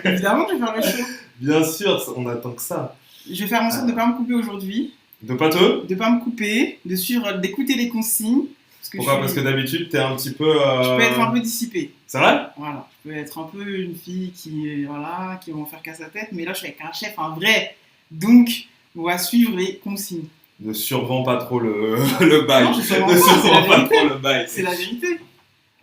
Évidemment que je vais faire le show. Bien sûr, on attend que ça. Je vais faire en sorte de ne pas me couper aujourd'hui, De pas te de ne pas me couper, d'écouter les consignes. Pourquoi? Parce que d'habitude, t'es un petit peu... Je peux être un peu dissipée. C'est vrai? Voilà, je peux être un peu une fille qui va en faire qu'à sa tête, mais là je suis avec un chef, un vrai. Donc, on va suivre les consignes. Ne survends pas trop le bail. Non, je survends Ne pas, survends pas trop le bail. C'est la vérité.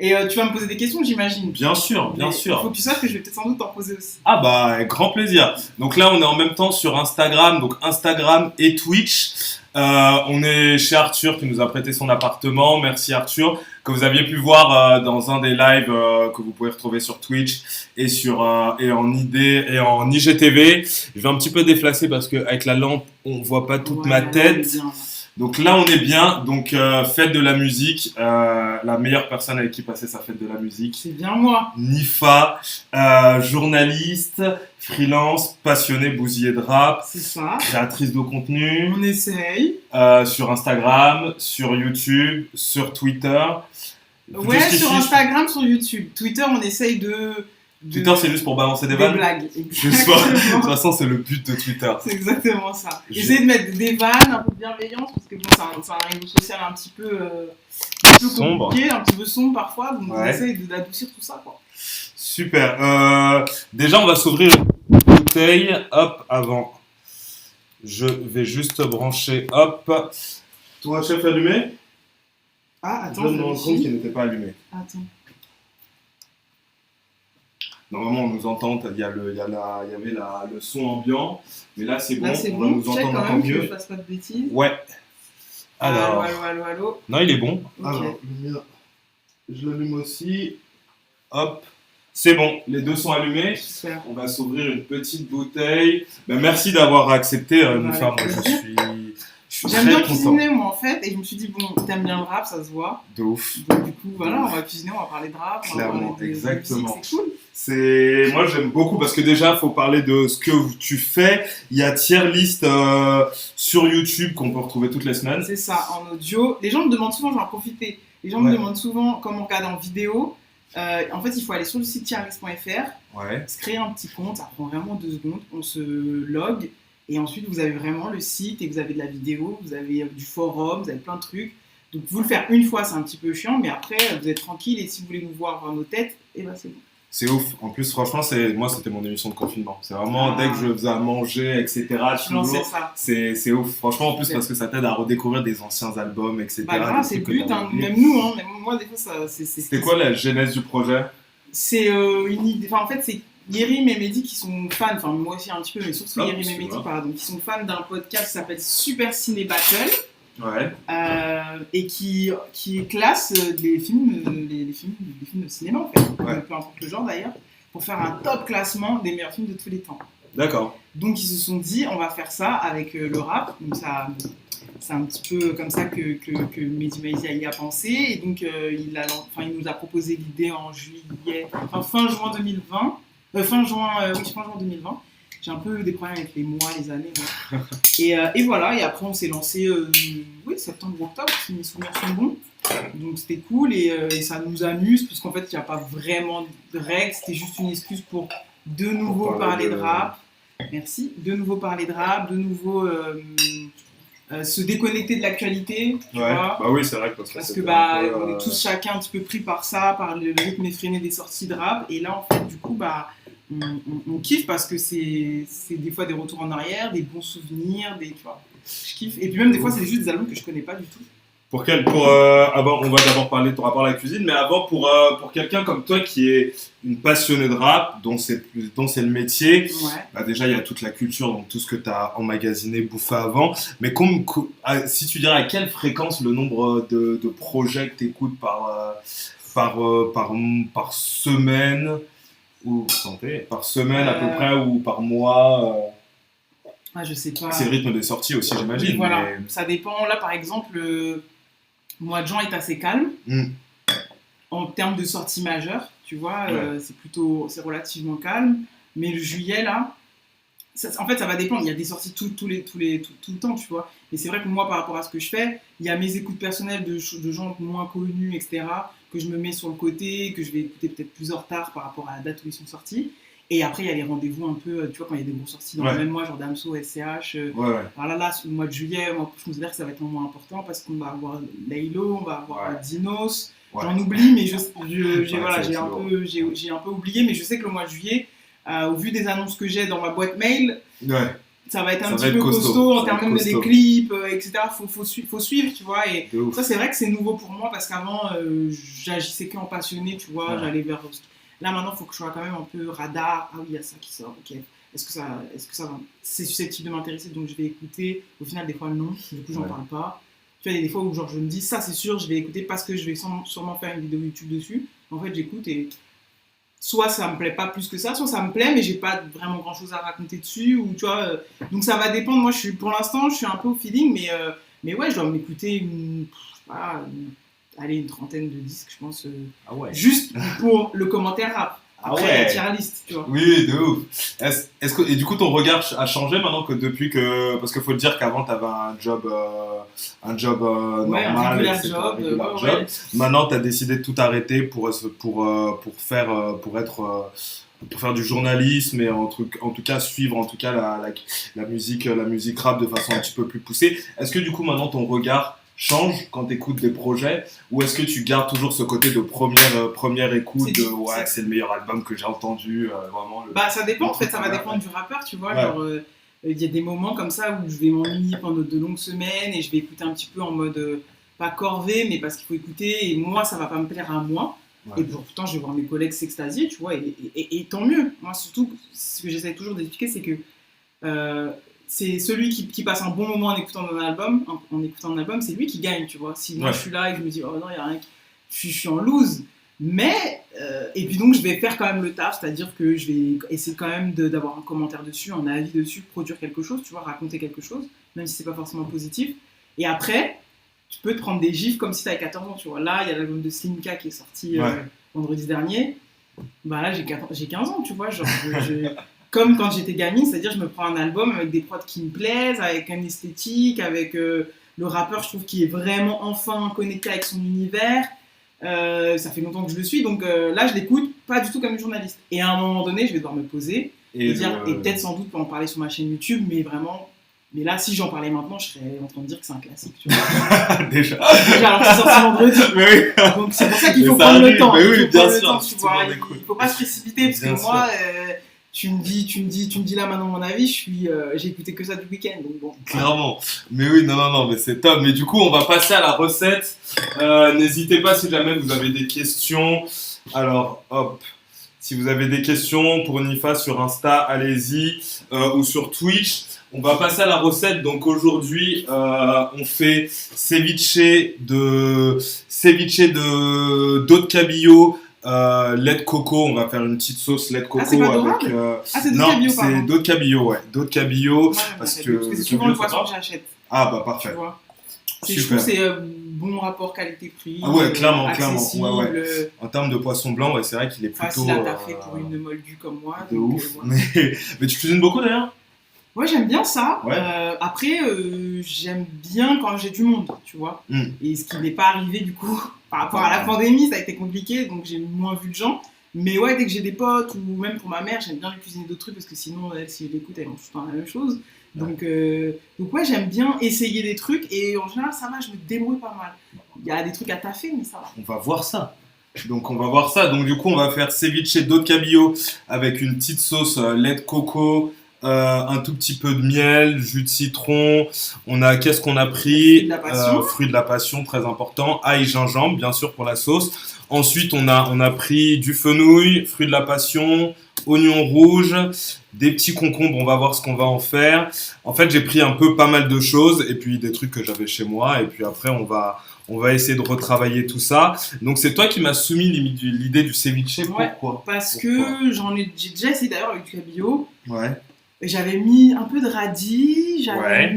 Et tu vas me poser des questions, j'imagine. Bien sûr, bien Mais sûr. Il faut que tu saches que je vais peut-être sans doute t'en poser aussi. Ah bah, avec grand plaisir. Donc là, on est en même temps sur Instagram, donc Instagram et Twitch. On est chez Arthur qui nous a prêté son appartement. Merci Arthur, que vous aviez pu voir dans un des lives que vous pouvez retrouver sur Twitch et et en IGTV. Je vais un petit peu déplacer parce qu'avec la lampe, on voit pas toute ma tête. Donc là, on est bien. Donc, fête de la musique. La meilleure personne avec qui passer sa fête de la musique. C'est bien moi. Nifa, journaliste, freelance, passionnée, bousillée de rap. C'est ça. Créatrice de contenu. On essaye. Sur Instagram, sur YouTube, sur Twitter. Ouais, sur Instagram, sur YouTube. Twitter, on essaye de... Twitter, c'est juste pour balancer des vannes. Des blagues. Juste pour... De toute façon, c'est le but de Twitter. C'est exactement ça. Essayer de mettre des vannes, un peu de bienveillance, parce que bon, c'est un réseau social un petit peu sombre. Compliqué, un petit peu sombre parfois, donc on essaye d'adoucir tout ça, quoi. Super. Déjà, on va s'ouvrir une bouteille. Hop, avant. Je vais juste brancher. Hop. Toi, chef, allumé? Ah, attends, je me rends compte qu'il n'était pas allumé. Attends. Normalement, on nous entend, il y avait le son ambiant, mais là, c'est bon, là, c'est on bon. va nous entendre quand encore même mieux. Que je fasse pas de bêtises. Ouais. Alors. Allô. Non, il est bon. Okay. Alors, le mien, je l'allume aussi. Hop. C'est bon, les deux sont allumés. Super. On va s'ouvrir une petite bouteille. Ben, merci d'avoir accepté de nous faire. Moi, je suis J'aime très bien content. cuisiner, moi, en fait, et je me suis dit, bon, t'aimes bien le rap, ça se voit. De ouf. Donc, du coup, voilà, on va cuisiner, on va parler de rap. Clairement, exactement. C'est cool. Moi, j'aime beaucoup parce que déjà, il faut parler de ce que tu fais. Il y a tier list sur YouTube qu'on peut retrouver toutes les semaines. C'est ça, en audio. Les gens me demandent souvent, je vais en profiter, les gens me demandent souvent comment on regarde en vidéo. En fait, il faut aller sur le site tierlist.fr, se créer un petit compte, ça prend vraiment 2 secondes, on se log. Et ensuite, vous avez vraiment le site et vous avez de la vidéo, vous avez du forum, vous avez plein de trucs. Donc, vous le faire une fois, c'est un petit peu chiant, mais après, vous êtes tranquille. Et si vous voulez nous voir nos têtes, eh ben, c'est bon. C'est ouf. En plus, franchement, moi, c'était mon émission de confinement. C'est vraiment dès que je faisais à manger, etc. C'est ouf. Franchement, en plus, parce que ça t'aide à redécouvrir des anciens albums, etc. Bah, grave, c'est le but. Hein. Même nous, hein. Même moi, des fois, C'était quoi la genèse du projet? C'est une idée. Enfin, en fait, c'est Yerim et Mehdi qui sont fans, enfin moi aussi un petit peu, mais surtout Yerim et Mehdi, pardon, qui sont fans d'un podcast qui s'appelle Super Ciné Battle. Et qui classe les films de cinéma, en fait, peu importe le genre d'ailleurs, pour faire un top classement des meilleurs films de tous les temps. D'accord. Donc ils se sont dit, on va faire ça avec le rap. Donc c'est un petit peu comme ça que Mehdi Maizi y a pensé. Et donc il nous a proposé l'idée en fin juin 2020. Fin juin 2020. J'ai un peu des problèmes avec les mois, les années. Ouais. Et voilà, et après on s'est lancé septembre ou octobre, si mes souvenirs sont bons. Donc c'était cool et ça nous amuse, parce qu'en fait il n'y a pas vraiment de règles, c'était juste une excuse pour de nouveau parler de rap. Merci. De nouveau parler de rap, de nouveau se déconnecter de l'actualité. Tu vois, bah oui, c'est vrai. Parce que on est tous chacun un petit peu pris par ça, par le rythme effréné des sorties de rap. Et là, en fait, du coup, on kiffe parce que c'est des fois des retours en arrière, des bons souvenirs, tu vois. Je kiffe. Et puis même des fois, c'est juste des albums que je connais pas du tout. Avant, on va d'abord parler de ton rapport à la cuisine, mais avant, pour quelqu'un comme toi qui est une passionnée de rap, dont c'est le métier, déjà il y a toute la culture, donc tout ce que tu as emmagasiné, bouffé avant, mais si tu dirais à quelle fréquence le nombre de projets que tu écoutes par semaine, ou par semaine à peu près, ou par mois je sais pas. C'est le rythme des sorties aussi, j'imagine. Voilà, ça dépend. Là, par exemple, le mois de juin est assez calme en termes de sorties majeures, tu vois. C'est relativement calme. Mais le juillet, là, en fait, ça va dépendre. Il y a des sorties tout le temps, tu vois. Et c'est vrai que moi, par rapport à ce que je fais, il y a mes écoutes personnelles de gens moins connus, etc., que je me mets sur le côté, que je vais écouter peut-être plus en retard par rapport à la date où ils sont sortis. Et après, il y a les rendez-vous un peu, tu vois, quand il y a des grosses sorties dans le même mois, genre Damso, SCH. Alors là, le mois de juillet, moi, je considère que ça va être un mois important parce qu'on va avoir Laylo, on va avoir Dinos. J'en oublie, mais j'ai un peu oublié, mais je sais que le mois de juillet, au vu des annonces que j'ai dans ma boîte mail, ça va être un petit peu costaud en termes de des clips, etc. Faut suivre, tu vois. Et ça, c'est vrai que c'est nouveau pour moi parce qu'avant, j'agissais qu'en passionné, tu vois. J'allais vers. Là, maintenant, il faut que je sois quand même un peu radar. Ah oui, il y a ça qui sort, ok. Est-ce que ça c'est susceptible de m'intéresser, donc je vais écouter. Au final, des fois, non. Du coup, j'en parle pas. Tu vois, il y a des fois où genre, je me dis, ça, c'est sûr, je vais écouter parce que je vais sûrement faire une vidéo YouTube dessus. En fait, j'écoute et soit ça me plaît pas plus que ça, soit ça me plaît, mais j'ai pas vraiment grand chose à raconter dessus. Ou, tu vois, donc ça va dépendre. Moi, pour l'instant, je suis un peu au feeling, mais ouais, je dois m'écouter une trentaine de disques, je pense, juste pour le commentaire rap. Après, la tier list, tu vois. Oui, de ouf. Et du coup, ton regard a changé maintenant que depuis que... Parce qu'il faut le dire qu'avant, tu avais un job normal. Un régulier job. Maintenant, tu as décidé de tout arrêter pour faire du journalisme et en tout cas suivre en tout cas la musique rap de façon un petit peu plus poussée. Est-ce que du coup, maintenant, ton regard change quand tu écoutes des projets ou est-ce que tu gardes toujours ce côté de première écoute c'est le meilleur album que j'ai entendu vraiment ça dépend en fait, ça va dépendre du rappeur, tu vois. Genre il y a des moments comme ça où je vais m'ennuyer pendant de longues semaines et je vais écouter un petit peu en mode pas corvée mais parce qu'il faut écouter et moi ça va pas me plaire à moi et pourtant je vais voir mes collègues s'extasier, tu vois, et tant mieux. Moi surtout ce que j'essaie toujours d'expliquer c'est que c'est celui qui passe un bon moment en écoutant un album, c'est lui qui gagne, tu vois. Si moi je suis là et que je me dis, oh non, il n'y a rien, je suis en loose. Mais, et puis donc je vais faire quand même le taf, c'est-à-dire que je vais essayer quand même d'avoir un commentaire dessus, un avis dessus, produire quelque chose, tu vois, raconter quelque chose, même si c'est pas forcément positif. Et après, tu peux te prendre des gifs comme si tu avais 14 ans, tu vois. Là, il y a l'album de Slimka qui est sorti vendredi dernier. Bah là, j'ai 15 ans, tu vois, genre comme quand j'étais gamine, c'est-à-dire je me prends un album avec des prods qui me plaisent, avec une esthétique, avec le rappeur, je trouve, qui est vraiment enfin connecté avec son univers. Ça fait longtemps que je le suis, donc là je l'écoute pas du tout comme une journaliste. Et à un moment donné, je vais devoir me poser et peut-être sans doute pour en parler sur ma chaîne YouTube, mais là si j'en parlais maintenant, je serais en train de dire que c'est un classique, tu vois. Déjà alors que c'est sorti vendredi. Donc c'est pour ça qu'il faut prendre le temps. Tu vois, il faut pas se précipiter parce que moi. Tu me dis là maintenant mon avis, j'ai écouté que ça du week-end, donc bon. Clairement. Mais oui, non, mais c'est top. Mais du coup, on va passer à la recette. N'hésitez pas si jamais vous avez des questions. Alors, hop. Si vous avez des questions pour Nifa sur Insta, allez-y. Ou sur Twitch. On va passer à la recette. Donc aujourd'hui, on fait ceviche d'eau de cabillaud. Lait de coco, on va faire une petite sauce lait de coco c'est pas avec. c'est d'eau de cabillaud, pardon. C'est d'eau de cabillaud, d'eau de cabillaud. Parce que c'est souvent le poisson que j'achète. Ah bah parfait. Tu vois. Je trouve que c'est bon rapport qualité-prix. Ah ouais, clairement. Ouais. En termes de poisson blanc, c'est vrai qu'il est plutôt. Facile à taffer pour une moldue comme moi. De ouf. Mais tu cuisines beaucoup d'ailleurs. Ouais, j'aime bien ça. Après, j'aime bien quand j'ai du monde, tu vois. Et ce qui n'est pas arrivé du coup. Par rapport à la pandémie, ça a été compliqué, donc j'ai moins vu de gens. Mais ouais, dès que j'ai des potes, ou même pour ma mère, j'aime bien lui cuisiner d'autres trucs, parce que sinon, elle, si je l'écoute, elle mange tout le temps la même chose. Donc ouais, j'aime bien essayer des trucs, et en général, ça va, je me débrouille pas mal. Il y a des trucs à taffer, mais ça va. On va voir ça. Donc du coup, on va faire ceviche d'eau de cabillaud avec une petite sauce lait de coco, un tout petit peu de miel, jus de citron. Qu'est-ce qu'on a pris? Fruits de la passion, très important. Ail, gingembre, bien sûr pour la sauce. Ensuite, on a pris du fenouil, fruits de la passion, oignons rouges, des petits concombres. On va voir ce qu'on va en faire. En fait, j'ai pris pas mal de choses et puis des trucs que j'avais chez moi. Et puis après, on va essayer de retravailler tout ça. Donc, c'est toi qui m'as soumis l'idée du ceviche. Pourquoi? Parce que j'ai déjà essayé d'ailleurs avec du cabillaud. Ouais. J'avais mis un peu de radis, j'avais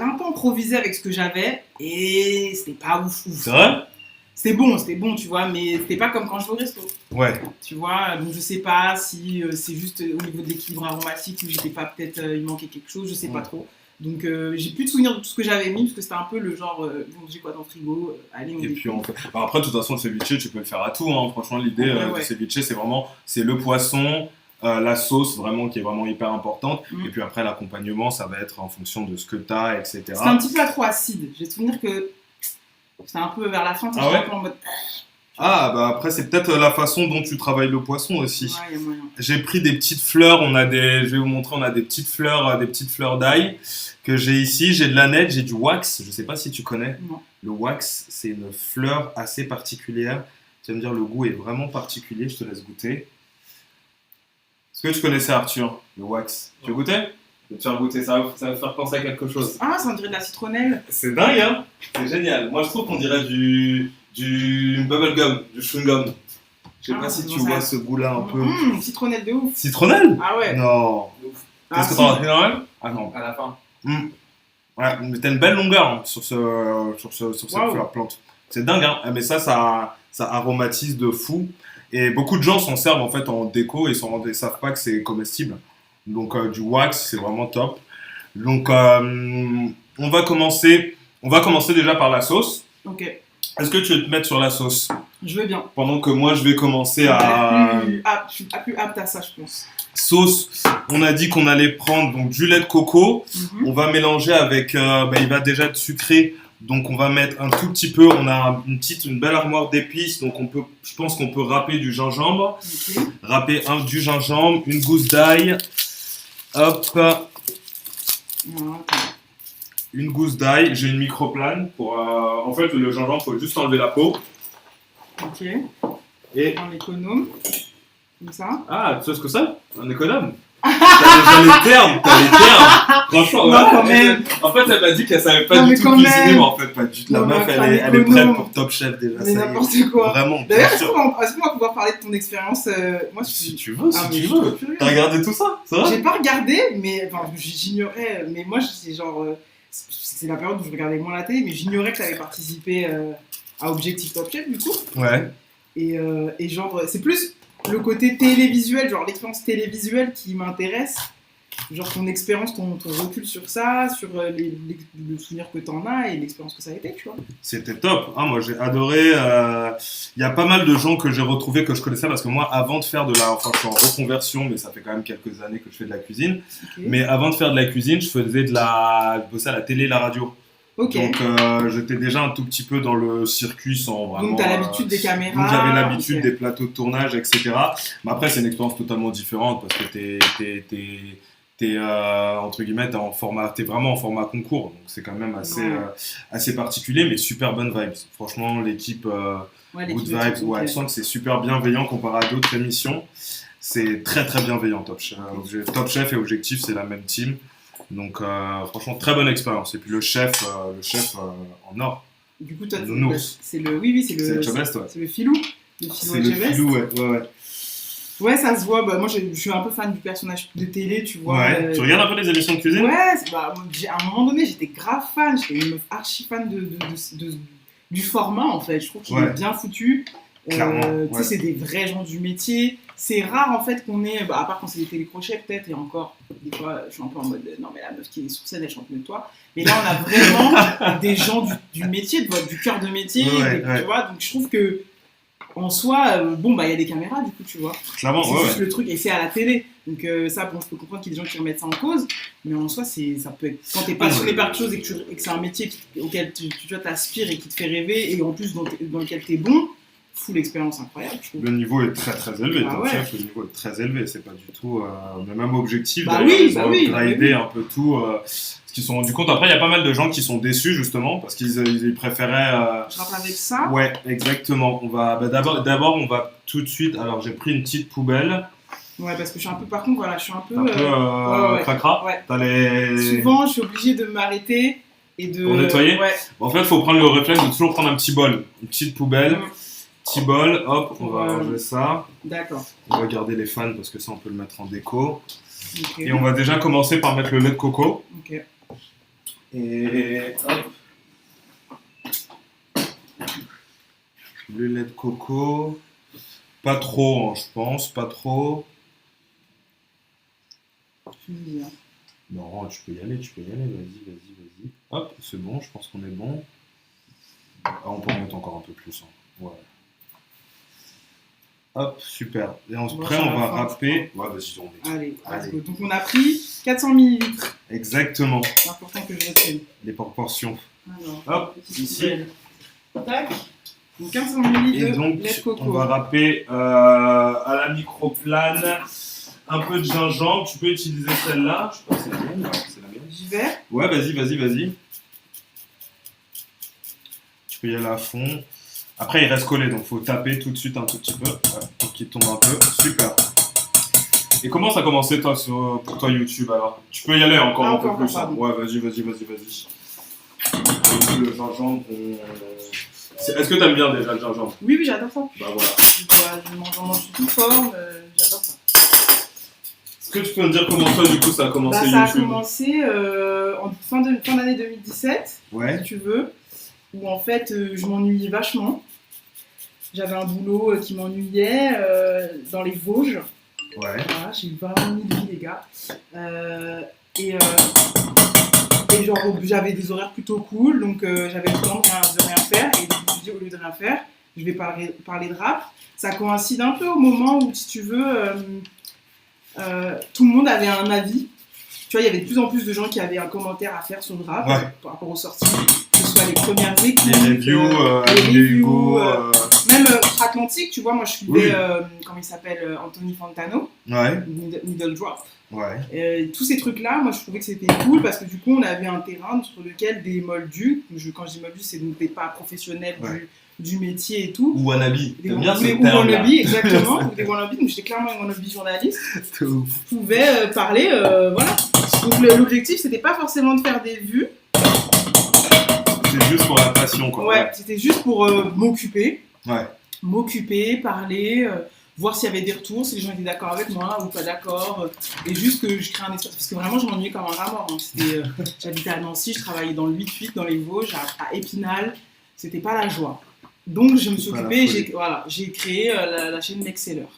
un peu improvisé avec ce que j'avais et c'était pas ouf. C'est vrai? C'était bon, tu vois, mais c'était pas comme quand je vais au resto. Ouais. Tu vois, donc je sais pas si c'est juste au niveau de l'équilibre aromatique où j'étais pas peut-être, il manquait quelque chose, je sais pas trop. Donc j'ai plus de souvenirs de tout ce que j'avais mis parce que c'était un peu le genre, j'ai quoi dans le frigo, allez on. Et puis après, de toute façon, le ceviche, tu peux le faire à tout. Hein. Franchement, l'idée du ceviche, c'est le poisson. la sauce vraiment qui est vraiment hyper importante. Mm. Et puis après, l'accompagnement, ça va être en fonction de ce que tu as, etc. C'était un petit peu trop acide. J'ai souvenir que c'était un peu vers la fin, Ah ouais? un peu en mode. Ah, bah après, c'est peut-être la façon dont tu travailles le poisson aussi. Ouais, il y a moyen. J'ai pris des petites fleurs, je vais vous montrer, on a des petites fleurs d'ail que j'ai ici. J'ai de l'aneth, j'ai du wax, je sais pas si tu connais. Non. Le wax, c'est une fleur assez particulière. Tu vas me dire, le goût est vraiment particulier, je te laisse goûter. Est-ce que tu connaissais Arthur, le wax? Tu veux goûter? Je vais te faire goûter, ça va faire penser à quelque chose. Ah, ça on dirait de la citronnelle. C'est dingue, hein? C'est génial. Moi, je trouve qu'on dirait du bubblegum, du chewing-gum. Je sais pas si tu vois ce goût-là un peu. Citronnelle de ouf. Citronnelle? Ah ouais. Non. Qu'est-ce que t'en as citronnelle? Ah non. À la fin. Ouais, mais t'as une belle longueur hein, sur cette fleur plante. C'est dingue, hein? Mais ça aromatise de fou. Et beaucoup de gens s'en servent en fait en déco et ne savent pas que c'est comestible. Donc du wax, c'est vraiment top. Donc on va commencer déjà par la sauce. Ok. Est-ce que tu veux te mettre sur la sauce? Je veux bien. Pendant que moi je vais commencer à... Je suis plus apte à ça, je pense. Sauce, on a dit qu'on allait prendre donc, du lait de coco. On va mélanger avec... il va déjà être sucré. Donc on va mettre un tout petit peu. On a une belle armoire d'épices. Donc je pense qu'on peut râper du gingembre. Okay. Râper du gingembre, une gousse d'ail. Hop. Une gousse d'ail, j'ai une microplane pour. En fait, le gingembre, il faut juste enlever la peau. Ok. Et. Un économe. Comme ça. Ah, tu sais ce que c'est? Un économe? T'as les termes. Franchement, non, quand même. En fait, elle m'a dit qu'elle savait pas du tout cuisiner, mais en fait, pas du tout. La meuf, elle est prête pour Top Chef déjà. Mais n'importe quoi. Vraiment. D'ailleurs, est-ce qu'on va pouvoir parler de ton expérience moi, si tu veux. T'as regardé tout ça? C'est vrai? J'ai pas regardé, mais enfin, j'ignorais. Mais moi, c'est genre. C'est la période où je regardais moins la télé, mais j'ignorais que tu avais participé à Objectif Top Chef, du coup. Ouais. Et genre, c'est plus le côté télévisuel, genre l'expérience télévisuelle qui m'intéresse. Genre ton expérience, ton recul sur ça, sur le souvenir que t'en as et l'expérience que ça a été, tu vois. C'était top. Ah, moi, j'ai adoré. Il y a pas mal de gens que j'ai retrouvés que je connaissais parce que moi, avant de faire enfin, je suis en reconversion, mais ça fait quand même quelques années que je fais de la cuisine. Okay. Mais avant de faire de la cuisine, je bossais à la télé et la radio. Okay. Donc, j'étais déjà un tout petit peu dans le circuit sans vraiment... Donc, tu as l'habitude des caméras. Donc, j'avais l'habitude des plateaux de tournage, etc. Mais après, c'est une expérience totalement différente parce que t'es entre guillemets, t'es vraiment en format concours. Donc, c'est quand même assez particulier, mais super bonne vibes. Franchement, l'équipe good vibes. Ouais, je sens que c'est super bienveillant comparé à d'autres émissions. C'est très, très bienveillant, Top Chef. Top Chef et Objectif, c'est la même team. Donc, franchement, très bonne expérience. Et puis, le chef en or. Du coup, toi, c'est le Chebest, ouais. C'est le filou. C'est le filou, ouais. Ouais, ça se voit. Bah, moi, je suis un peu fan du personnage de télé, tu vois. Ouais. Tu regardes un peu les émissions de cuisine? Ouais. À un moment donné, j'étais grave fan. J'étais une meuf archi fan du format, en fait. Je trouve qu'il est bien foutu. Tu sais, c'est des vrais gens du métier. C'est rare en fait qu'on ait, à part quand c'est des télécrochets peut-être, et encore, des fois je suis un peu en mode non mais la meuf qui est sur scène elle chante mieux que toi. Mais là on a vraiment des gens du métier, du cœur de métier, tu vois, donc je trouve que en soi, il y a des caméras du coup, tu vois. Clairement, c'est juste le truc, et c'est à la télé. Donc ça, bon, je peux comprendre qu'il y a des gens qui remettent ça en cause, mais en soi, ça peut être, quand t'es passionné par quelque chose et que c'est un métier auquel tu t'aspires et qui te fait rêver, et en plus dans lequel t'es bon, full expérience incroyable, je trouve. Le niveau est très très élevé, le niveau est très élevé, c'est pas du tout le même objectif. Ils ont gradé un peu tout. Parce qu'ils se sont rendus compte, après il y a pas mal de gens qui sont déçus justement, parce qu'ils préféraient... Je rappelle avec ça. Ouais, exactement. D'abord on va tout de suite, alors j'ai pris une petite poubelle. Ouais, parce que je suis un peu, par contre, voilà, je suis un peu... cracra. Ouais. Souvent, je suis obligée de m'arrêter et de... Pour nettoyer. Ouais. En fait, il faut prendre le réflexe de toujours prendre un petit bol, une petite poubelle. Petit bol, hop, on va ranger ça. D'accord. On va garder les fans parce que ça, on peut le mettre en déco. Okay. Et on va déjà commencer par mettre le lait de coco. Ok. Et hop. Le lait de coco. Pas trop, hein, je pense, pas trop. Non, tu peux y aller, vas-y. Hop, c'est bon, je pense qu'on est bon. Ah, on peut en mettre encore un peu plus. Hein. Ouais. Hop, super. Et Bon, après, ça on va va faire, râper. Ouais, vas-y, on met. Allez, let's Allez. go. Donc on a pris 400 millilitres. Exactement. C'est important que je retienne. Les proportions. Alors, Hop, petite ici. poubelle. Tac. Donc 400 millilitres Et de donc, lait de coco. on va râper à la microplane un peu de gingembre. Tu peux utiliser celle-là. Je sais pas si c'est la mienne. Ouais, c'est la mienne. J'y vais. Ouais, vas-y. Tu peux y aller à fond. Après, il reste collé, donc faut taper tout de suite un tout petit peu. Ouais, pour qu'il tombe un peu. Super. Et comment ça a commencé, toi, pour toi, YouTube, alors? Tu peux y aller encore un peu plus. Pardon. Ouais, vas-y. Le gingembre, est-ce que t'aimes bien déjà le gingembre? Oui, j'adore ça. Bah voilà. Je mange sous toute forme. J'adore ça. Est-ce que tu peux me dire comment toi, du coup, ça a commencé Ça YouTube? a commencé en fin d'année 2017, Ouais. si tu veux, où en fait je m'ennuyais vachement. J'avais un boulot qui m'ennuyait dans les Vosges. Ouais. Voilà, j'ai eu 20 000 vies, les gars. Et genre, j'avais des horaires plutôt cool, donc j'avais le temps de rien faire. Et donc, je me suis dit, au lieu de rien faire, je vais parler de rap. Ça coïncide un peu au moment où, si tu veux, tout le monde avait un avis. Tu vois, il y avait de plus en plus de gens qui avaient un commentaire à faire sur le rap par rapport aux sorties, que ce soit les premières équipes, Les reviews, même Atlantique, tu vois, moi je suivais, comment il s'appelle, Anthony Fantano, Ouais. Middle Drop. Ouais. Tous ces trucs-là, moi je trouvais que c'était cool parce que du coup on avait un terrain sur lequel des moldus, quand je dis moldus, c'est donc des pas professionnels du métier et tout. Ou wannabe. T'aimes bien ce Ou wannabe, exactement. Ou des wannabe, donc j'étais clairement une wannabe journaliste. C'était ouf. Pouvaient parler, voilà. Donc l'objectif c'était pas forcément de faire des vues. C'était juste pour la passion, quoi. Ouais, c'était juste pour m'occuper. Ouais. M'occuper, parler, voir s'il y avait des retours, si les gens étaient d'accord avec moi ou pas d'accord, et juste que je crée un espace, parce que vraiment je m'ennuyais comme un rat mort. Hein. J'habitais à Nancy, je travaillais dans le 8-8 dans les Vosges, à Épinal, c'était pas la joie. Donc je me suis occupée, j'ai créé la chaîne Mec Seller.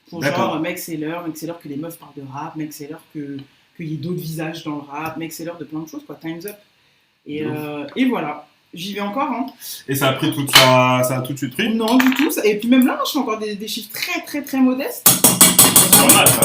Pour genre Mec Seller que les meufs parlent de rap, Mec Seller qu'il y ait d'autres visages dans le rap, Mec Seller de plein de choses, quoi, Time's Up. Et voilà. J'y vais encore. Hein. Et ça a pris ça a tout de suite pris? Non, du tout. Et puis même là, je fais encore des chiffres très très très modestes. Ça va, ça.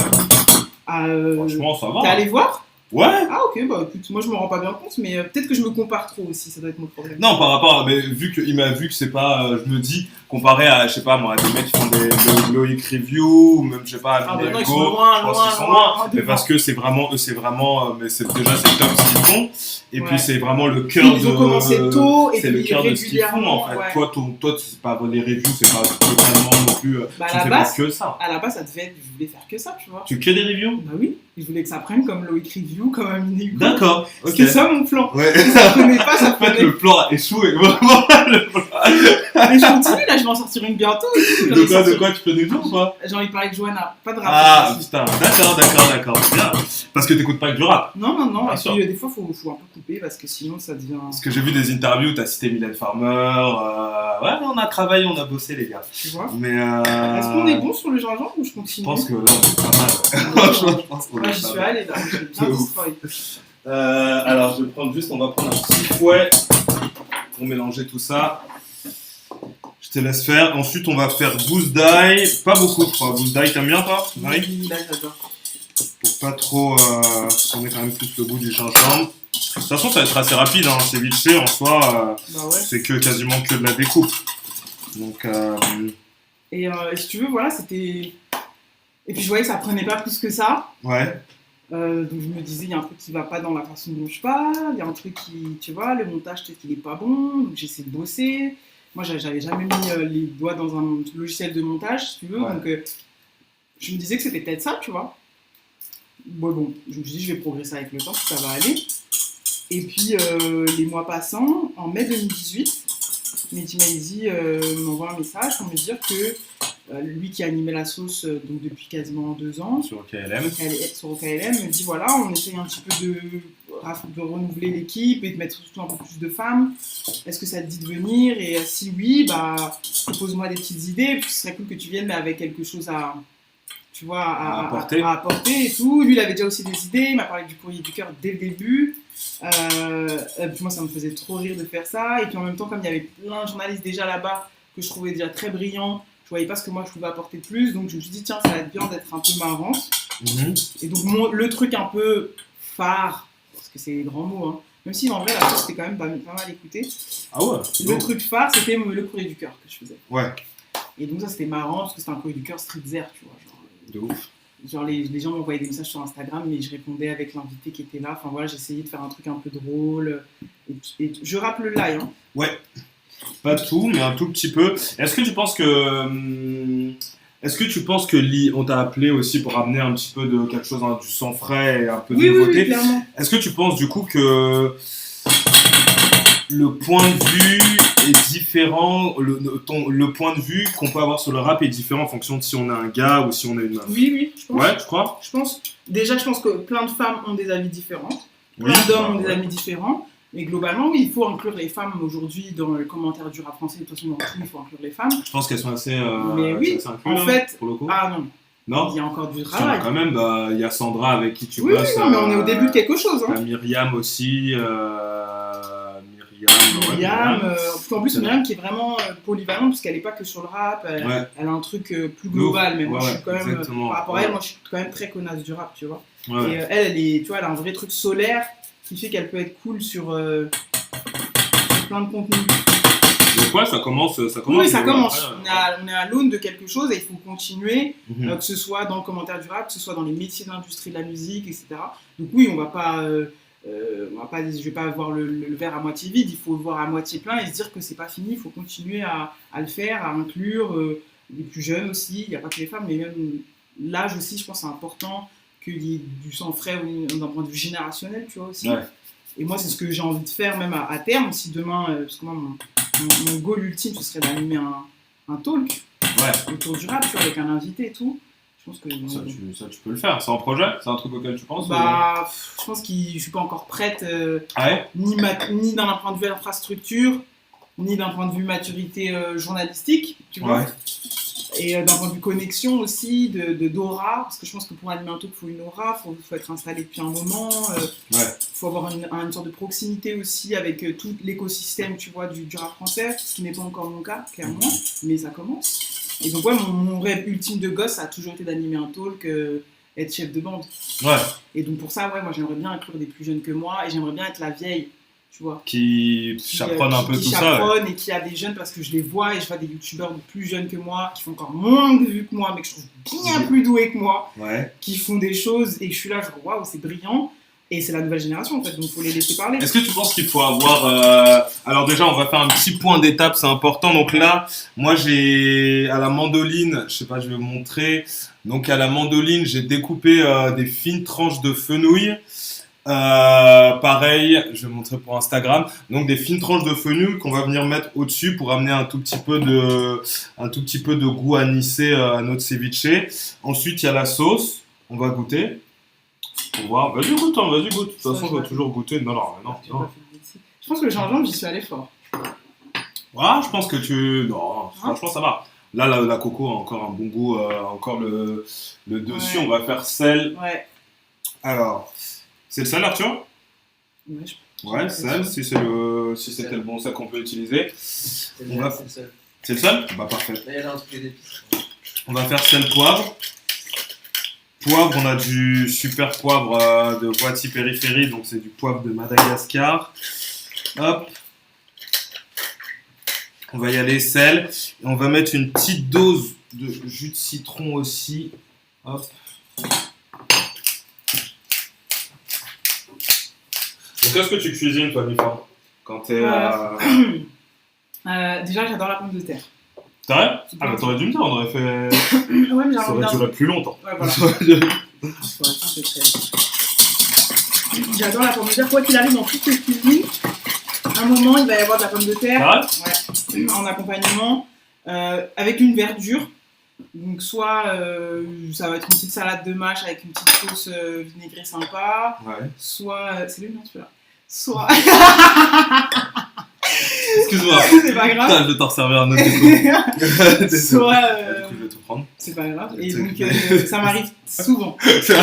Franchement, ça va. T'es allé voir? Ouais. Ah ok, bah écoute, moi je me rends pas bien compte, mais peut-être que je me compare trop aussi, ça doit être mon problème. Non, par rapport à, mais il m'a vu que c'est pas, je me dis, comparé à, je sais pas moi, des mecs qui font des Loïc Review, ou même, je sais pas, à non, Go, ils sont loin, je pense qu'ils sont loin, mais parce que c'est vraiment, mais c'est déjà, c'est top ce qu'ils font, et puis c'est vraiment le cœur de... Ils ont commencé tôt, et c'est puis le cœur de ce qu'ils font, en fait. Ouais. Toi, c'est pas, les reviews, c'est pas totalement non plus, tu fais pas que ça. À la base, ça devait être, je voulais faire que ça, tu vois. Tu fais des reviews? Bah oui, je voulais que ça prenne comme Loïc Review, comme Aminé Hugo. D'accord, ok. C'était ça mon plan. Ouais. Si ça prenait pas, ça prenait. En fait, le plan a échoué, vraiment. Mais je continue, là, je vais en sortir une bientôt. De quoi tu peux nous dire ou pas? J'ai envie de parler de Johanna, pas de rap. Ah putain, d'accord, bien. Parce que t'écoutes pas que le rap. Non, et puis des fois, faut un peu couper parce que sinon ça devient. Parce que j'ai vu des interviews, t'as cité Mylène Farmer. Ouais, on a travaillé, on a bossé, les gars. Tu vois. Mais est-ce qu'on est bon sur le gingembre ou je continue? Je pense que là, on est pas mal. Je pense qu'on est pas mal. J'y suis allée là, j'ai bien destroy. Alors, on va prendre un petit fouet pour mélanger tout ça. Je te laisse faire. Ensuite, on va faire gousse d'ail. Pas beaucoup, je crois. Gousse d'ail, t'aimes bien, toi? Oui, là, j'adore. Pour pas trop. On met quand même plus le goût du gingembre. De toute façon, ça va être assez rapide. Hein. C'est vite fait en soi. C'est quasiment que de la découpe. Donc. Et si tu veux, voilà, c'était. Et puis je voyais que ça prenait pas plus que ça. Ouais. Donc je me disais, il y a un truc qui va pas dans la façon dont je parle, il y a un truc qui, tu vois, le montage peut-être qu'il est pas bon, donc j'essaie de bosser. Moi, j'avais jamais mis les doigts dans un logiciel de montage, si tu veux, donc je me disais que c'était peut-être ça, tu vois. Bon, je me suis dit, je vais progresser avec le temps, ça va aller. Et puis, les mois passant, en mai 2018, Mehdi Maizi m'envoie un message pour me dire que lui qui animait la sauce donc depuis quasiment 2 ans sur OKLM me dit voilà, on essaye un petit peu de renouveler l'équipe et de mettre surtout un peu plus de femmes, est-ce que ça te dit de venir, et si oui, bah propose-moi des petites idées, puis ce serait cool que tu viennes mais avec quelque chose à apporter et tout. Lui il avait déjà aussi des idées, il m'a parlé du courrier du cœur dès le début. Puis moi ça me faisait trop rire de faire ça, et puis en même temps comme il y avait plein de journalistes déjà là-bas que je trouvais déjà très brillants, je voyais pas ce que moi je pouvais apporter de plus, donc je me suis dit tiens ça va être bien d'être un peu marrante. Et donc le truc un peu phare, parce que c'est des grands mots, hein, même si en vrai la chose c'était quand même pas mal écouté. Ah ouais. Le truc phare c'était le courrier du cœur que je faisais. Ouais. Et donc ça c'était marrant parce que c'était un courrier du cœur streetwear, tu vois. De ouf. Genre les gens m'envoyaient des messages sur Instagram, mais je répondais avec l'invité qui était là. Enfin voilà, j'essayais de faire un truc un peu drôle. Et je rappe le live. Hein. Ouais. Pas tout, mais un tout petit peu. Est-ce que tu penses que on t'a appelé aussi pour amener un petit peu de quelque chose, hein, du sang frais et un peu de nouveauté. Oui, clairement. Est-ce que tu penses du coup que le point de vue est différent, le point de vue qu'on peut avoir sur le rap est différent en fonction de si on est un gars ou si on est une meuf? Oui, je pense. Ouais, tu crois? Je pense que plein de femmes ont des avis différents, Oui, plein d'hommes ont des avis différents, mais globalement, oui, il faut inclure les femmes aujourd'hui dans le commentaire du rap français. De toute façon, dans tout, il faut inclure les femmes. Je pense qu'elles sont assez. Mais oui, assez incluses, en fait, pour le coup. ah non. Non. Il y a encore du Parce qu'il y en a travail. quand même, il y a Sandra avec qui tu Oui, bosses. non, mais on est au début de quelque chose. Hein. Myriam aussi. Myriam, en plus Myriam qui est vraiment polyvalente parce qu'elle n'est pas que sur le rap, elle a un truc plus global, mais moi je suis quand même, par rapport à elle, moi je suis quand même très connasse du rap, tu vois. Ouais. Et elle est, tu vois, elle a un vrai truc solaire qui fait qu'elle peut être cool sur plein de contenus. Donc ouais, ça commence. Oui, ça commence. On est à l'aune de quelque chose et il faut continuer, que ce soit dans le commentaire du rap, que ce soit dans les métiers de l'industrie de la musique, etc. Donc oui, on va pas... je vais pas voir le verre à moitié vide, il faut le voir à moitié plein et se dire que c'est pas fini, il faut continuer à le faire, à inclure les plus jeunes aussi, il n'y a pas que les femmes, mais même l'âge aussi, je pense que c'est important qu'il y ait du sang frais d'un point de vue générationnel, tu vois aussi. Ouais. Et moi, c'est ce que j'ai envie de faire même à terme, si demain, parce que moi, mon goal ultime, ce serait d'animer un talk autour du rap, tu vois, avec un invité et tout. Je pense que ça, tu peux le faire. C'est un projet? C'est un truc auquel tu penses? Je pense que je suis pas encore prête, ni d'un point de vue infrastructure, ni d'un point de vue maturité journalistique, tu vois. Et d'un point de vue connexion aussi, d'aura, parce que je pense que pour animer un talk, il faut une aura, il faut être installé depuis un moment, il faut avoir une sorte de proximité aussi avec tout l'écosystème, tu vois, du rap français, ce qui n'est pas encore mon cas, clairement, mais ça commence. Et donc, mon rêve ultime de gosse, ça a toujours été d'animer un talk, être chef de bande. Ouais. Et donc, pour ça, moi, j'aimerais bien inclure des plus jeunes que moi et j'aimerais bien être la vieille, tu vois. Qui chaperonne un peu tout ça. Qui chaperonne et qui a des jeunes parce que je les vois et je vois des youtubeurs plus jeunes que moi, qui font encore moins de vues que moi, mais que je trouve bien plus doués que moi, qui font des choses et je suis là, je vois, waouh, c'est brillant. Et c'est la nouvelle génération en fait, donc il faut les laisser parler. Est-ce que tu penses qu'il faut avoir... Alors déjà, on va faire un petit point d'étape, c'est important. Donc là, moi j'ai à la mandoline, je sais pas, je vais vous montrer. Donc à la mandoline, j'ai découpé des fines tranches de fenouil. Pareil, je vais montrer pour Instagram. Donc des fines tranches de fenouil qu'on va venir mettre au-dessus pour amener un tout petit peu de goût anisé à notre ceviche. Ensuite, il y a la sauce, on va goûter. Pour voir. Vas-y, goûte. De toute façon, on va toujours goûter. Non. Je pense que le gingembre, j'y suis allé fort. Ouais, je pense que tu... Non, franchement, ça va. Là, la coco a encore un bon goût. Encore le dessus, on va faire sel. Ouais. Alors, c'est le sel, Arthur? Ouais, sel, si c'était le bon sel qu'on peut utiliser. C'est le sel. C'est le sel? Bah, parfait. On va faire sel, poivre. Poivre, on a du super poivre de Voici Périphérie, donc c'est du poivre de Madagascar. Hop. On va y aller, sel. Et on va mettre une petite dose de jus de citron aussi. Hop. Donc, qu'est-ce que tu cuisines, toi, Nifa, quand t'es... Déjà, j'adore la pomme de terre. C'est vrai? Ah, bah t'aurais dû me dire, on aurait fait... Ouais, mais ça aurait duré plus longtemps. Ouais, voilà. J'adore la pomme de terre. Quoi qu'il arrive dans toutes les cuisines, à un moment, il va y avoir de la pomme de terre en accompagnement avec une verdure. Donc, soit ça va être une petite salade de mâche avec une petite sauce vinaigrée sympa. Ouais. Soit... c'est lui, non, celui-là. Soit... Excuse-moi. C'est pas grave. Putain, je vais t'en servir un autre coup. Soit... Du coup, je vais tout prendre. C'est pas grave. Et donc, ça m'arrive souvent. C'est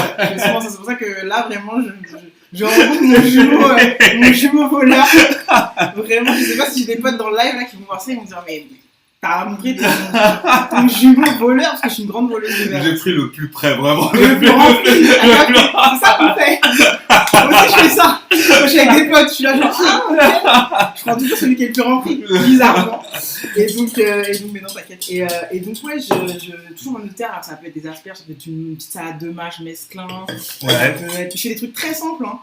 pour ça que là, vraiment, je rencontre mon jumeau voleur. Vraiment, je sais pas si j'ai des potes dans le live là, qui vont voir ça, ils vont dire, mais T'as montré ton jumeau voleur, parce que je suis une grande voleuse de verre. J'ai pris le plus près, vraiment. Le plus rempli. C'est ça qu'on fait. Moi aussi, je fais ça. Moi, je suis avec des potes, je suis là, genre, ok. Je prends toujours celui qui est le plus rempli, bizarrement. Et donc, mais non, t'inquiète. Et donc, ouais, je toujours mon terre, alors ça peut être des asperges, ça peut être une petite salade de mâche, mesclin. Ouais. Ça peut être, je fais des trucs très simples. Hein.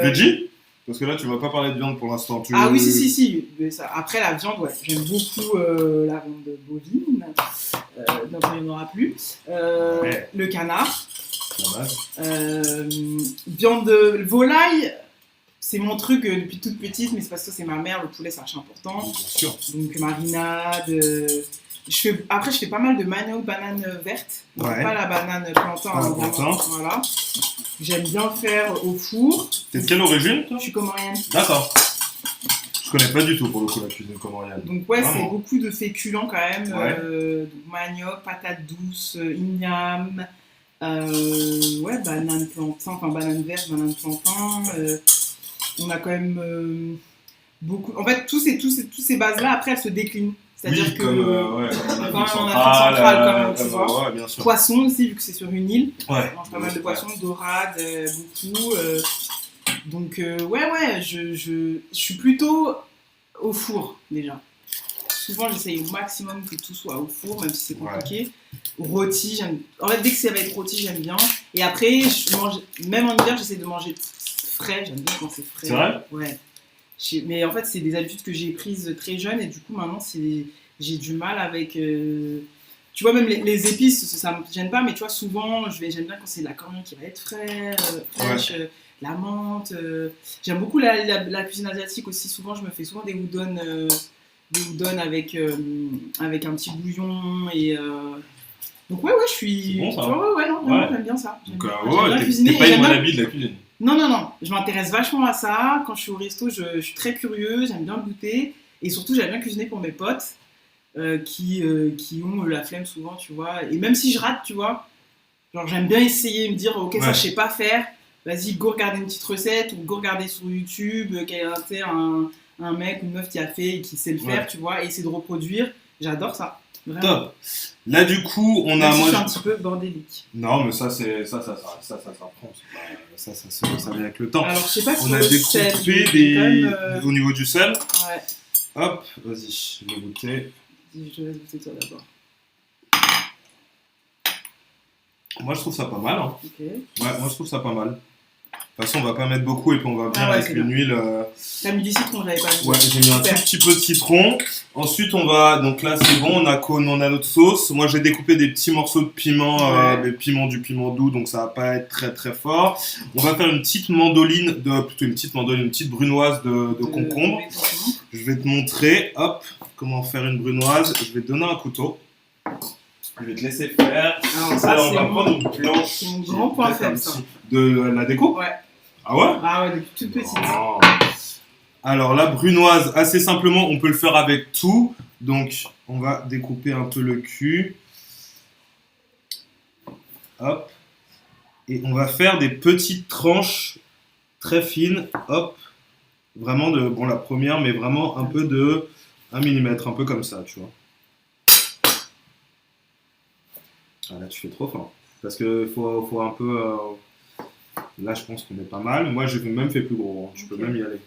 Veggie? Parce que là, tu m'as pas parlé de viande pour l'instant. Ah oui, si. Mais ça, après, la viande, ouais. J'aime beaucoup la viande bovine. Donc, il n'y en aura plus. Ouais. Le canard. Viande de volaille, c'est mon truc depuis toute petite, mais c'est parce que c'est ma mère, le poulet c'est archi important. Bien sûr. Donc marinade. Après, je fais pas mal de manioc, banane verte. Donc, Ouais. pas la banane plantain. Pas la plantain. Voilà. J'aime bien faire au four. T'es de quelle origine, toi? Je suis comorienne. D'accord. Je connais pas du tout pour le coup la cuisine comorienne. Donc ouais, Vraiment. c'est beaucoup de féculents quand même. Ouais. Donc manioc, patate douce, igname, ouais, banane plantain, enfin banane verte, banane plantain. On a quand même beaucoup. En fait, toutes ces bases-là, après, elles se déclinent. C'est-à-dire Oui, que comme, quand Afrique même en Afrique centrale, quand même, tu vois. ouais, bien sûr. Poisson aussi, vu que c'est sur une île. Ouais. On mange pas mal de poissons, dorades, beaucoup. Donc ouais, je suis plutôt au four déjà. Souvent, j'essaye au maximum que tout soit au four, même si c'est compliqué. Ouais. Rôti, j'aime. En fait, dès que c'est avec rôti, j'aime bien. Et après, je mange. Même en hiver, j'essaie de manger frais. J'aime bien quand c'est frais. C'est vrai? Ouais. Mais en fait, c'est des habitudes que j'ai prises très jeune et du coup, maintenant, j'ai du mal avec. Tu vois, même les épices, ça me gêne pas, mais tu vois, souvent, j'aime bien quand c'est de la coriandre qui va être fraîche. Ouais. La menthe. J'aime beaucoup la cuisine asiatique aussi. Souvent, je me fais souvent des udon avec un petit bouillon et. Donc ouais, je suis. C'est bon, ça. Ouais, non, vraiment, j'aime bien ça. Donc ouais, t'es pas une wannabe de la cuisine. Non. Je m'intéresse vachement à ça. Quand je suis au resto, je suis très curieuse, j'aime bien goûter. Et surtout, j'aime bien cuisiner pour mes potes qui ont la flemme souvent, tu vois. Et même si je rate, tu vois, genre j'aime bien essayer, me dire, ok, ça je sais pas faire. Vas-y, go regarder une petite recette ou go regarder sur YouTube un mec ou une meuf qui a fait et qui sait le faire, tu vois, et essayer de reproduire. J'adore ça. Vraiment. Top. Là, du coup, on a. Moi, je suis un petit peu bordélique. Non, mais ça s'apprend. Ça vient avec le temps. Alors, je sais pas si on a découpé au niveau du sel. Ouais. Hop, vas-y, je vais goûter. Je vais goûter toi d'abord. Moi, je trouve ça pas mal. Hein. Okay. Ouais, moi, je trouve ça pas mal. De toute façon, on va pas mettre beaucoup et puis on va venir avec une huile. T'as mis du citron, j'avais pas mis. Ouais, j'ai mis un tout petit peu de citron. Ensuite, on va. Donc là, c'est bon, on a notre sauce. Moi, j'ai découpé des petits morceaux de piment, du piment doux, donc ça va pas être très très fort. On va faire une petite brunoise de concombre. Je vais te montrer, hop, comment faire une brunoise. Je vais te donner un couteau. Je vais te laisser faire. Alors on va prendre une planche. C'est mon grand point faible, ça. De la déco? Ouais. Ah ouais? Ah ouais, depuis toute petite. Oh. Alors la brunoise, assez simplement, on peut le faire avec tout. Donc on va découper un peu le cul. Hop. Et on va faire des petites tranches très fines. Hop. Vraiment la première, mais vraiment un peu de 1 mm, un peu comme ça, tu vois. Ah là, tu fais trop fin. Parce qu'il faut un peu... Là, je pense qu'on est pas mal. Moi, j'ai même fait plus gros. Hein. Je peux même y aller.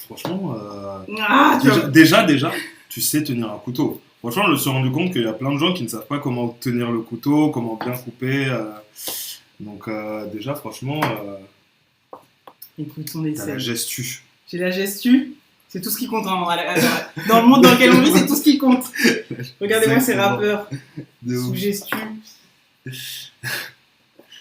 Franchement... déjà, tu sais tenir un couteau. Franchement, je me suis rendu compte qu'il y a plein de gens qui ne savent pas comment tenir le couteau, comment bien couper. Donc, déjà, franchement... Écoute, on essaie. T'as la gestu. J'ai la gestu. C'est tout ce qui compte dans le monde dans lequel on vit, c'est tout ce qui compte. Regardez-moi ces rappeurs sous gestu.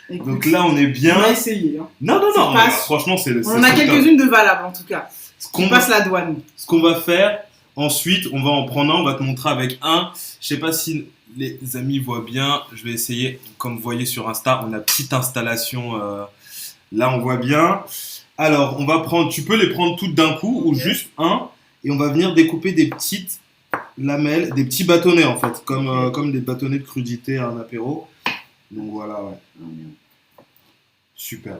Écoute, donc là, on est bien. On va essayer. Hein. Non. Franchement, c'est. On en a quelques-unes de valables en tout cas. On passe la douane. Ce qu'on va faire, ensuite, on va en prendre un. On va te montrer avec un. Je sais pas si les amis voient bien. Je vais essayer. Comme vous voyez sur Insta, on a petite installation. Là, on voit bien. Alors, on va prendre, tu peux les prendre toutes d'un coup ou juste un, et on va venir découper des petites lamelles, des petits bâtonnets en fait, comme des bâtonnets de crudité à un apéro. Donc voilà, ouais. Super.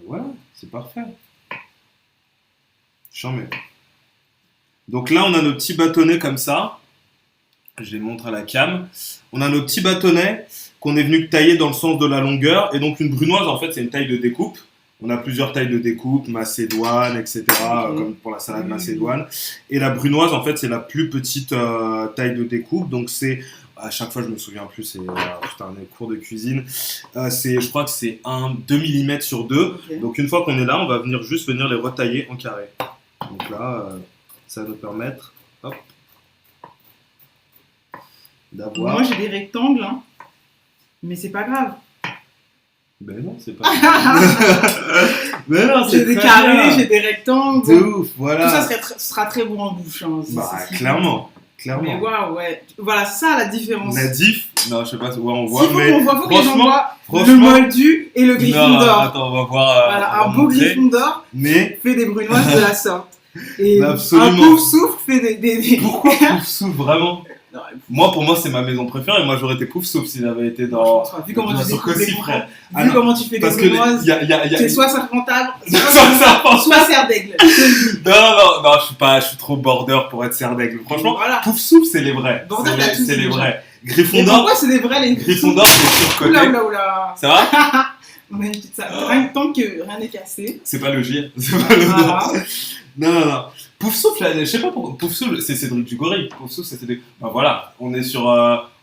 Voilà, c'est parfait. J'en mets. Donc là, on a nos petits bâtonnets comme ça. Je les montre à la cam. On a nos petits bâtonnets qu'on est venu tailler dans le sens de la longueur. Et donc une brunoise, en fait, c'est une taille de découpe. On a plusieurs tailles de découpe, macédoine, etc. Comme pour la salade macédoine. Et la brunoise, en fait, c'est la plus petite taille de découpe. Donc c'est, à chaque fois, je me souviens plus, c'est putain, les cours de cuisine. Je crois que c'est 2 mm sur 2. Ok. Donc une fois qu'on est là, on va juste venir les retailler en carré. Donc là, ça va nous permettre, hop, d'avoir... Moi, j'ai des rectangles, hein, mais c'est pas grave. Ben non, c'est pas... Mais non, c'est J'ai des très carrés, bien. j'ai des rectangles. De ouf, voilà. Tout ça sera très bon en bouche. Hein, Bah, c'est clairement, Mais clairement. waouh, ouais. Voilà, c'est ça la différence. La diff, non, je sais pas où on S'il voit, faut mais qu'on voit, faut que les gens voient le franchement- moldu et le non, Gryffondor. attends, on va voir. Voilà, on va un beau montrer. Gryffondor Mais fait des brunoises de la sorte. Et Absolument. un pouf souffle fait des... pourquoi Pouf Souffle, vraiment? Non, Moi, pour moi, c'est ma maison préférée. Moi, j'aurais été Pouf Souffle s'il avait été je dans. pense pas. Vu comment tu sur découpes les Cossi, frère. Ah vu non, comment tu fais des Parce que il brunoises, y a... c'est soit serpentable, Serpentable. soit serre d'aigle. Non, je suis trop border pour être serre d'aigle. Franchement, Voilà. Pouf Souffle, c'est les vrais. Border, C'est t'as les- tout c'est dit les déjà. vrais. Et Gryffondor, pourquoi c'est des vrais les Gryffondor, c'est surcoté. Oula. Ça va? On a une petite salle. Tant que rien n'est cassé. C'est pas le J. C'est pas le nom. Voilà. Non. Pouf Souffle, je sais pas pourquoi. Pouf Souffle, c'est Cédric Dugory. Pouf Souffle, c'est Cédric. Ben voilà, on est sur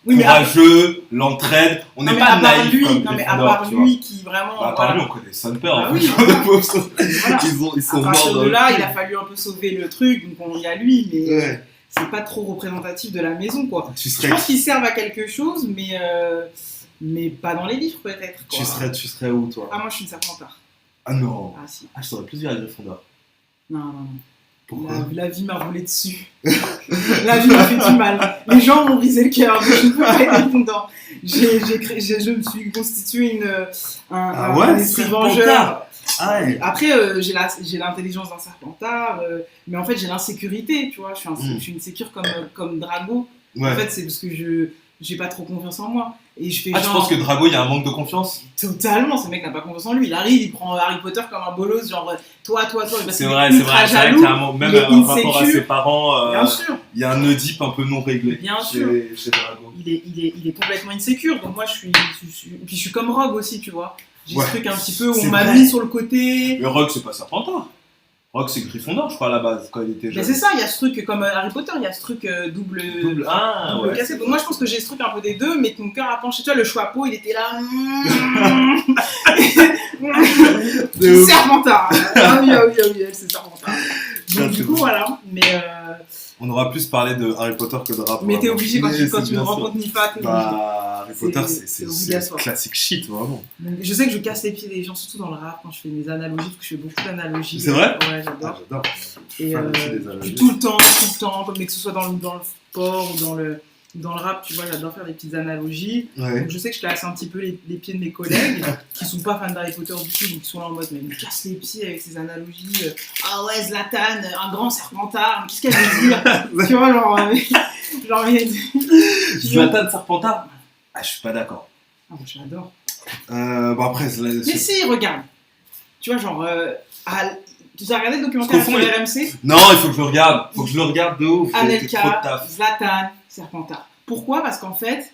Oui, mais courageux, l'entraide. On non, n'est mais pas à part naïf lui, comme non, mais à Gryffondor, part tu vois. lui qui vraiment. Bah, à part voilà. lui, on connaît son père. Ah en oui, fait. voilà. Pouf Souffle. Voilà. Ils sont À morts partir dans de le là, film. il a fallu un peu sauver le truc, donc il y a lui, mais Ouais. c'est pas trop représentatif de la maison, quoi. Tu Je serais, pense qu'ils servent à quelque chose, mais pas dans les livres, peut-être. Quoi. tu serais où, toi? Ah, moi, je suis une serpentard. Ah non. Ah, si. Ah, je t'aurais plus dit à Gryffondor. Non. Pourquoi? La vie m'a roulé dessus. La vie m'a fait du mal. Les gens m'ont brisé le cœur, mais je ne peux pas être Gryffondor. Je me suis constitué un esprit serpentard. vengeur. Ah ouais. Après, j'ai l'intelligence d'un serpentard, mais en fait, j'ai l'insécurité, tu vois. Je suis une sécure comme Drago. Ouais. En fait, c'est parce que j'ai pas trop confiance en moi. Et je fais Ah, tu penses que Drago, il y a un manque de confiance? totalement, ce mec n'a pas confiance en lui. Il arrive, il prend Harry Potter comme un bolos, genre toi. Parce C'est qu'il vrai, est c'est ultra vrai. C'est vrai jaloux. qu'il y a un manque, même il est par rapport à insécure. ses parents, Bien sûr, il y a un Oedipe un peu non réglé Bien chez Drago. il est complètement insécure. Donc moi, puis je suis comme Rogue aussi, tu vois. J'ai Ouais. ce truc un petit peu où C'est on m'a vrai. mis sur le côté. Mais Rogue, c'est pas Serpentard. Rogue, c'est Gryffondor, je crois, à la base, quand il était jeune. Mais c'est ça, il y a ce truc comme Harry Potter, il y a ce truc double Ah, ouais. cassé. Donc moi, je pense que j'ai ce truc un peu des deux, mais ton cœur a penché. Tu vois, le chapeau, il était là. De ouf. Serpentard. Ah oui, c'est Serpentard. Donc c'est du coup, bon. voilà. Mais On aura plus parlé de Harry Potter que de rap. Mais t'es vraiment. obligé quand Mais tu c'est me bien sûr. rencontres Nifa, t'es obligé. Bah, Harry Potter, C'est c'est obligatoire. classique shit, vraiment. Donc, je sais que je casse les pieds des gens, surtout dans le rap, quand je fais mes analogies, parce que je fais beaucoup d'analogies. C'est vrai? Ouais, j'adore. J'adore. Et Fan aussi des analogies. tout le temps, mais que ce soit dans le sport ou dans le rap, tu vois, j'adore faire des petites analogies. Ouais. Donc je sais que je casse un petit peu les pieds de mes collègues qui sont pas fans d'Harry Potter du tout, donc ils sont là en mode mais il me casse les pieds avec ces analogies. Ah ouais, Zlatan, un grand serpentard, mais qu'est-ce qu'elle veut dire? Tu vois, Zlatan Serpentard? Ah, je suis pas d'accord. Ah, moi, je l'adore. Bon, après, Mais si, regarde. Tu vois, tu as regardé le documentaire Parce qu'au sur fond, RMC? non, il faut que je le regarde. Faut que je le regarde de ouf. J'ai fait trop de Anelka, taf. Zlatan, Serpentard. Pourquoi? Parce qu'en fait,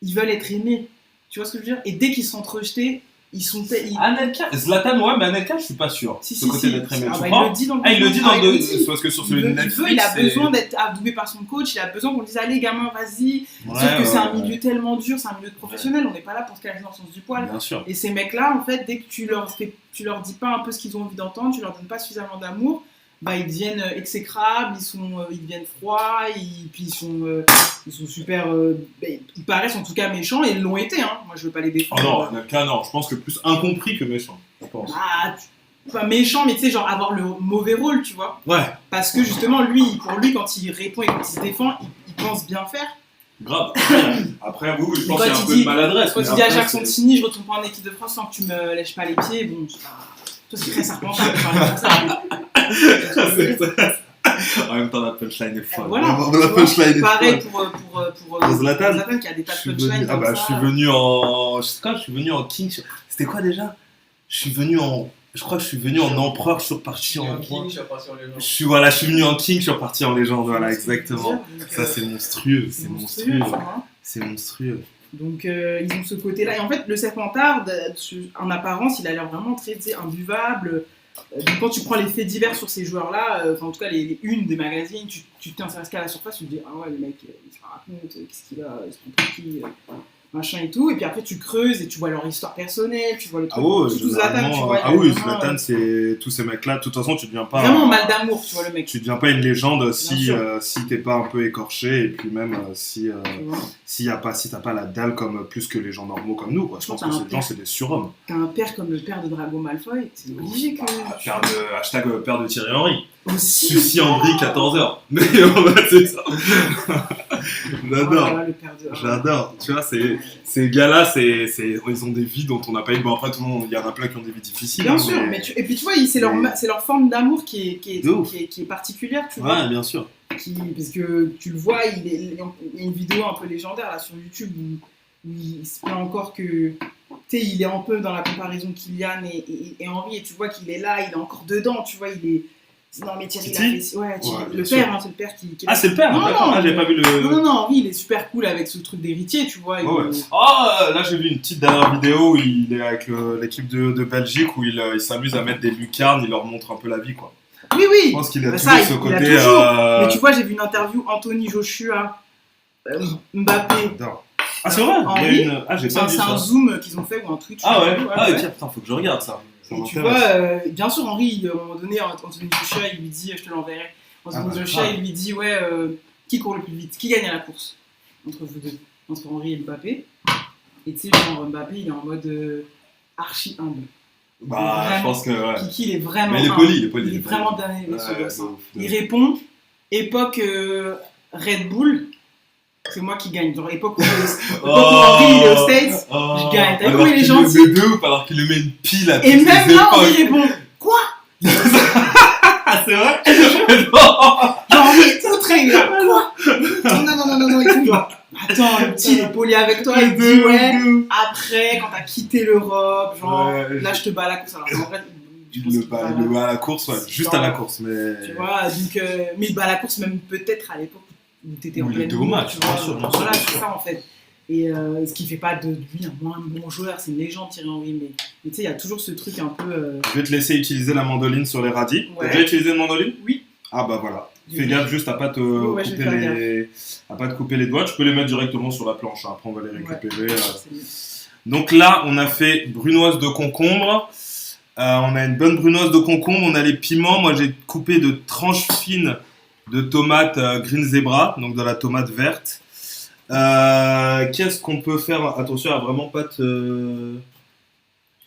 ils veulent être aimés. Tu vois ce que je veux dire? Et dès qu'ils sont rejetés, ils sont. Anelka, Zlatan, ouais, mais Anelka, je suis pas sûr. Ce côté d'être aimé. Ah, Tu bah, crois? il le dit dans le Ah, il le dit dans documentaire, deux. il le dit. Parce que sur celui de Netflix. Il a c'est- besoin d'être adoubé par son coach, il a besoin qu'on lui dise allez gamin vas-y. Ouais, Sauf que c'est un ouais. milieu tellement dur, c'est un milieu de professionnel, on n'est pas là pour se caler dans le sens du poil. Bien sûr. Et ces mecs-là, en fait, dès que tu leur dis pas un peu ce qu'ils ont envie d'entendre, tu leur donnes pas suffisamment d'amour, bah ils deviennent exécrables, ils deviennent froids, puis ils sont super, ils paraissent en tout cas méchants et ils l'ont été. Hein. Moi je veux pas les Oh défendre. non, Anelka, non. Je pense que plus incompris que méchant. Je pense. Ah, pas méchant, mais tu sais genre avoir le mauvais rôle, tu vois. Ouais, Parce que justement pour lui quand il répond et quand il se défend, il pense bien faire. grave. Après, vous, je Mais pense quand qu'il y a il un peu dit- de maladresse. Quand mais tu dis à après, Jacques c'est- Santini, je retourne pas en équipe de France sans que tu me lèches pas les pieds, bon, c'est pas. Toi, c'est très serpentard de parler comme ça. En même temps, la punchline est folle. Voilà. La Tu vois, punchline est pareil folle. pour Zlatan. Zlatan qui a des tas Je de suis punchlines venu, comme je ça. suis venu en. Je sais pas, je suis venu en King. C'était quoi déjà? Je suis venu en Je crois que je suis venu en empereur, je suis reparti en king, je suis reparti en légende. Je suis venu en king, je suis reparti en légende, voilà, exactement. Ça, c'est monstrueux, c'est monstrueux. Hein. C'est monstrueux. Donc, ils ont ce côté-là. Et en fait, le Serpentard, en apparence, il a l'air vraiment très imbuvable. Donc, quand tu prends les faits divers sur ces joueurs-là, en tout cas, les unes des magazines, tu t'intéresses qu'à la surface, tu te dis, ah ouais, le mec, il se raconte, qu'est-ce qu'il a, il se prend pour qui, machin et tout. Et puis après, tu creuses et tu vois leur histoire personnelle, tu vois le truc. Ah ouais, tout Zlatan, tu vois. ah oui, Zlatan, c'est tous ces mecs-là. De toute façon, tu deviens pas. Vraiment mal d'amour, tu vois, le mec. Tu deviens pas une légende si t'es pas un peu écorché et puis même si t'as pas la dalle comme plus que les gens normaux comme nous, quoi. Je pense que ces gens, c'est des surhommes. T'as un père comme le père de Drago Malfoy, c'est obligé que. Hashtag père de Thierry Henry. Aussi. Sucy Henry, 14h. Mais c'est ça. J'adore. J'adore. Tu vois, ces gars-là, ils ont des vies dont on n'a pas eu. Bon, après, tout le monde, il y en a plein qui ont des vies difficiles. Bien sûr, et puis tu vois, c'est leur forme d'amour qui est particulière, tu vois. Ouais, bien sûr. Parce que tu le vois, il y a une vidéo un peu légendaire là sur YouTube où il se plaint encore que. Tu sais, il est un peu dans la comparaison Kylian et Henry, et tu vois qu'il est là, il est encore dedans, tu vois, il est. Non, mais Thierry, il a fait. Ouais, le père, hein, c'est le père qui. Ah, c'est le père. Non, j'avais pas vu le. Non, Henry, il est super cool avec ce truc d'héritier, tu vois. Oh, là, j'ai vu une petite dernière vidéo où il est avec l'équipe de Belgique où il s'amuse à mettre des lucarnes, il leur montre un peu la vie, quoi. Oui. Je pense qu'il a toujours ce côté. Mais tu vois, j'ai vu une interview Anthony Joshua, Mbappé. Ah, c'est vrai. Henry, j'ai pas vu ça. C'est un zoom qu'ils ont fait ou un Twitch. Ah ouais. Ah ouais, tiens, putain, faut que je regarde ça. Et tu vois, bien sûr, Henry, à un moment donné, Anthony Joshua, il lui dit, je te l'enverrai. Anthony Joshua, il lui dit, ouais, qui court le plus vite, qui gagne à la course entre vous deux, entre Henry et Mbappé. Et tu sais, genre, Mbappé, il est en mode archi humble. Bah, je pense que. Ouais. Kiki, il est vraiment. Mais il est poli, il est vraiment bien élevé, ce gosse. Il répond, époque Red Bull. C'est moi qui gagne. Genre, époque où Henry il est aux States, je gagne. T'as vu comment il est gentil? Alors qu'il lui met une pile à et même là, Henry répond quoi? C'est vrai? Genre, Henry est tout très bien. Quoi? Non, et tout. Genre, attends, le petit, il est poli avec toi. Il dit, ouais, après, quand t'as quitté l'Europe, genre, là, je te bats à la course. Alors, en fait, il le bat à la course, ouais, juste à la course. Mais... Tu vois, donc, mais il bat à la course, même peut-être à l'époque où t'étais en pleine match, bien sûr. Voilà, c'est ça en fait. Et ce qui fait pas de lui un moins bon joueur, c'est une légende Thierry Henry, mais tu sais, il y a toujours ce truc un peu. Je vais te laisser utiliser la mandoline sur les radis. Ouais. T'as déjà utilisé une mandoline? Oui. Ah bah voilà. Fais gaffe juste à pas te couper les doigts. Tu peux les mettre directement sur la planche. Hein. Après on va les récupérer. Donc là, on a fait brunoise de concombre. On a une bonne brunoise de concombre. On a les piments. Moi, j'ai coupé de tranches fines de tomates green zebra, donc de la tomate verte. Qu'est-ce qu'on peut faire? Attention à vraiment pas te...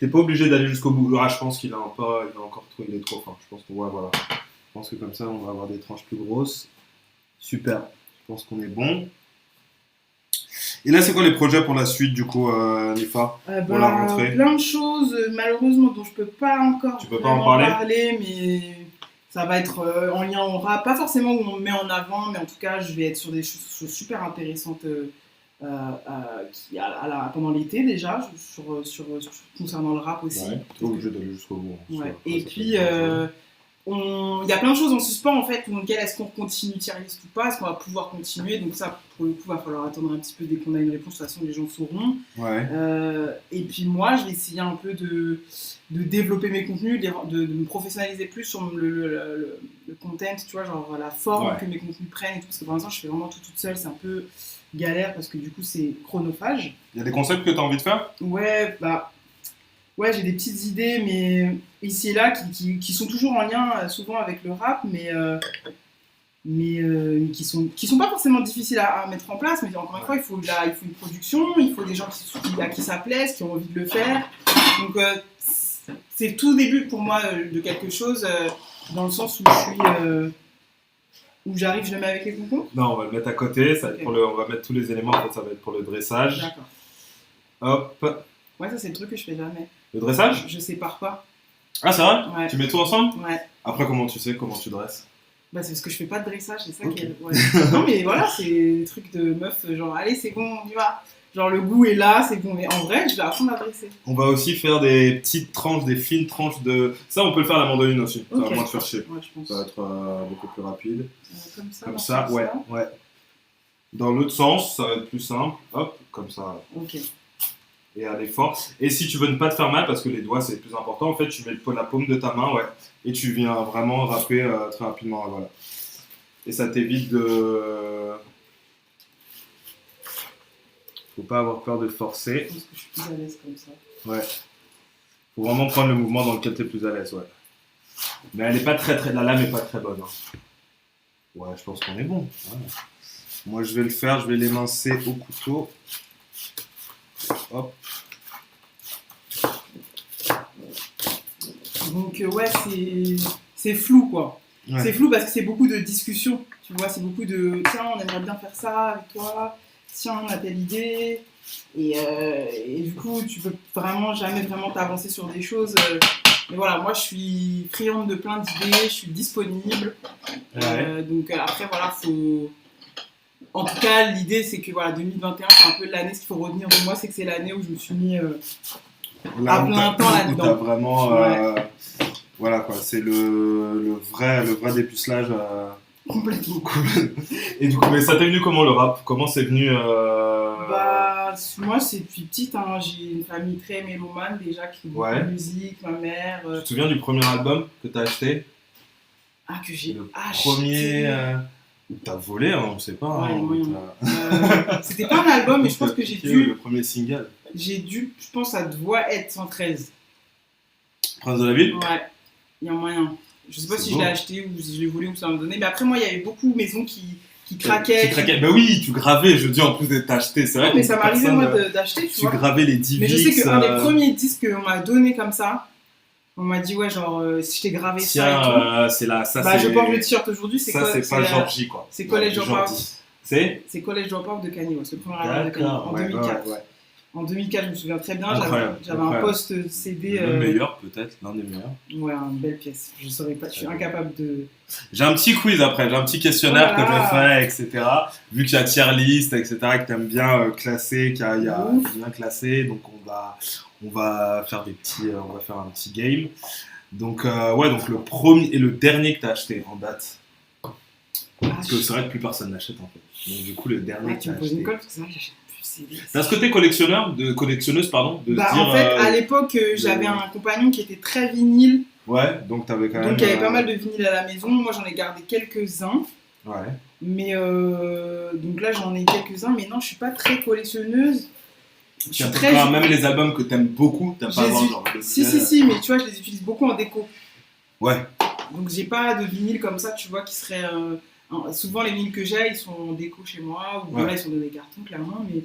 T'es pas obligé d'aller jusqu'au bout. Ah, je pense qu'il a encore trop, il est trop fin. Je pense que voilà. Je pense que comme ça, on va avoir des tranches plus grosses. Super. Je pense qu'on est bon. Et là, c'est quoi les projets pour la suite, du coup, Nifa, pour la rentrée? Plein de choses, malheureusement, dont je peux pas encore en parler, mais ça va être en lien au rap. Pas forcément où on me met en avant, mais en tout cas, je vais être sur des choses super intéressantes pendant l'été déjà, concernant le rap aussi. Ouais, t'es obligé d'aller jusqu'au bout. Ouais. Et puis, il y a plein de choses en suspens en fait, auxquelles est-ce qu'on continue Tier List ou pas, est-ce qu'on va pouvoir continuer, donc ça pour le coup il va falloir attendre un petit peu dès qu'on a une réponse, de toute façon les gens sauront. Ouais. Et puis moi je vais essayer un peu de développer mes contenus, de me professionnaliser plus sur le content, tu vois, genre la forme que mes contenus prennent et tout, parce que pour l'instant je fais vraiment tout toute seule, c'est un peu galère parce que du coup c'est chronophage. Il y a des concepts que tu as envie de faire? Ouais, j'ai des petites idées, mais ici et là, qui sont toujours en lien souvent avec le rap, mais qui sont pas forcément difficiles à mettre en place. Mais encore une fois, il faut une production, il faut des gens à qui ça plaise, qui ont envie de le faire. Donc, c'est tout début pour moi de quelque chose, dans le sens où où j'arrive, je le mets avec les concombres. Non, on va le mettre à côté, ça va être on va mettre tous les éléments, en fait, ça va être pour le dressage. D'accord. Hop. Ouais, ça c'est le truc que je fais jamais. Le dressage? Je sépare pas. Ah, c'est vrai? Ouais. Tu mets tout ensemble? Ouais. Après, comment tu sais comment tu dresses? Bah, c'est parce que je fais pas de dressage, c'est ça qui est. Ouais. Non, mais voilà, c'est des trucs de meuf, genre, allez, c'est bon, on y va. Genre le goût est là, c'est bon. Mais en vrai, je vais apprendre à dresser. On va aussi faire des petites tranches, des fines tranches de... Ça, on peut le faire à la mandoline aussi. Ça va Ok. moins te faire chier. Ouais, je pense. Ça va être beaucoup plus rapide. Comme ça. Comme dans ça, ce ouais, sens-là. ouais. Dans l'autre sens, ça va être plus simple. Hop, comme ça. Ok. Et aller fort. Et si tu veux ne pas te faire mal, parce que les doigts c'est le plus important, en fait, tu mets la paume de ta main, ouais, et tu viens vraiment râper très rapidement, voilà. Et ça t'évite de... Faut pas avoir peur de forcer. Je pense que je suis plus à l'aise comme ça. Ouais. Faut vraiment prendre le mouvement dans lequel tu es plus à l'aise, ouais. Mais elle est pas très... La lame est pas très bonne. Hein. Ouais, je pense qu'on est bon. Ouais. Moi, je vais le faire, je vais l'émincer au couteau. Hop. Donc ouais, c'est flou quoi. Ouais. C'est flou parce que c'est beaucoup de discussions. Tu vois, c'est beaucoup de tiens, on aimerait bien faire ça avec toi. Tiens, on a telle idée. Et du coup, tu peux vraiment jamais vraiment t'avancer sur des choses. Mais voilà, moi je suis friande de plein d'idées, je suis disponible. Ouais. Donc après, voilà, faut. En tout cas, l'idée c'est que voilà, 2021, c'est un peu l'année, ce qu'il faut retenir de moi, c'est que c'est l'année où je me suis mis Là, à plein temps t'as là-dedans. vraiment... Ouais. Voilà quoi, c'est le vrai dépucelage. Complètement. Et du coup, mais ça t'est venu comment le rap? Comment c'est venu Bah, moi, c'est depuis petite, hein, j'ai une famille très mélomane déjà qui fait beaucoup Ouais. de musique, ma mère. Tu te souviens du premier album que t'as acheté? Que j'ai Le acheté. premier... T'as volé, hein, on sait pas. Ouais, Hein, moyen. C'était pas un album, mais je pense que Le premier single. je pense que ça doit être 113. Prince de la Ville? Ouais, il y a moyen. Je sais pas C'est si beau. je l'ai acheté ou si je l'ai volé ou ça m'a donné, mais après, moi, il y avait beaucoup de maisons qui craquaient. Qui craquait. Bah oui, tu gravais, je dis en plus d'être acheté, c'est vrai. Mais que ça m'arrivait, personne, moi, d'acheter, tu Tu vois. gravais les Divix. Mais je sais qu'un des premiers disques qu'on m'a donné comme ça, on m'a dit, ouais, genre, si je t'ai gravé ça et tout. Tiens, c'est là, ça Bah, c'est... je porte le t-shirt aujourd'hui, c'est Ça quoi c'est pas Georgie quoi. C'est College Dropout. C'est C'est College Dropout de Kanye West, le premier album de Kanye en ouais, 2004. ouais. En 2004, je me souviens très bien, Incroyable, j'avais un incroyable. post CD. Le meilleur peut-être, l'un des meilleurs. Ouais, une belle pièce. Je saurais pas, je suis incapable de. J'ai un petit quiz après, j'ai un petit questionnaire que Voilà. je fais, etc. Vu qu'il y a tier list, etc. que t'aimes bien classer, qu'il y a Ouf. bien classé, donc on va faire on va faire un petit game. Donc ouais, donc le premier et le dernier que t'as acheté en date. Parce que c'est vrai que plus personne n'achète en fait. Donc du coup le dernier que Tu t'as me poses une acheté. colle parce que c'est vrai que j'achète plus CD. T'as ce côté collectionneuse pardon, de Bah, se dire. en fait, à l'époque, j'avais un compagnon qui était très vinyle, Ouais, donc t'avais quand même. donc il y avait pas mal de vinyles à la maison. Moi, j'en ai gardé quelques-uns. Ouais. Mais donc là, j'en ai quelques-uns, mais non, je suis pas très collectionneuse. Je suis très. Enfin, même les albums que t'aimes beaucoup, t'as Je pas les avoir ai- genre. Si, mais tu vois, je les utilise beaucoup en déco. Ouais. Donc j'ai pas de vinyle comme ça, tu vois, qui serait. Souvent, les vinyles que j'ai, ils sont en déco chez moi, ou voilà, ils sont dans des cartons, clairement, mais.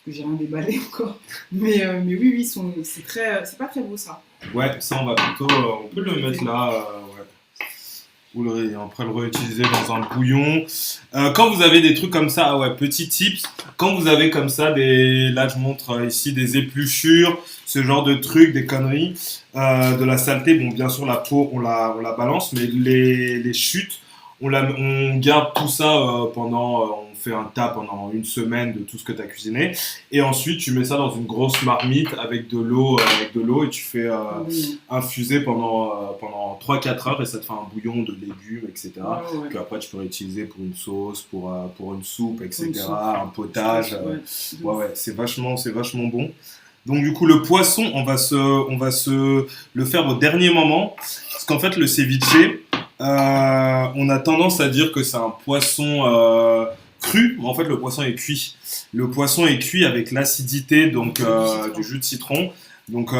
Parce que j'ai rien déballé encore. Mais oui, c'est pas très beau ça. Ouais, ça on va plutôt. On peut le mettre là. Ouais. Ou après le réutiliser dans un bouillon. Quand vous avez des trucs comme ça, ah ouais, petit tips. Quand vous avez comme ça là je montre ici des épluchures, ce genre de trucs, des conneries, de la saleté. Bon, bien sûr la peau on la balance, mais les chutes, on garde tout ça on fait un tas pendant une semaine de tout ce que tu as cuisiné. Et ensuite tu mets ça dans une grosse marmite avec de l'eau et tu fais infuser pendant 3-4 heures et ça te fait un bouillon de légumes, etc. Ouais. Que après tu peux réutiliser pour une sauce, pour une soupe, etc. Une soupe. Un potage. Ouais. C'est vachement bon. Donc du coup le poisson, on va se le faire au dernier moment parce qu'en fait le ceviche, on a tendance à dire que c'est un poisson cru, mais en fait le poisson est cuit. Le poisson est cuit avec l'acidité donc du jus de citron. Donc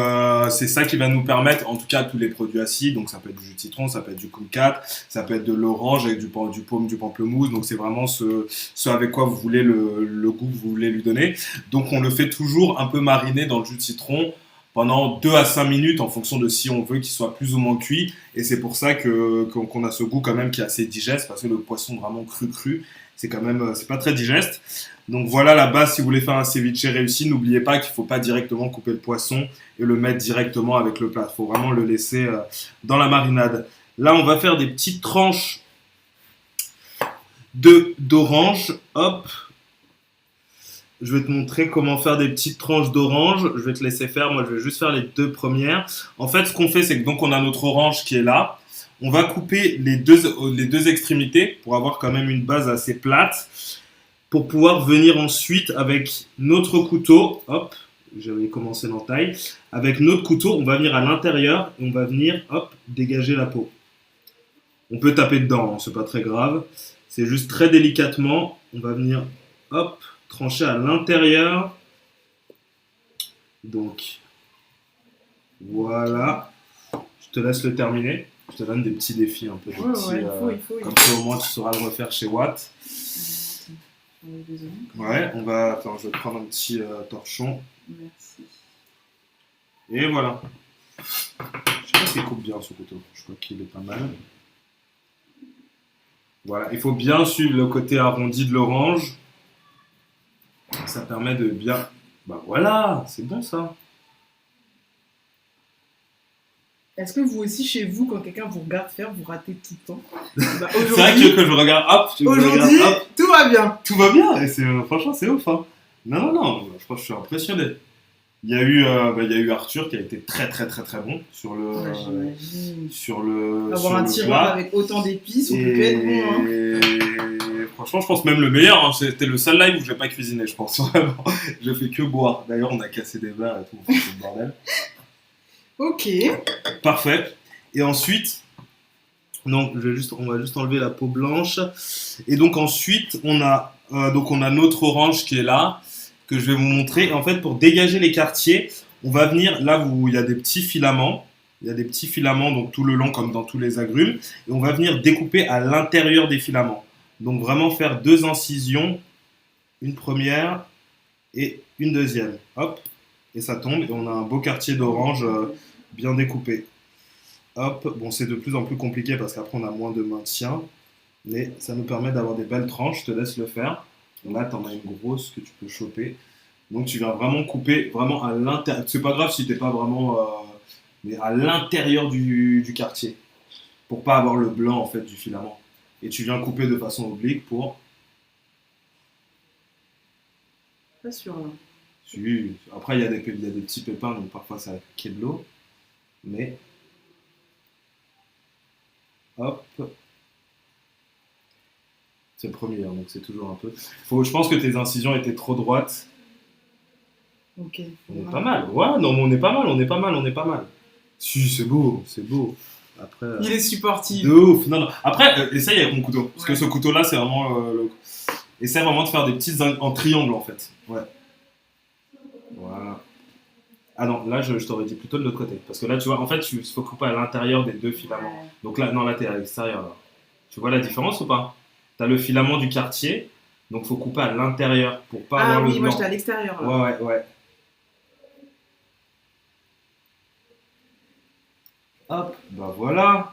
c'est ça qui va nous permettre, en tout cas tous les produits acides, donc ça peut être du jus de citron, ça peut être du kumquat, ça peut être de l'orange avec du pomme, du pamplemousse, donc c'est vraiment ce avec quoi vous voulez le goût que vous voulez lui donner. Donc on le fait toujours un peu mariner dans le jus de citron pendant 2 à 5 minutes en fonction de si on veut qu'il soit plus ou moins cuit, et c'est pour ça qu'on a ce goût quand même qui est assez digeste, parce que le poisson vraiment cru, c'est quand même, c'est pas très digeste. Donc voilà la base si vous voulez faire un ceviche réussi. N'oubliez pas qu'il ne faut pas directement couper le poisson et le mettre directement avec le plat. Il faut vraiment le laisser dans la marinade. Là, on va faire des petites tranches d'orange. Hop. je vais te montrer comment faire des petites tranches d'orange. Je vais te laisser faire. Moi, je vais juste faire les 2 premières. En fait, ce qu'on fait, c'est que donc on a notre orange qui est là. On va couper les deux extrémités pour avoir quand même une base assez plate. Pour pouvoir venir ensuite avec notre couteau. Hop, j'avais commencé l'entaille. Avec notre couteau, on va venir à l'intérieur et on va venir, hop, dégager la peau. On peut taper dedans, hein, c'est pas très grave. C'est juste très délicatement. On va venir, hop, trancher à l'intérieur. Donc, voilà. Je te laisse le terminer. Je te donne des petits défis un peu. Ouais, il faut. Comme ça, au moins, tu sauras le refaire chez Watt. Ouais, on va... Attends, je vais te prendre un petit torchon. Merci. Et voilà. Je sais pas s'il coupe bien ce couteau. Je crois qu'il est pas mal. Voilà, il faut bien suivre le côté arrondi de l'orange. Ça permet de bien... Bah voilà, c'est bon ça. Est-ce que vous aussi, chez vous, quand quelqu'un vous regarde faire, vous ratez tout le temps? Bah, c'est vrai que je regarde, hop, aujourd'hui, hop, tout va bien. tout va bien. Et franchement, c'est ouf. Hein. Non, je crois que je suis impressionné. Il y a eu Arthur qui a été très bon sur le avoir un tiroir avec autant d'épices, on peut être bon. Hein. Et franchement, je pense même le meilleur. Hein. C'était le seul live où je n'ai pas cuisiné, je pense vraiment. Je fais que boire. D'ailleurs, on a cassé des verres et tout. On fait le bordel. Ok. Parfait. Et ensuite, donc on va juste enlever la peau blanche. Et donc ensuite, on a notre orange qui est là, que je vais vous montrer. Et en fait, pour dégager les quartiers, on va venir là où il y a des petits filaments. Il y a des petits filaments donc tout le long comme dans tous les agrumes. Et on va venir découper à l'intérieur des filaments. Donc vraiment faire 2 incisions, une première et une deuxième. Hop, et ça tombe et on a un beau quartier d'orange bien découpé. Hop, bon c'est de plus en plus compliqué parce qu'après on a moins de maintien, mais ça nous permet d'avoir des belles tranches. Je te laisse le faire. Là tu en as une grosse que tu peux choper. Donc tu viens vraiment couper vraiment à l'intérieur. C'est pas grave si t'es pas vraiment, mais à l'intérieur du quartier pour pas avoir le blanc en fait du filament. Et tu viens couper de façon oblique pour. Pas sûr là. Si. Après il y a des petits pépins donc parfois ça qui est de l'eau. Mais hop, c'est le premier, hein, donc c'est toujours un peu. Je pense que tes incisions étaient trop droites. Ok. On est pas mal. Ouais, non, mais on est pas mal. Si, c'est beau. Après. Il est supportif. De ouf. Non. Après, essaye avec mon couteau, parce que ce couteau-là, c'est vraiment. Essaye vraiment de faire des petites en triangle en fait. Ouais. Voilà. Ah non, là je t'aurais dit plutôt de l'autre côté. Parce que là, tu vois, en fait, il faut couper à l'intérieur des 2 filaments. Ouais. Donc là, non, là, t'es à l'extérieur. Là. Tu vois la différence ou pas? T'as le filament du quartier, donc faut couper à l'intérieur pour pas avoir le blanc. Ah oui, moi j'étais à l'extérieur. Là. Ouais. Hop, bah voilà.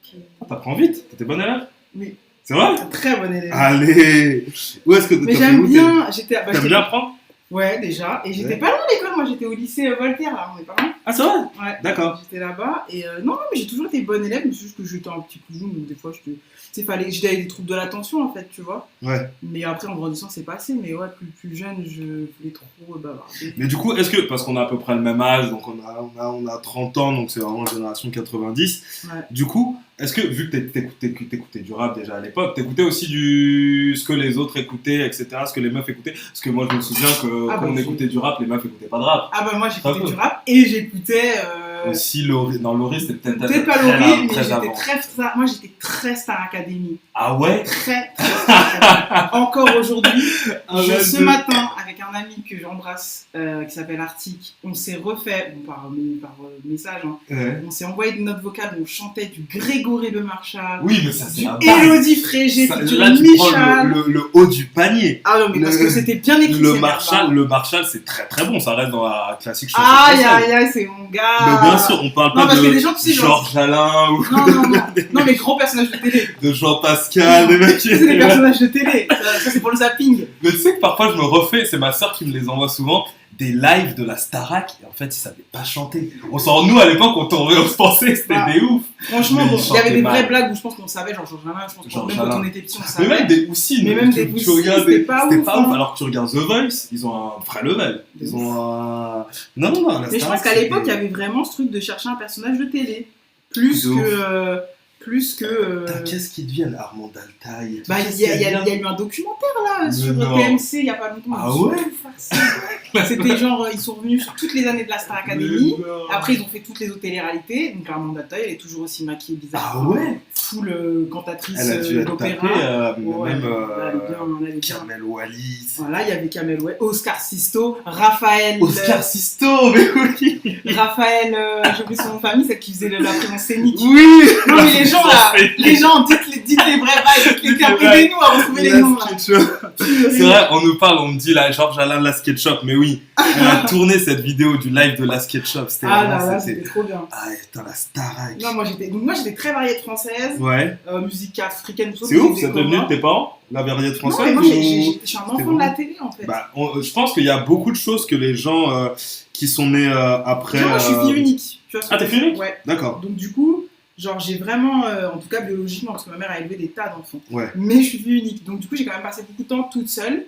Okay. Ah, t'apprends vite, t'étais bonne élève? Oui. C'est vrai? Très bonne élève. Allez. Où est-ce que mais j'aime bien. T'aimes bien apprendre? Ouais, déjà. Et j'étais pas loin de l'école, moi j'étais au lycée Voltaire, là, on est pas loin. Ah, c'est vrai? Ouais. D'accord. J'étais là-bas. Et non, mais j'ai toujours été bonne élève, mais c'est juste que j'étais un petit couillon, donc des fois j'avais des troubles de l'attention en fait, tu vois. Ouais. Mais après en grandissant, c'est passé, mais ouais, plus jeune, je voulais trop bavarder. Mais du coup, est-ce que, parce qu'on a à peu près le même âge, donc on a 30 ans, donc c'est vraiment génération 90, ouais. Du coup, est-ce que, vu que t'écoutais du rap déjà à l'époque, t'écoutais aussi ce que les autres écoutaient, etc., ce que les meufs écoutaient? Parce que moi je me souviens que quand on écoutait du rap, les meufs écoutaient pas de rap. Ah bah moi j'écoutais du rap et j'écoutais... Aussi Laurie, c'était peut-être pas Laurie, mais j'étais très Star Academy. Ah ouais? Très Star Academy. Encore aujourd'hui, ce matin, avec un ami que j'embrasse, qui s'appelle Arctic, on s'est refait, par message, hein, on s'est envoyé de notes vocales où on chantait du Grégory Le Marchal, oui, mais ça, c'est du Élodie Frégé, du Michal. Le haut du panier. Ah non, mais parce que c'était bien écrit. Le Marchal, c'est très très bon, ça reste dans la classique chanson. Aïe, c'est mon gars. Mais bien sûr, on parle pas de Georges Alain ou. Non, mais gros personnages de télé. De Jean Pascal, des mecs. C'est des personnages de télé, ça c'est pour le zapping. Mais tu sais que parfois je me refais, c'est ma soeur qui me les envoie souvent, des lives de la Starac, et en fait, ils savaient pas chanter. Nous, à l'époque, on se pensait que c'était des ouf. Franchement, Mais il y avait des vraies mal. blagues où je pense qu'on savait, genre Georges Alain, je pense que Georges même quand Alain. on était petit, on Mais savait. même des Houssines. Mais même des Tu Houssines, regardais, c'était pas ouf, hein. Alors que tu regardes The Voice, ils ont un vrai level. De Ils ouf. ont un... Non, la Mais je Starac, pense qu'à l'époque, il y c'était- avait vraiment ce truc de chercher un personnage de télé. Plus De que. Plus que. Putain, qu'est-ce qu'ils deviennent, Armand Altaï et tout. Bah, Qu'est-ce il y a qu'ils eu un documentaire là Mais sur non. TMC il y a pas longtemps. Ah Ils ont ouais tout farci. C'était genre, ils sont revenus sur toutes les années de la Star Academy. Après, ils ont fait toutes les autres téléréalités. Donc, Armand Altaï, elle est toujours aussi maquillée bizarre. Ah ouais. Full cantatrice Elle a dû être tapée, d'opéra. Ouais, même elle est bien. Kamel Wallis. Voilà, il y avait Kamel, ouais, Oscar Sisto, Raphaël. Oscar Sisto, mais oui. Raphaël, j'ai oublié son nom de famille, celle qui faisait la présence scénique. Oui. Non, mais les gens là, les gens, dites les vrais bails, dites les aidez-nous à retrouver les noms là. C'est vrai, on nous parle, on me dit là, Georges Alain de la SketchUp, mais oui, elle a tourné cette vidéo du live de la SketchUp. C'était Ah vraiment, là là, c'était trop bien. Ah, putain, la Starac. Non, moi j'étais très variété française, Ouais. musique africaine, tout ça. C'est ouf, ça t'est venu de tes parents, la variété Non, française mais moi ou- je suis un enfant de la télé en fait. Bah, je pense qu'il y a beaucoup de choses que les gens qui sont nés après. Genre, moi je suis fille unique. Tu vois ce que Ah, t'es je veux fille dire? Ouais. D'accord. Donc du coup, genre j'ai vraiment, en tout cas biologiquement, parce que ma mère a élevé des tas d'enfants. Ouais. Mais je suis fille unique. Donc du coup, j'ai quand même passé beaucoup de temps toute seule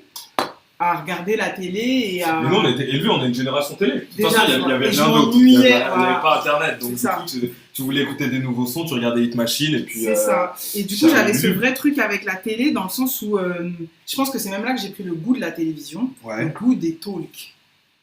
à regarder la télé et à. Mais nous, on était élevés, on est une génération télé. De toute Déjà, façon, il n'y et avait je rien d'autre. Il m'ennuyais, n'y avait voilà. pas Internet. Donc, C'est du ça. coup, tu voulais écouter des nouveaux sons, tu regardais Hit Machine et puis. C'est ça. Et du coup, j'avais j'avais ce lu. vrai truc avec la télé dans le sens où je pense que c'est même là que j'ai pris le goût de la télévision, le Ouais. goût des talks.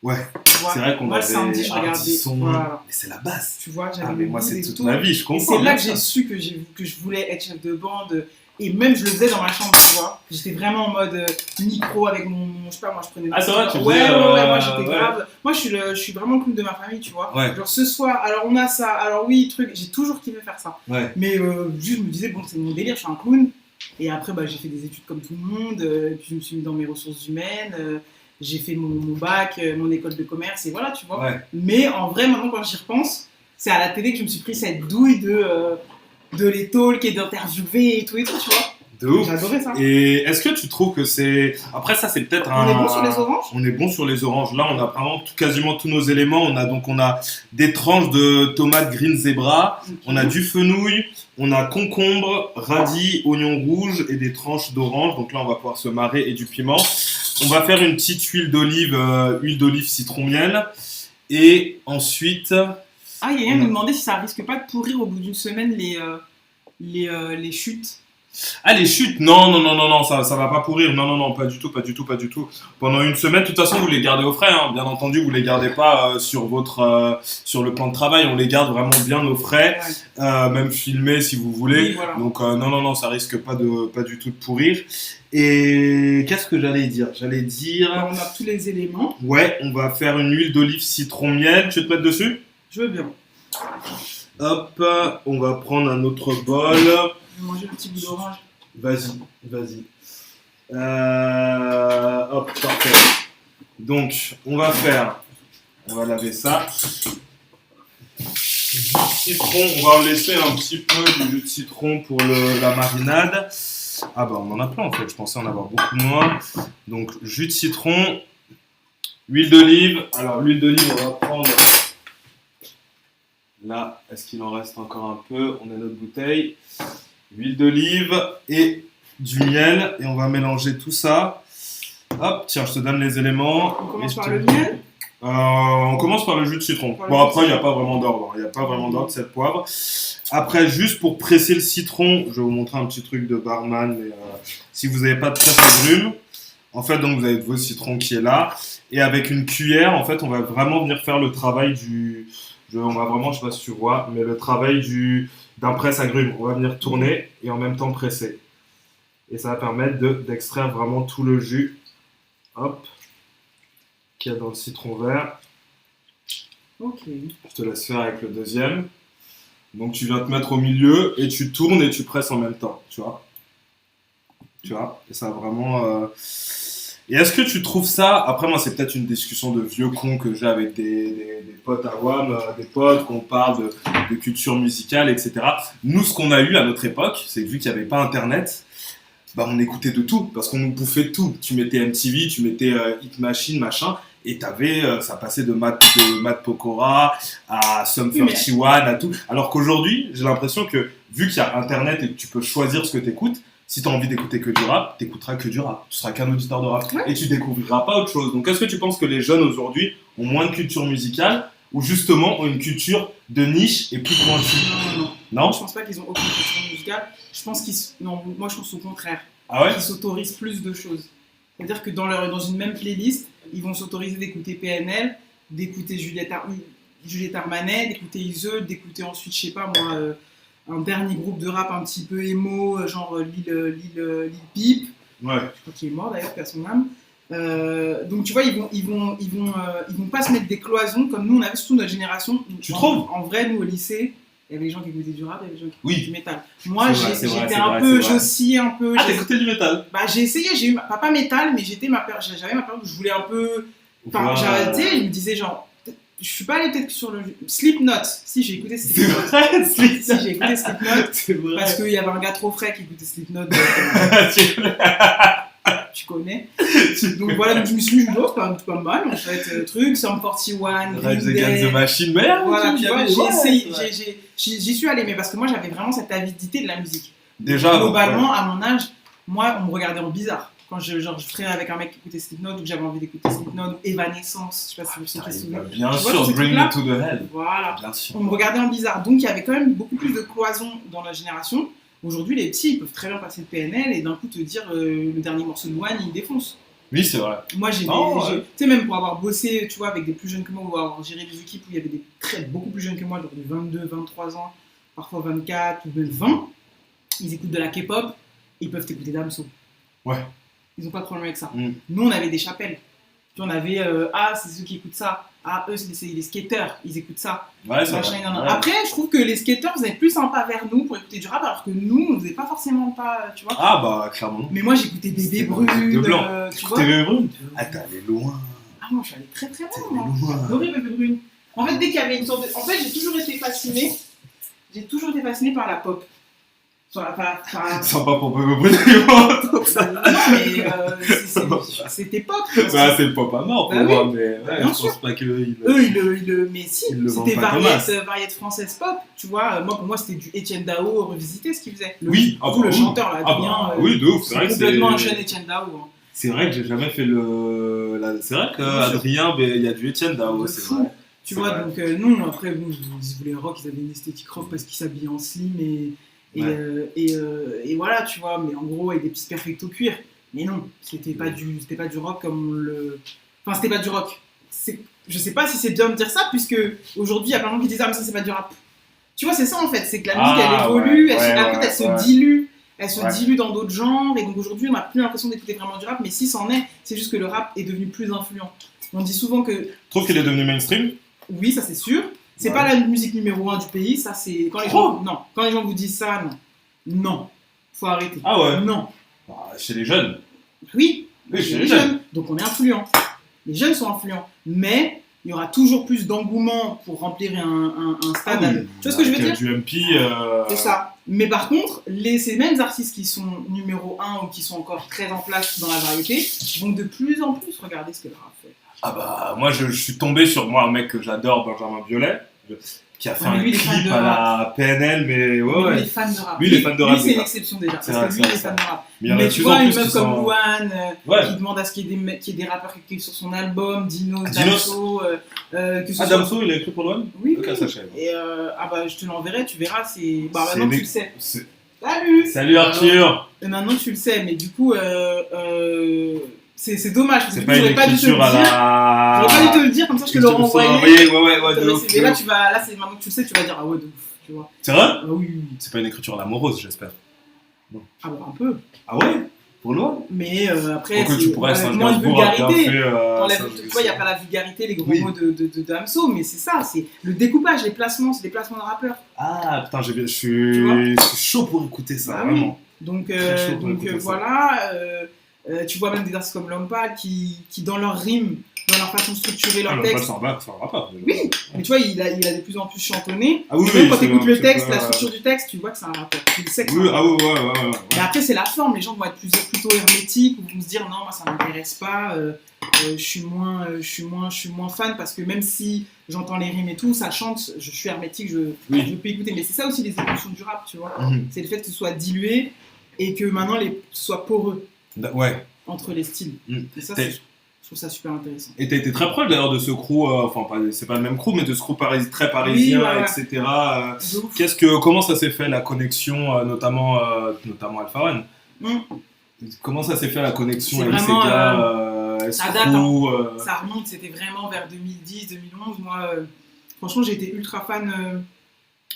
Ouais. Tu vois, C'est vrai qu'on moi, avait le samedi, je regardais. Ardisson. Voilà. Mais c'est la base. Tu vois, j'avais Ah, le mais moi, goût c'est des toute talks. ma vie, je Et comprends. c'est là bien que j'ai ça. su que je voulais être chef de bande. Et même, je le faisais dans ma chambre, tu vois. J'étais vraiment en mode micro avec mon. Je sais pas, moi, je prenais. Ah, c'est vrai, tu Ouais, faisais, moi, j'étais ouais. grave. Moi, je suis vraiment le clown de ma famille, tu vois. Ouais. Genre, ce soir, alors on a ça, alors oui, truc. J'ai toujours kiffé faire ça. Ouais. Mais juste, je me disais, bon, c'est mon délire, je suis un clown. Et après, bah, j'ai fait des études comme tout le monde. Puis, je me suis mis dans mes ressources humaines. J'ai fait mon bac, mon école de commerce. Et voilà, tu vois. Ouais. Mais en vrai, maintenant, quand j'y repense, c'est à la télé que je me suis pris cette douille de les talks et d'interviewer et tout, tu vois. De ouf. J'adorais ça. Et est-ce que tu trouves que c'est. Après, ça, c'est peut-être un. On est bon sur les oranges. On est bon sur les oranges. Là, on a vraiment quasiment tous nos éléments. On a des tranches de tomates green zebra, on a du fenouil, on a concombre, radis, oignon rouge et des tranches d'orange. Donc là, on va pouvoir se marrer et du piment. On va faire une petite huile d'olive citron miel. Et ensuite. Ah, il y a quelqu'un qui me demandait si ça risque pas de pourrir au bout d'une semaine les chutes. Ah, les chutes, non, ça va pas pourrir. Non, pas du tout. Pendant une semaine, de toute façon, vous les gardez au frais, hein. Bien entendu, vous les gardez pas sur le plan de travail. On les garde vraiment bien au frais, même filmés si vous voulez. Oui, voilà. Donc non, ça risque pas du tout de pourrir. Et qu'est-ce que j'allais dire Alors, on a tous les éléments. Ouais, on va faire une huile d'olive citron miel. Tu veux te mettre dessus? Je veux bien. Hop, on va prendre un autre bol. Je vais manger le petit bout d'orange. Vas-y. Hop, parfait. Donc, on va laver ça. Citron, on va laisser un petit peu du jus de citron pour la marinade. Ah bah on en a plein en fait, je pensais en avoir beaucoup moins. Donc, jus de citron, huile d'olive. Alors, l'huile d'olive, on va prendre... Là, est-ce qu'il en reste encore un peu? On a notre bouteille. Huile d'olive et du miel. Et on va mélanger tout ça. Hop, tiens, je te donne les éléments. On commence Et par je le te- miel. On commence par le jus de citron. Par le Bon, jus de après, il n'y a citron. pas vraiment d'ordre. Il n'y a pas vraiment d'ordre, c'est le poivre. Après, juste pour presser le citron, je vais vous montrer un petit truc de barman. Mais, si vous n'avez pas de presse-agrumes, en fait, donc vous avez vos citrons qui est là. Et avec une cuillère, en fait, on va vraiment venir faire le travail on va vraiment, je sais pas si tu vois, mais le travail d'un presse-agrumes. On va venir tourner et en même temps presser. Et ça va permettre d'extraire vraiment tout le jus. Hop. Qu'il y a dans le citron vert. Ok. Je te laisse faire avec le deuxième. Donc tu viens te mettre au milieu et tu tournes et tu presses en même temps, tu vois. Et ça vraiment... Et est-ce que tu trouves ça... Après moi c'est peut-être une discussion de vieux con que j'ai avec des potes à WAM, des potes qu'on parle de culture musicale, etc. Nous ce qu'on a eu à notre époque, c'est que vu qu'il n'y avait pas internet, bah on écoutait de tout, parce qu'on nous bouffait de tout. Tu mettais MTV, tu mettais Hit Machine, machin, et ça passait de Matt Pokora à Sum 41, à tout. Alors qu'aujourd'hui, j'ai l'impression que, vu qu'il y a Internet et que tu peux choisir ce que tu écoutes, si tu as envie d'écouter que du rap, tu n'écouteras que du rap. Tu seras qu'un auditeur de rap. Et tu découvriras pas autre chose. Donc, est-ce que tu penses que les jeunes aujourd'hui ont moins de culture musicale ou justement ont une culture de niche et plus pointue? Non, je pense pas qu'ils ont aucune culture musicale. Je pense moi je pense au contraire. Ah ouais? Qu'ils s'autorisent plus de choses. C'est-à-dire que dans une même playlist, ils vont s'autoriser d'écouter PNL, d'écouter Juliette Armanet, d'écouter Iseult, d'écouter ensuite, je sais pas moi, un dernier groupe de rap un petit peu émo, genre Lil Peep. Ouais. Je crois qu'il est mort d'ailleurs, qu'à son âme. Donc tu vois, ils vont pas se mettre des cloisons comme nous on avait surtout notre génération. Tu trouves? En vrai, nous au lycée, il y avait des gens qui écoutaient du rap, il y avait des gens qui écoutaient du métal. Moi, j'oscillais un peu. Ah, t'écoutais du métal? Bah, j'ai essayé, pas métal, mais j'avais ma période où je voulais un peu. Enfin, j'ai arrêté, je me disais genre. Je suis pas allé peut-être sur le. Slipknot. Si, j'ai écouté Slipknot. Si, j'ai écouté Slipknot. C'est vrai. Parce qu'il y avait un gars trop frais qui écoutait Slipknot. Tu connais. Donc voilà, donc je me suis dit, c'est pas mal en fait. Truc, Sum 41, Rise Against the Machine, merde. Voilà, tu vois, j'ai essayé, j'y suis allé, mais parce que moi j'avais vraiment cette avidité de la musique. Déjà. Globalement, à mon âge, moi on me regardait en bizarre. Quand je traînais avec un mec qui écoutait Slipknot ou que j'avais envie d'écouter Slipknot ou Evanescence, je sais pas si vous savez qui se souvient. Bien sûr, Bring Me to the Hell. Voilà, bien sûr. On me regardait en bizarre. Donc il y avait quand même beaucoup plus de cloisons dans la génération. Aujourd'hui, les petits, ils peuvent très bien passer le PNL et d'un coup te dire le dernier morceau de One, il défonce. Oui, c'est vrai. Moi, tu sais, même pour avoir bossé, tu vois, avec des plus jeunes que moi, ou avoir géré des équipes où il y avait des beaucoup plus jeunes que moi, genre de 22, 23 ans, parfois 24 ou même 20, ils écoutent de la K-pop et ils peuvent écouter Damso. Ouais. Ils n'ont pas de problème avec ça. Nous, on avait des chapelles. Puis on avait, c'est ceux qui écoutent ça. Ah, eux, c'est les skateurs, ils écoutent ça. Ouais, c'est vrai. Ouais. Après, je trouve que les skateurs, vous êtes plus sympas vers nous pour écouter du rap, alors que nous, on faisait pas forcément pas, tu vois. Ah, bah, clairement. Mais moi, j'écoutais Bébé Brune. Tu vois. Bébé Brune? Ah, t'es allé loin. Ah, moi, je suis allé très très loin. J'adorais Bébé Brune. En fait, dès qu'il y avait une sorte de. En fait, j'ai toujours été fascinée par la pop. Sympa pour Bébé Brune. Non, mais c'était pop. Bah, c'est pop à mort pour moi, mais je pense pas qu'eux, mais si, c'était variété française pop, tu vois. Moi, pour moi, c'était du Etienne Dao revisité ce qu'il faisait. Le chanteur, là, Adrien. Oui, de ouf, c'est vrai que c'est. Complètement un jeune Etienne Dao. C'est vrai que j'ai jamais fait c'est vrai qu'Adrien, il y a du Etienne Dao, c'est vrai. Tu vois, donc non, après, ils voulaient rock, ils avaient une esthétique rock parce qu'ils s'habillaient en slim et voilà, tu vois, mais en gros, avec des petits perfectos cuir. Mais non, c'était pas du rock comme on le. Enfin, c'était pas du rock. Je sais pas si c'est bien de dire ça, puisque aujourd'hui, il y a plein de gens qui disent ah, mais ça, c'est pas du rap. Tu vois, c'est ça en fait, c'est que la musique, elle évolue, elle se dilue. Elle se dilue dans d'autres genres, et donc aujourd'hui, on n'a plus l'impression d'écouter vraiment du rap, mais si c'en est, c'est juste que le rap est devenu plus influent. On dit souvent que. Tu trouves qu'il est devenu mainstream? Oui, ça c'est sûr. C'est pas la musique numéro 1 du pays, ça c'est. Quand les gens vous disent ça, non. Faut arrêter. Ah ouais? Non. Bah, chez les jeunes. Oui, chez les jeunes. Donc on est influent. Les jeunes sont influents. Mais il y aura toujours plus d'engouement pour remplir un stade. Tu vois ce que je veux dire? Du MP. C'est ça. Mais par contre, ces mêmes artistes qui sont numéro 1 ou qui sont encore très en place dans la variété vont de plus en plus regarder ce que le rap fait. Ah bah, moi je suis tombé sur un mec que j'adore, Benjamin Biolay, qui a fait un clip à la PNL, mais ouais. Lui, il est fan de rap. Lui, il est fan de rap. Lui, c'est une exception déjà, parce que lui, il est fan de rap. Mais tu vois, une meuf comme Louane, qui demande à ce qu'il y ait des rappeurs qui écrivent sur son album, Dinos, Damso. Damso, il a écrit pour Louane? Oui. Ok, ça chèvre. Et je te l'enverrai, tu verras, c'est. Bah, maintenant tu le sais. Salut Arthur! Maintenant tu le sais, mais du coup, c'est dommage, parce que j'aurais pas dû te le dire. J'aurais pas dû te le dire, comme ça je te l'aurais envoyé. Ouais, de ouf. Mais là, c'est maintenant que tu le sais, tu vas dire ah ouais, de ouf, tu vois. C'est vrai? Oui. C'est pas une écriture à la morose, j'espère. Non. Ah bon, un peu. Ah ouais? Pour nous? Mais après, tu pourrais moins de vulgarité. Tu vois, il n'y a pas la vulgarité, les gros mots de Damso, mais c'est ça, c'est le découpage, les placements, c'est des placements de rappeurs. Ah putain, je suis chaud pour écouter ça, vraiment. Donc voilà. Tu vois même des artistes comme Lompal qui dans leurs rimes dans leur façon de structurer Ah, leur mais texte. ça va pas. Oui, mais tu vois, il a de plus en plus chantonné. Ah oui, Et même quand c'est tu écoutes le c'est texte, pas- la structure du texte, tu vois que c'est un rappeur. Tu le sais que c'est Oui, un ah rappeur. oui, ouais. Mais après, c'est la forme. Les gens vont être plutôt hermétiques ou vont se dire non, moi ça m'intéresse pas. Je suis moins fan parce que même si j'entends les rimes et tout, ça chante. Je suis hermétique, Oui. je peux écouter. Mais c'est ça aussi les évolutions du rap, tu vois. Mhm. C'est le fait que ce soit dilué et que maintenant ce soit poreux Ouais. entre les styles. Mhm. Et ça, T'es- je trouve ça super intéressant. Et t'as été très proche d'ailleurs de ce crew, c'est pas le même crew, mais de ce crew très parisien, Oui, ouais. etc. De ouf. Comment ça s'est fait la connexion, notamment Alpha One? Mm. Comment ça s'est fait la connexion C'est avec ces vraiment, gars, ça ce date, crew, Ça remonte, c'était vraiment vers 2010, 2011. Moi, franchement, j'étais ultra fan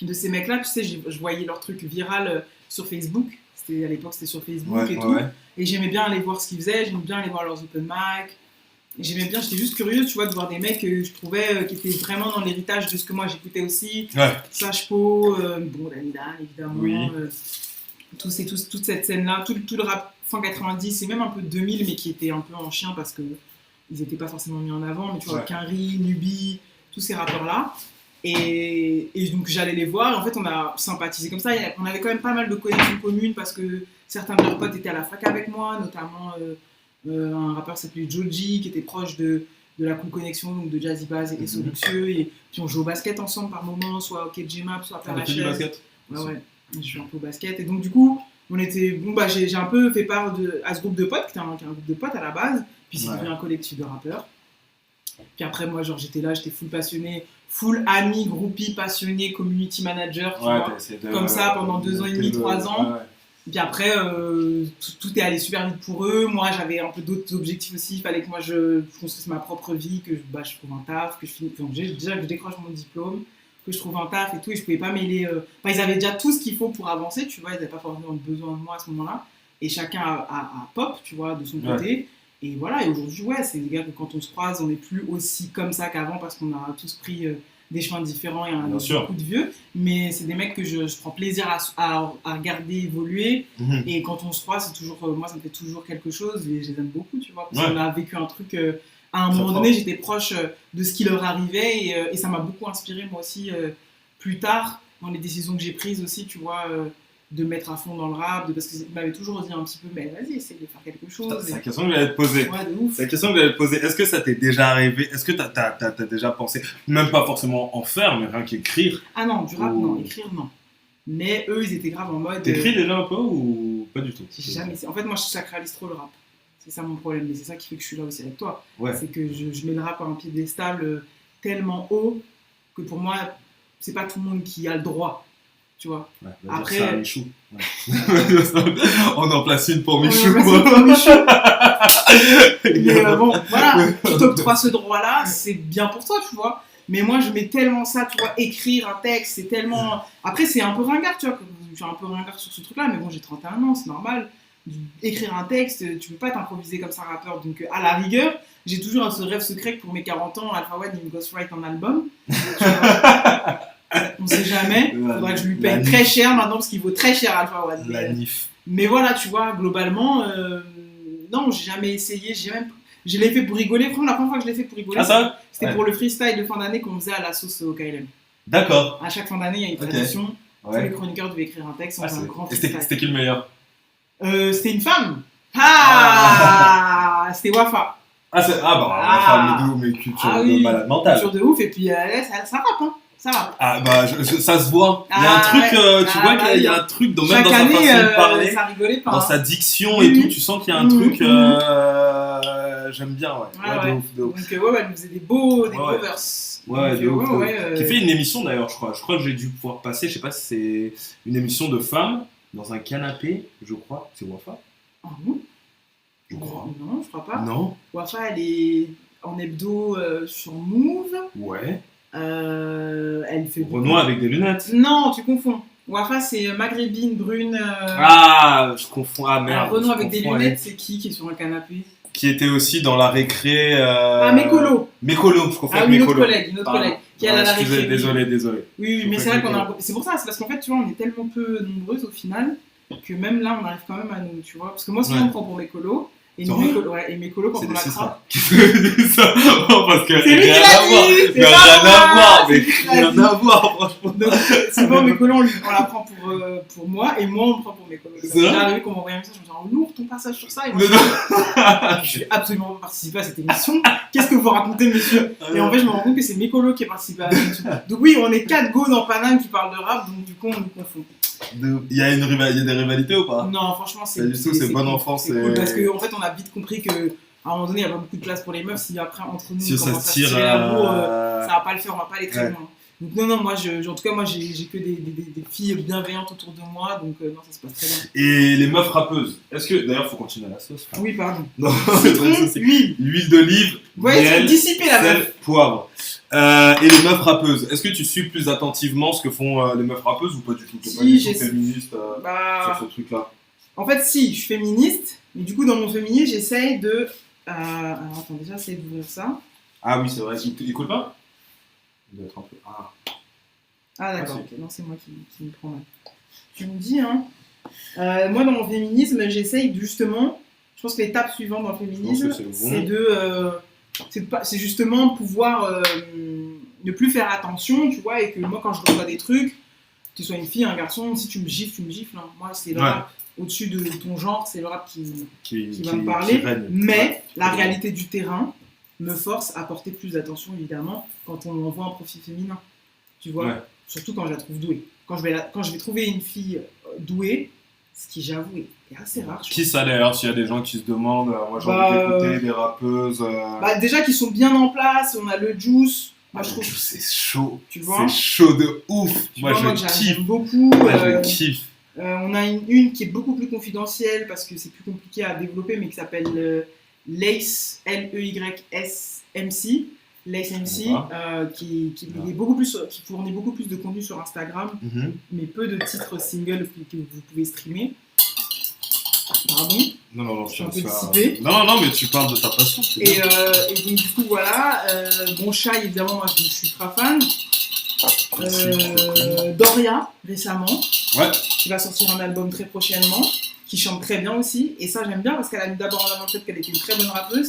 de ces mecs-là. Tu sais, je voyais leurs trucs viral sur Facebook. À l'époque, c'était sur Facebook et tout. Ouais. Et j'aimais bien aller voir ce qu'ils faisaient, j'aimais bien aller voir leurs open mic. Et j'aimais bien, j'étais juste curieuse, tu vois, de voir des mecs que je trouvais qui étaient vraiment dans l'héritage de ce que moi j'écoutais aussi. Ouais. Sash Po, bon, Danidan, évidemment. Oui. Toute cette scène-là, tout le rap fin 90 et même un peu 2000, mais qui était un peu en chien parce que ils n'étaient pas forcément mis en avant. Mais tu vois, Ouais. Quinry, Nubi, tous ces rappeurs-là. Et donc j'allais les voir, et en fait on a sympathisé comme ça, on avait quand même pas mal de connexions communes parce que certains de leurs potes étaient à la fac avec moi, notamment un rappeur qui s'appelait Joji qui était proche de la Cool Connection, donc de Jazzy Bass et Solucieux, et puis on jouait au basket ensemble par moment, soit au K-J-Map, soit à Père T'as fait du Lachaise. basket? Ouais, je suis un peu au basket, et donc du coup on était, j'ai un peu fait part à ce groupe de potes, qui était un groupe de potes à la base, puis c'est devenu un collectif de rappeurs. Puis après, moi, genre, j'étais là, j'étais full passionné, full ami, groupie, passionné, community manager, tu vois, comme ça pendant 2 ans et demi, 3 ans. Ouais. Puis après, tout est allé super vite pour eux. Moi, j'avais un peu d'autres objectifs aussi. Il fallait que moi, je construise ma propre vie, que je trouve un taf, que je finisse. Déjà que je décroche mon diplôme, que je trouve un taf et tout. Et je pouvais pas mêler. Enfin, ils avaient déjà tout ce qu'il faut pour avancer, tu vois. Ils n'avaient pas forcément besoin de moi à ce moment-là. Et chacun a pop, tu vois, de son côté. Et voilà, et aujourd'hui, ouais, c'est des gars que quand on se croise, on n'est plus aussi comme ça qu'avant parce qu'on a tous pris des chemins différents et un coup de vieux. Mais c'est des mecs que je prends plaisir à regarder évoluer. Et quand on se croise, c'est toujours, moi, ça me fait toujours quelque chose et je les aime beaucoup, tu vois. Parce qu'on a vécu un truc, à un moment donné, j'étais proche de ce qui leur arrivait et ça m'a beaucoup inspiré, moi aussi, plus tard, dans les décisions que j'ai prises aussi, tu vois. De mettre à fond dans le rap, parce qu'ils m'avaient toujours dit un petit peu, mais vas-y, essaye de faire quelque chose. C'est la question que j'allais te poser. Ouais, de ouf. C'est la question que j'allais te poser. Est-ce que ça t'est déjà arrivé? Est-ce que t'as déjà pensé, même pas forcément en faire, mais rien qu'écrire? Ah non, du rap, non. Écrire, non. Mais eux, ils étaient grave en mode... T'écris déjà un peu ou pas du tout? En fait, moi, je sacralise trop le rap. C'est ça mon problème, mais c'est ça qui fait que je suis là aussi avec toi. Ouais. C'est que je mets le rap à un piédestal tellement haut que pour moi, c'est pas tout le monde qui a le droit. Tu vois. Ouais, après, ça, Michou. Ouais. On en place une pour Michou. Mais bon, voilà, tu t'octroies ce droit-là, c'est bien pour toi, tu vois. Mais moi, je mets tellement ça, tu vois, écrire un texte, c'est tellement... Après, c'est un peu ringard, tu vois, je suis un peu ringard sur ce truc-là, mais bon, j'ai 31 ans, c'est normal. Écrire un texte, tu peux pas t'improviser comme ça, rappeur. Donc, à la rigueur, j'ai toujours ce rêve secret que pour mes 40 ans, Alpha One, il me ghostwrite un album. Tu vois. On sait jamais, il faudra que je lui paye très cher maintenant parce qu'il vaut très cher Alpha One. La NIF. Mais voilà, tu vois, globalement, non, j'ai jamais essayé, je l'ai fait pour rigoler. Franchement, la première fois que je l'ai fait pour rigoler, c'était pour le freestyle de fin d'année qu'on faisait à la sauce au KLM. D'accord. À chaque fin d'année, il y a une tradition. Tous les chroniqueurs devaient écrire un texte, on faisait un grand freestyle. C'était qui le meilleur? C'était une femme. C'était Wafa. Wafa, mais culture de malade mentale. Culture de ouf, et puis ça rappe, hein. Ça va. Ah bah ça se voit. Il y a un truc, tu vois qu'il y a un truc même dans sa façon de parler, ça rigolait pas, dans sa diction et tout. Tu sens qu'il y a un truc. J'aime bien, ouais. De ouf. Donc elle nous faisait des beaux verses. Qui fait une émission d'ailleurs, je crois. Je crois que j'ai dû pouvoir passer. Je sais pas si c'est une émission de femmes dans un canapé. Je crois. C'est Wafa. Ah bon? Je crois. Non, je crois pas. Non. Wafa, elle est en hebdo sur Move. Ouais. Elle fait Renoir avec des lunettes. Non, tu confonds. Wafa, c'est maghrébine, brune. Je confonds. Ah merde. Alors, Renoir avec des lunettes, c'est qui est sur un canapé? Qui était aussi dans la récré. Mécolo. Mécolo, je confonds avec une Mécolo. Une autre collègue. Qui est à la récré. Désolé. Oui, mais c'est vrai qu'on a. C'est pour ça, c'est parce qu'en fait, tu vois, on est tellement peu nombreuses au final que même là, on arrive quand même à nous, tu vois. Parce que moi, souvent, on prend pour Mécolo. Et mes colos, quand on l'attrape. Ça. Parce que C'est lui qui rien l'a à voir. dit. Mais rien à voir, franchement. Donc, souvent, mes colos, on la prend pour moi et moi, on me prend pour mes colos. C'est vrai? J'ai arrivé qu'on m'envoie un message, je me dis, oh, lourd ton passage sur ça. Et moi, je vais absolument pas participer à cette émission. Qu'est-ce que vous racontez, monsieur? Et en fait, je me rends compte que c'est mes colos qui participent à l'émission. Donc, oui, on est 4 go dans Paname qui parlent de rap, donc du coup, on nous confond. Il y a des rivalités ou pas? Non, franchement, c'est. Du tout, c'est bonne enfance. C'est cool parce qu'en fait, on a vite compris qu'à un moment donné, il n'y a pas beaucoup de place pour les meufs. Si après, entre nous, on commence à se tirer la bourre, ça va pas le faire, on va pas aller très loin. Donc, non, moi, en tout cas, moi, j'ai que des filles bienveillantes autour de moi, donc non, ça se passe très bien. Et les meufs rappeuses, est-ce que. D'ailleurs, faut continuer la sauce. Oui, pardon. Non, Citron, huile d'olive, ouais, miel, dissiper la sel, meuf. poivre. Et les meufs rappeuses, est-ce que tu suis plus attentivement ce que font les meufs rappeuses ou pas du tout? Si, pas du tout féministe sur ce truc-là. En fait, si, je suis féministe, mais du coup, dans mon féminisme, j'essaye de. Alors, attends, déjà, j'essaie d'ouvrir ça. Ah oui, c'est vrai. Il coule pas? Il doit être un peu. Ah, d'accord, ok. Non, c'est moi qui me prends mal. Tu me dis, hein. Moi, dans mon féminisme, j'essaye justement. Je pense que l'étape suivante dans le féminisme, c'est justement pouvoir ne plus faire attention, tu vois, et que moi, quand je reçois des trucs, que tu sois une fille, un garçon, si tu me gifles, tu me gifles. Hein. Moi, c'est le rap au-dessus de ton genre, c'est le rap qui va me parler. Mais la réalité du terrain me force à porter plus d'attention, évidemment, quand on envoie un profil féminin. Tu vois, surtout quand je la trouve douée. Quand je vais trouver une fille douée, ce qui, j'avoue, est assez rare. Qui ça d'ailleurs, s'il y a des gens qui se demandent, moi j'ai envie d'écouter des rappeuses. Déjà qui sont bien en place, on a le Juice. Moi je trouve que c'est chaud. Tu vois, c'est chaud de ouf. Moi je kiffe beaucoup. Je kiffe. On a une qui est beaucoup plus confidentielle parce que c'est plus compliqué à développer, mais qui s'appelle Lace, L-E-Y-S-M-C. Lace MC, qui fournit beaucoup plus de contenu sur Instagram, mais peu de titres singles que vous pouvez streamer. Pardon. Non, je suis un peu dissipée. Non, mais tu parles de ta passion. Et donc, du coup, voilà. Bon Chat, évidemment, moi, je suis très fan. Doria, récemment. Ouais. Qui va sortir un album très prochainement, qui chante très bien aussi. Et ça, j'aime bien parce qu'elle a mis d'abord en avant le fait qu'elle était une très bonne rappeuse.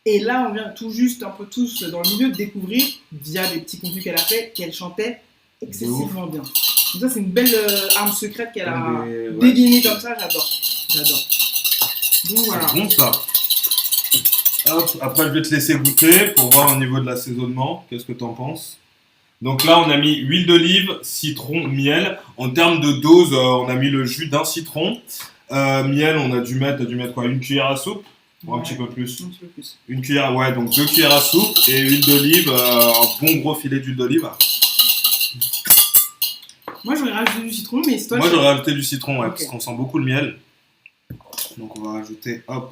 Et là, on vient tout juste, un peu tous dans le milieu, de découvrir, via les petits contenus qu'elle a fait, qu'elle chantait excessivement bien. Donc ça, c'est une belle arme secrète qu'elle a dégainée comme ça, j'adore. Donc voilà. C'est bon ça. Hop, après, je vais te laisser goûter pour voir au niveau de l'assaisonnement. Qu'est-ce que tu en penses? Donc là, on a mis huile d'olive, citron, miel. En termes de dose, on a mis le jus d'un citron. Miel, on a dû mettre quoi, une cuillère à soupe? Ou un petit peu plus. Un petit peu plus. Une cuillère, donc 2 cuillères à soupe et huile d'olive, un bon gros filet d'huile d'olive. Moi j'aurais rajouté du citron, mais c'est toi. Moi j'aurais rajouté du citron, parce qu'on sent beaucoup le miel. Donc on va rajouter, hop.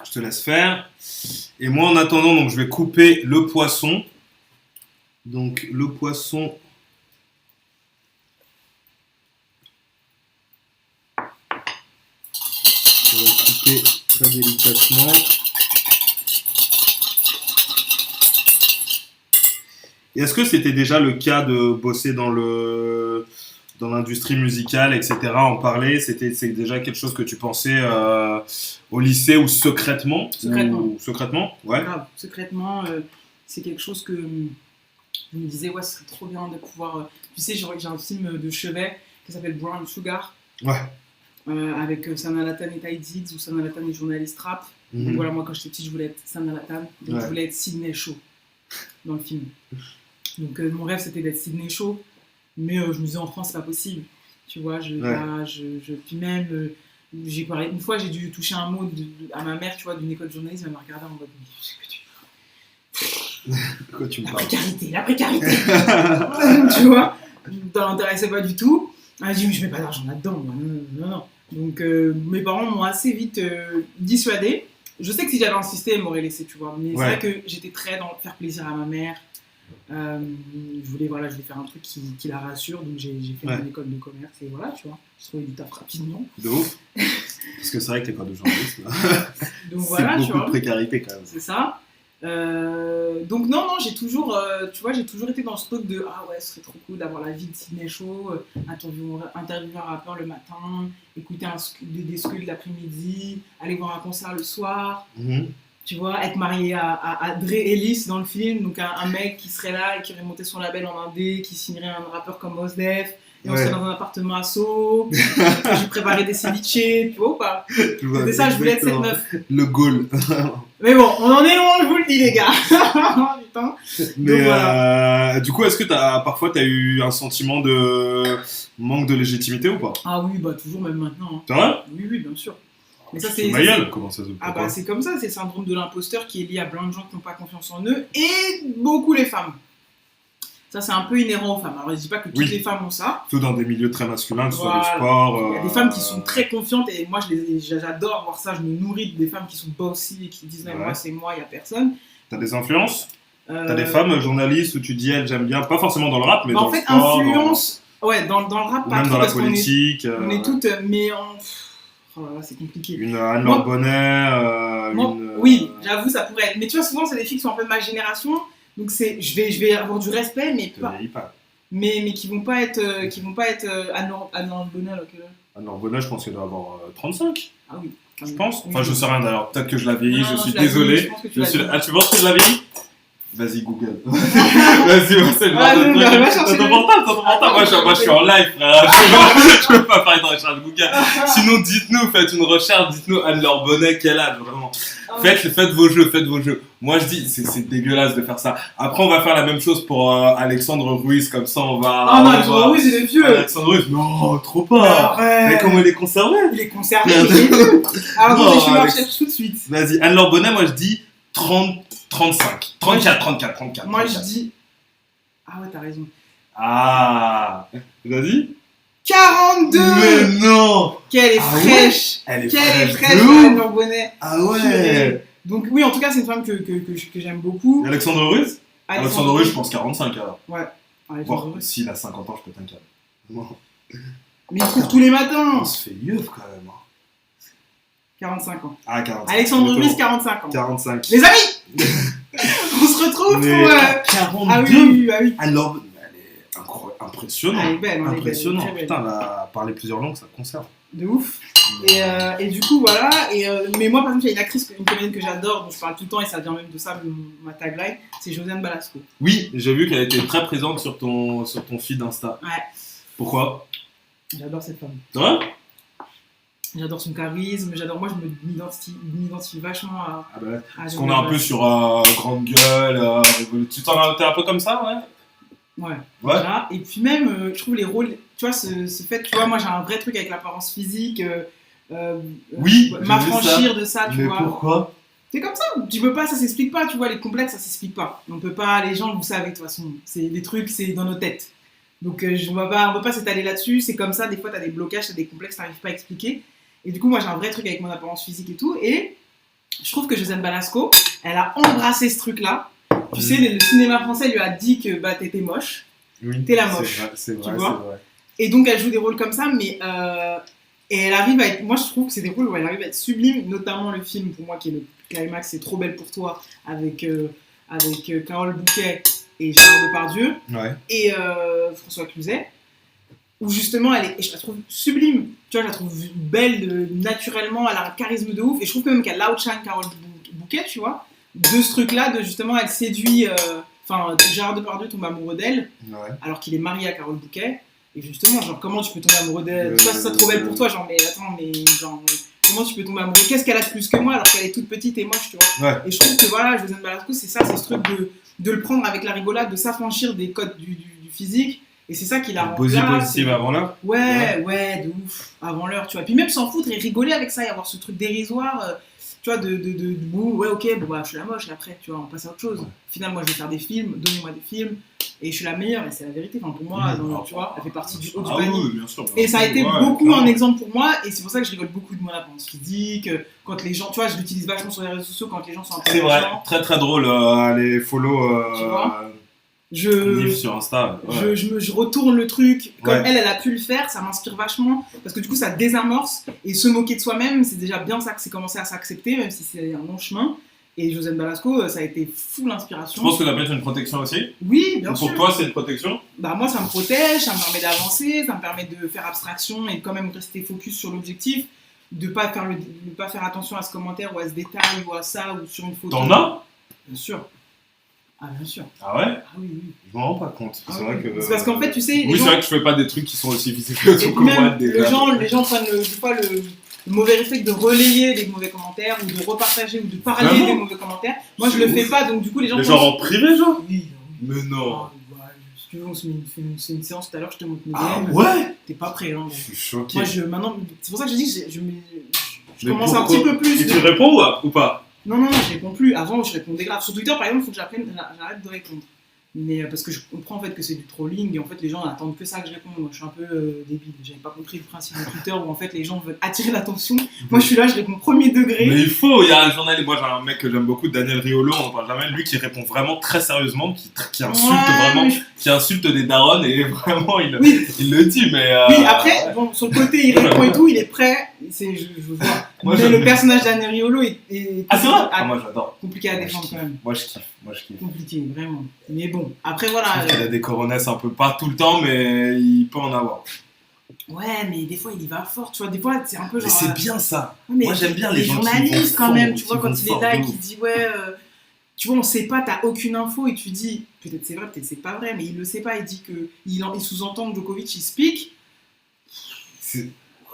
Je te laisse faire. Et moi en attendant, donc je vais couper le poisson. Donc le poisson. On va couper très délicatement. Et est-ce que c'était déjà le cas de bosser dans l'industrie musicale, etc., en parler? C'est déjà quelque chose que tu pensais au lycée ou secrètement? Secrètement, ouais. Grave, secrètement, c'est quelque chose que je me disais, ouais, ce serait trop bien de pouvoir... Tu sais, j'ai un film de chevet qui s'appelle Brown Sugar. Ouais. Avec Sana Lathan et Ty Diggs, où Sana Lathan est journaliste rap. Donc voilà, moi quand j'étais petite, je voulais être Sana Lathan, donc je voulais être Sydney Shaw dans le film. Donc mon rêve c'était d'être Sydney Shaw, mais je me disais en France c'est pas possible. Tu vois, puis même, j'ai parlé, une fois j'ai dû toucher un mot à ma mère, tu vois, d'une école de journalisme, elle m'a regardé en mode quoi tu me parles? La précarité tu vois, ça m'intéressait pas du tout. Elle a dit mais je mets pas d'argent là-dedans, non. Donc mes parents m'ont assez vite dissuadée. Je sais que si j'avais insisté, elle m'aurait laissé, tu vois. Mais c'est vrai que j'étais très dans faire plaisir à ma mère. Je voulais faire un truc qui la rassure, donc j'ai fait une école de commerce et voilà, tu vois. J'ai trouvé du taf rapidement. De ouf. Parce que c'est vrai que l'école de journalisme, donc c'est beaucoup de précarité quand même. C'est ça. Donc non, j'ai toujours, tu vois, j'ai toujours été dans ce truc de ah ouais, ce serait trop cool d'avoir la vie de Sydney Show, interviewer un rappeur le matin, écouter des skulls l'après-midi, aller voir un concert le soir, tu vois, être marié à Dre Ellis dans le film, donc un mec qui serait là et qui aurait monté son label en indé, qui signerait un rappeur comme Mos Def. Et on serait dans un appartement à Sceaux, je préparais des ceviches, tu vois ou pas? C'était ça, je voulais être cette meuf. Le goal. Mais bon, on en est loin, je vous le dis les gars. Putain. Mais donc, voilà. du coup, est-ce que parfois t'as eu un sentiment de manque de légitimité ou pas? Ah oui, bah toujours, même maintenant. Hein. C'est vrai? Oui, bien sûr. Mais ça, c'est ma gueule, comment ça se passe? Ah bah c'est comme ça, c'est le syndrome de l'imposteur qui est lié à plein de gens qui n'ont pas confiance en eux, et beaucoup les femmes. Ça, c'est un peu inhérent aux femmes. Alors, je ne dis pas que toutes les femmes ont ça. Surtout dans des milieux très masculins, que ce soit le sport. Il y a des femmes qui sont très confiantes et moi, j'adore voir ça. Je me nourris des femmes qui sont bossy et qui disent moi, c'est moi, il n'y a personne. T'as des influences? T'as des femmes journalistes où tu dis, elles, j'aime bien, pas forcément dans le rap, mais dans le sport. En fait, influence, ouais, dans le rap, ou pas même dans la politique. On est toutes, mais oh là là, c'est compliqué. Une Anne-Laure Bonnet. Oui, j'avoue, ça pourrait être. Mais tu vois, souvent, c'est des filles qui sont un peu de ma génération. Donc je vais avoir du respect, mais qui vont pas être Anne-Laure Bonnet. Anne-Laure Bonnet, je pense qu'elle doit avoir 35. Ah oui. Je pense. Enfin, je sais rien d'ailleurs. Peut-être que je la vieillis. Je suis désolé. Ah, tu penses que je la vieillis? Vas-y, Google. Vas-y, c'est le genre de truc. T'as ton portable. Moi, je suis en live, frère. Je peux pas faire une recherche Google. Sinon, dites-nous, faites une recherche. Dites-nous Anne-Laure Bonnet, quel âge, vraiment. Faites vos jeux. Moi, je dis, c'est dégueulasse de faire ça. Après, on va faire la même chose pour Alexandre Ruiz. Comme ça, on va. Ah non, Alexandre Ruiz, il est vieux. Alexandre Ruiz, non, trop pas. Mais comment il est conservé? Il est conservé, il est vieux. Alors, je vais rechercher tout de suite. Vas-y, Anne-Laure Bonnet, moi, je dis 35. 34. Moi, je dis. Ah ouais, t'as raison. Ah. Vas-y. 42. Mais non. Qu'elle est fraîche. Elle est fraîche, Anne-Laure Bonnet. Ah ouais. Donc oui, en tout cas, c'est une femme que j'aime beaucoup. Alexandre Ruiz. Alexandre Ruiz, je pense 45 alors. Ouais. Voire s'il a 50 ans, je peux t'inquiéter. Mais il court tous les matins. On se fait yeuf quand même. 45 ans. Ah, 45. Alexandre Ruiz, 45 ans. 45. Les amis. On se retrouve pour... 42. Ah oui. Alors, elle est impressionnante. Elle est belle. Impressionnant. Belle. Putain, là, parler plusieurs langues, ça conserve. De ouf. Et du coup, voilà. Mais moi, par exemple, il y a une actrice, une comédienne que j'adore, dont je parle tout le temps, et ça vient même de ça, ma tagline, c'est Josiane Balasco. Oui, j'ai vu qu'elle était très présente sur ton feed Insta. Ouais. Pourquoi? J'adore cette femme. C'est vrai? J'adore son charisme, moi je m'identifie vachement à... Ah bah, parce qu'on est un peu sur grande gueule, t'es un peu comme ça, ouais? Ouais. Voilà. Et puis même, je trouve les rôles, tu vois, ce fait, tu vois, moi j'ai un vrai truc avec l'apparence physique, oui, m'affranchir de ça, tu vois. Mais pourquoi? C'est comme ça, tu peux pas, ça s'explique pas, tu vois, les complexes, ça s'explique pas. On peut pas, les gens, vous savez, de toute façon, c'est des trucs, c'est dans nos têtes. Donc on va pas s'étaler là-dessus, c'est comme ça, des fois t'as des blocages, t'as des complexes, t'arrives pas à expliquer. Et du coup, moi j'ai un vrai truc avec mon apparence physique et tout, et je trouve que Josiane Balasco, elle a embrassé ce truc-là. Tu sais, le cinéma français lui a dit que bah, t'étais moche, t'es la moche, c'est vrai. Et donc elle joue des rôles comme ça, mais et elle arrive à être, moi je trouve que c'est des rôles où elle arrive à être sublime, notamment le film pour moi qui est le climax, c'est Trop belle pour toi, avec Carole Bouquet et Gérard Depardieu, et François Cluzet, où justement je la trouve sublime, tu vois, je la trouve belle naturellement, elle a un charisme de ouf, et je trouve quand même qu'elle outshine Carole Bouquet, tu vois, de ce truc-là, de justement elle séduit, Gérard Depardieu tombe amoureux d'elle, alors qu'il est marié à Carole Bouquet, et justement, genre, comment tu peux tomber amoureux d'elle? Toi, c'est ça trop belle pour toi, genre, mais attends, comment tu peux tomber amoureux? Qu'est-ce qu'elle a de plus que moi alors qu'elle est toute petite et moche, tu vois? Et je trouve que voilà, Josiane Balasco, c'est ça, c'est ce truc de le prendre avec la rigolade, de s'affranchir des codes du physique. Et c'est ça qui la rend positive avant l'heure. Ouais, de ouf, avant l'heure, tu vois. Puis même s'en foutre et rigoler avec ça et avoir ce truc dérisoire, tu vois, ouais, ok, bon, bah, je suis la moche et après, tu vois, on passe à autre chose. Au final, moi, je vais faire des films, donnez-moi des films, et je suis la meilleure, et c'est la vérité. Enfin, pour moi, tu vois, elle fait partie du haut du panier. Oui, bien sûr, et ça a été beaucoup un exemple pour moi, et c'est pour ça que je rigole beaucoup de mon apparence physique, quand les gens, tu vois, je l'utilise vachement sur les réseaux sociaux quand les gens sont un peu. C'est vrai, très très drôle, les follow. Tu vois, sur Insta. Je retourne le truc comme elle a pu le faire, ça m'inspire vachement parce que du coup ça désamorce et se moquer de soi-même, c'est déjà bien ça que c'est commencer à s'accepter, même si c'est un long chemin. Et Josiane Balasco, ça a été full Je inspiration. pense que ça peut être une protection aussi. Oui, bien sûr. Pour toi, c'est une protection. Bah, moi, ça me protège, ça me permet d'avancer, ça me permet de faire abstraction et de quand même rester focus sur l'objectif, de pas pas faire attention à ce commentaire ou à ce détail ou à ça ou sur une photo. T'en as? Bien sûr. Ah, bien sûr. Ah ouais? Ah oui, oui. Je m'en rends pas compte. Ah C'est oui. vrai que. C'est parce qu'en fait, tu sais. Oui, c'est vrai que je fais pas des trucs qui sont aussi difficiles Et que puis même, moi. les gens prennent des fois le mauvais réflexe de relayer les mauvais commentaires ou de repartager ou de parler Vraiment des mauvais commentaires. Moi, je C'est le fais ouf. pas, donc du coup, les gens. Les gens en privé, genre? Oui, Mais non. Ah, ouais, si tu veux, on se fait une séance tout à l'heure, je te montre mes Ah DM. ouais? T'es pas prêt, hein. Je suis choqué. Moi, maintenant, c'est pour ça que je dis que je Mais commence un pourquoi petit peu plus. Et tu réponds ou pas? Non, je réponds plus. Avant, je répondais grave. Sur Twitter, par exemple, il faut que j'arrête de répondre. Mais parce que je comprends en fait que c'est du trolling et en fait les gens n'attendent que ça que je réponde. Moi je suis un peu débile, j'avais pas compris le principe de Twitter où en fait les gens veulent attirer l'attention. Moi je suis là, je réponds premier degré. Mais il faut, il y a un journaliste, moi j'ai un mec que j'aime beaucoup, Daniel Riolo, on en parle jamais, lui qui répond vraiment très sérieusement, qui insulte vraiment, qui insulte des darons et vraiment il le dit, mais. Oui, après, bon, sur le côté il répond et tout, il est prêt, je vois. Moi, mais le personnage d'Daniel Riolo est ah c'est vrai? Ah, moi j'adore. Compliqué à défendre quand même. Moi je kiffe. Compliqué, vraiment. Mais bon, après voilà. Il a des coronesses un peu pas tout le temps, mais il peut en avoir. Ouais, mais des fois il y va fort, tu vois. Des fois c'est un peu genre. Mais c'est bien ça. Ouais, moi j'aime bien les gens journalistes quand même, tu vois, quand il est là et qui qu'il dit ouais. Tu vois, on sait pas, t'as aucune info et tu dis, peut-être c'est vrai, peut-être c'est pas vrai, mais il le sait pas, il dit il sous-entend que Djokovic il speak.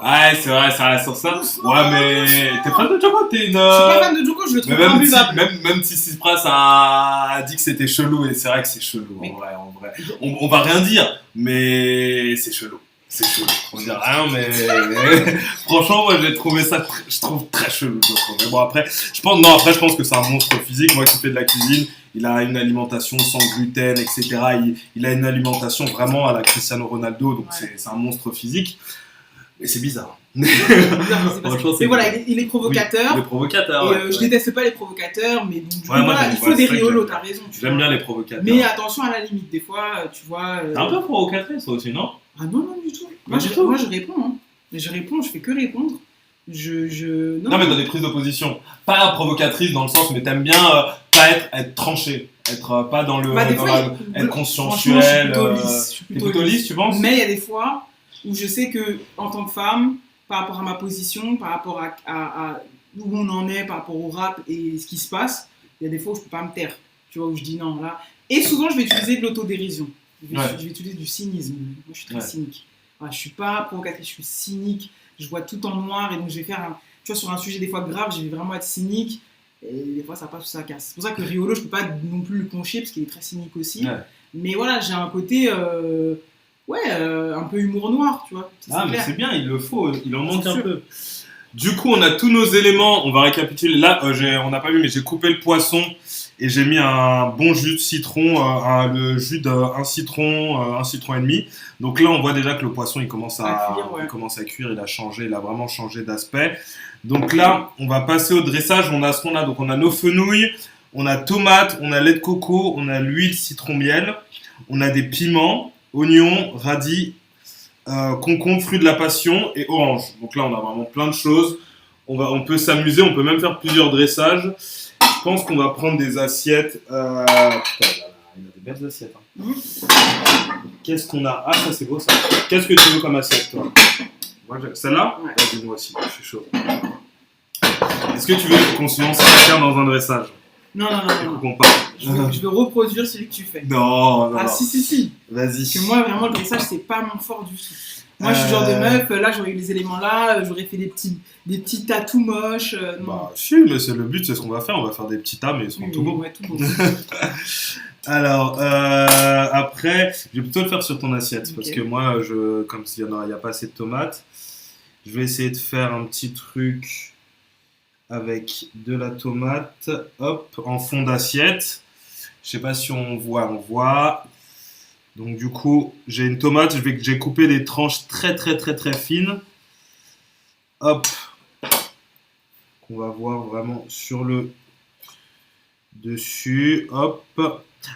Ouais, c'est vrai, ça reste sur ça. Ouais, mais t'es fan de Djoko? Je suis pas fan de Djoko, je le trouve imbuvable. Même si Tsipras a dit que c'était chelou, et c'est vrai que c'est chelou, en vrai. On va rien dire, mais c'est chelou. C'est chelou. On va dire rien, mais franchement, moi, je trouve très chelou, Djoko. Mais bon, après, je pense que c'est un monstre physique. Moi qui fais de la cuisine, il a une alimentation sans gluten, etc. Il a une alimentation vraiment à la Cristiano Ronaldo, donc c'est un monstre physique. Mais c'est bizarre. Mais voilà, il est provocateur. Oui, il est provocateur. Et je déteste pas les provocateurs, mais donc, voilà, il faut des riolos, t'as raison. J'aime bien les provocateurs. Mais attention à la limite, des fois, tu vois. T'es un peu provocatrice, toi aussi, non? Ah non, du tout. Moi, je réponds. Hein. Je réponds, je fais que répondre. Non, mais dans des prises d'opposition. Pas provocatrice dans le sens, mais t'aimes bien pas être tranché. Être pas dans le. Être conscientuel. Je suis plutôt lisse, tu penses? Mais il y a des fois où je sais que en tant que femme, par rapport à ma position, par rapport à où on en est, par rapport au rap et ce qui se passe, il y a des fois où je peux pas me taire. Tu vois, où je dis non, là. Et souvent, je vais utiliser de l'autodérision. Je vais utiliser du cynisme. Moi, je suis très cynique. Voilà, je suis pas provocatrice, je suis cynique. Je vois tout en noir et donc je vais faire tu vois, sur un sujet des fois grave, je vais vraiment être cynique. Et des fois, ça passe ou ça casse. C'est pour ça que Riolo, je peux pas non plus le conchier parce qu'il est très cynique aussi. Ouais. Mais voilà, j'ai un côté. Un peu humour noir, tu vois. Mais c'est bien, il le faut, il en manque un peu. Du coup, on a tous nos éléments, on va récapituler. Là, on n'a pas vu, mais j'ai coupé le poisson et j'ai mis un bon jus de citron, le jus d'un citron, un citron et demi. Donc là, on voit déjà que le poisson, il commence à cuire, il a vraiment changé d'aspect. Donc là, on va passer au dressage, on a ce qu'on a. Donc on a nos fenouilles, on a tomates, on a lait de coco, on a l'huile citron-miel, on a des piments, oignons, radis, concombre, fruits de la passion et orange. Donc là, on a vraiment plein de choses. On peut s'amuser, on peut même faire plusieurs dressages. Je pense qu'on va prendre des assiettes. Putain, il a des belles assiettes. Hein. Qu'est-ce qu'on a? Ah, ça c'est beau ça. Qu'est-ce que tu veux comme assiette, toi? Celle-là? Ouais. Vas-y, moi aussi, je suis chaud. Est-ce que tu veux qu'on se lance chacun dans un dressage? Non. Je veux reproduire celui que tu fais. Non. Si. Vas-y. Parce que moi, vraiment, le dressage, c'est pas mon fort du tout. Moi, je suis le genre de meuf, là, j'aurais eu les éléments là, j'aurais fait des petits tas tout moches. Non. Bah, si, mais c'est le but, c'est ce qu'on va faire. On va faire des petits tas, mais ils seront tout beaux. Ouais, tout beau. Alors, après, je vais plutôt le faire sur ton assiette, parce que moi, comme il n'y a pas assez de tomates, je vais essayer de faire un petit truc avec de la tomate, hop, en fond d'assiette. Je sais pas si on voit. Donc du coup, j'ai une tomate, j'ai coupé des tranches très fines. Hop. Qu'on va voir vraiment sur le dessus. Hop.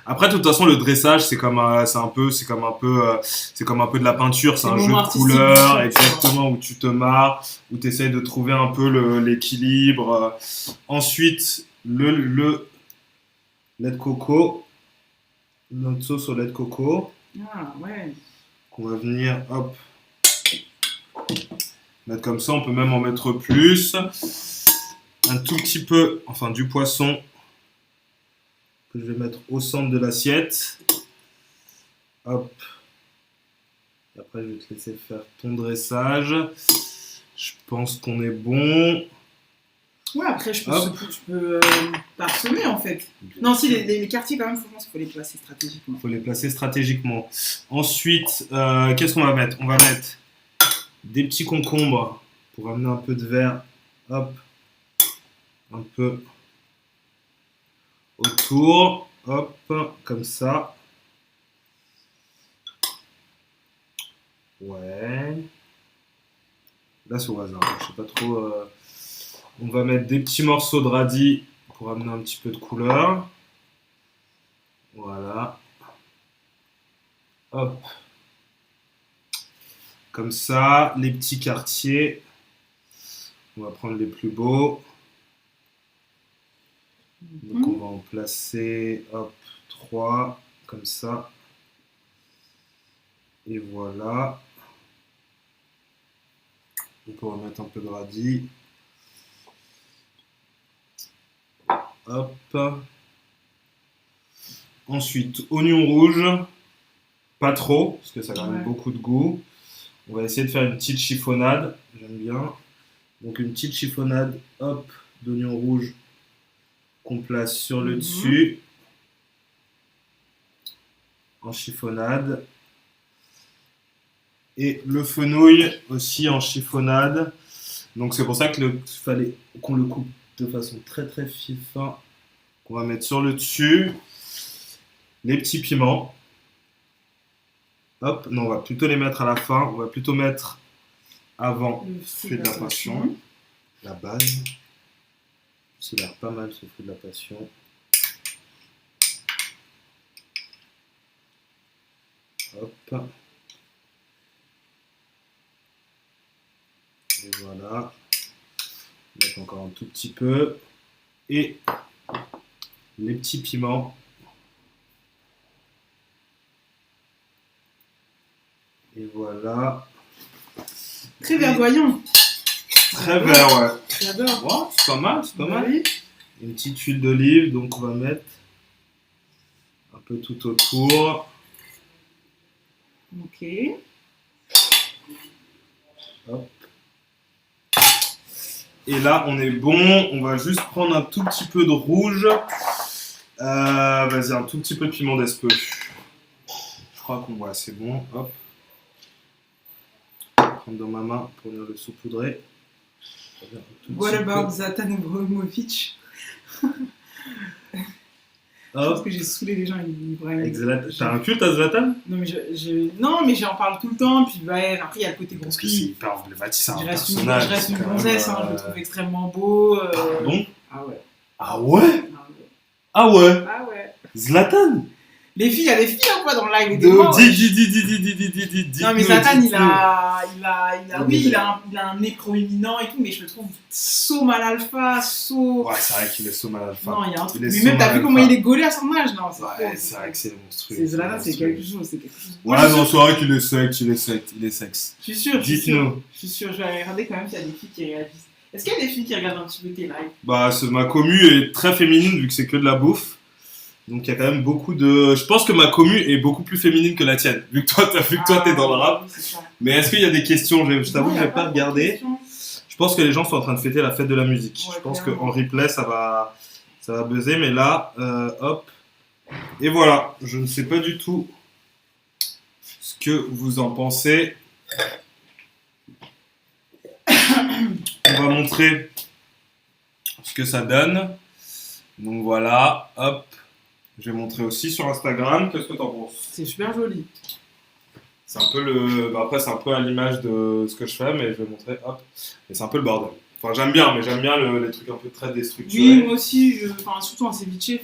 Après, de toute façon, le dressage, c'est comme un peu de la peinture, c'est un jeu de couleurs, exactement, où tu te marres, où tu essayes de trouver un peu l'équilibre. Ensuite, le lait de coco, notre sauce au lait de coco, Ah, ouais. qu'on va venir, hop, mettre comme ça. On peut même en mettre plus. Un tout petit peu, enfin du poisson, que je vais mettre au centre de l'assiette. Hop. Et après, je vais te laisser faire ton dressage. Je pense qu'on est bon. Ouais, après, je Hop. peux parsemer en fait. Bien Non, si, sûr. les quartiers, quand même, je pense qu'il faut les placer stratégiquement. Il faut les placer stratégiquement. Ensuite, qu'est-ce qu'on va mettre? On va mettre des petits concombres pour amener un peu de vert. Hop. Un peu autour. Hop. Comme ça. Ouais. Là, c'est au hasard. Je sais pas trop. On va mettre des petits morceaux de radis pour amener un petit peu de couleur. Voilà. Hop. Comme ça, les petits quartiers. On va prendre les plus beaux. Donc on va en placer, hop, 3, comme ça. Et voilà. On peut remettre un peu de radis. Hop. Ensuite, oignon rouge. Pas trop, parce que ça a quand même beaucoup de goût. On va essayer de faire une petite chiffonnade. J'aime bien. Donc une petite chiffonnade, hop, d'oignon rouge qu'on place sur le dessus. En chiffonnade. Et le fenouil aussi en chiffonnade. Donc c'est pour ça qu'il fallait qu'on le coupe de façon très très fin. Qu'on va mettre sur le dessus. Les petits piments. Hop, non, on va plutôt les mettre à la fin. On va plutôt mettre avant le fruit de la passion. La base. Ça a l'air pas mal ce fruit de la passion. Hop. Et voilà. On va mettre encore un tout petit peu. Et les petits piments. Et voilà. Très verdoyant. Très vert, ouais. J'adore. Wow, c'est pas mal, c'est pas mal. Oui. Une petite huile d'olive, donc on va mettre un peu tout autour. Ok. Hop. Et là, on est bon. On va juste prendre un tout petit peu de rouge. Vas-y, un tout petit peu de piment d'Espeux. Je crois qu'on voit, c'est bon. Hop. Je vais prendre dans ma main pour venir le saupoudrer. What about Zlatan Ibrahimovic? Je pense que j'ai saoulé les gens avec Ibrahimovic. T'as un culte à Zlatan? Non, mais j'en parle tout le temps. Puis ouais, après, il y a le côté parce que c'est hyper emblématique, c'est un je personnage. reste une gonzesse, hein, je le trouve extrêmement beau. Pardon? Ah ouais. Ah ouais? Ah Ah ouais. ouais? Ah ouais. Zlatan? Les filles, il y a des filles hein, quoi, dans le live. Dis. Non, mais Zlatan, il a un nez proéminent et tout, mais je le trouve so mal alpha, so. Ouais, c'est vrai qu'il est so mal alpha. Non, il y a un truc. Il est Mais so même, t'as mal vu comment alpha. il est gaulé à son âge? Non, c'est Ouais, c'est vrai que c'est monstrueux. C'est Zlatan, c'est quelque chose. Ouais, non, c'est vrai qu'il est sec, il est sexe. Je suis sûr, Dites-nous. je vais regarder quand même s'il y a des filles qui réagissent. Est-ce qu'il y a des filles qui regardent un petit peu tes lives? Bah, ma commu est très féminine vu que c'est que de la bouffe. Donc il y a quand même beaucoup de. Je pense que ma commu est beaucoup plus féminine que la tienne, vu que toi t'es dans le rap. Oui, mais est-ce qu'il y a des questions? Je t'avoue que je n'ai pas regardé. Je pense que les gens sont en train de fêter la fête de la musique. Ouais, je pense clairement. qu'en replay ça va buzzer, mais là, hop. Et voilà, je ne sais pas du tout ce que vous en pensez. On va montrer ce que ça donne. Donc voilà, hop. Je vais montrer aussi sur Instagram. Qu'est-ce que t'en penses? C'est super joli. C'est un peu après, c'est un peu à l'image de ce que je fais, mais je vais montrer. Hop. Et c'est un peu le bordel. Enfin, j'aime bien, mais j'aime bien les trucs un peu très déstructurés. Oui, moi aussi, surtout en ceviche, tu sais,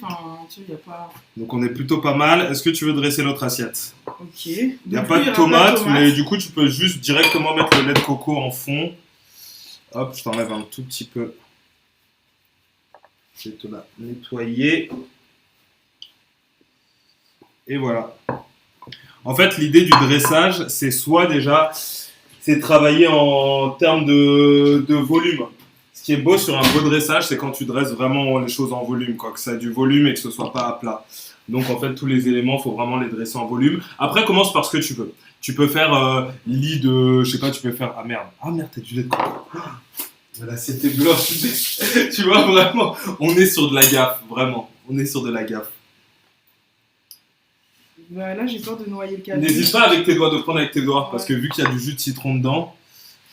il n'y a pas. Donc on est plutôt pas mal. Est-ce que tu veux dresser notre assiette? Ok. Il n'y a pas de tomates, mais du coup, tu peux juste directement mettre le lait de coco en fond. Hop, je t'enlève un tout petit peu Je vais te la nettoyer. Et voilà. En fait, l'idée du dressage, c'est soit déjà, c'est travailler en termes de volume. Ce qui est beau sur un beau dressage, c'est quand tu dresses vraiment les choses en volume, quoi, que ça a du volume et que ce soit pas à plat. Donc en fait, tous les éléments, il faut vraiment les dresser en volume. Après, commence par ce que tu veux. Tu peux faire lit de, je sais pas, tu peux faire, ah merde, t'as du lait de coco. Voilà, c'était blanche. Tu vois, vraiment, on est sur de la gaffe, vraiment. On est sur de la gaffe. Bah, là, j'ai peur de noyer le café. N'hésite pas avec tes doigts de prendre avec tes doigts, parce que vu qu'il y a du jus de citron dedans,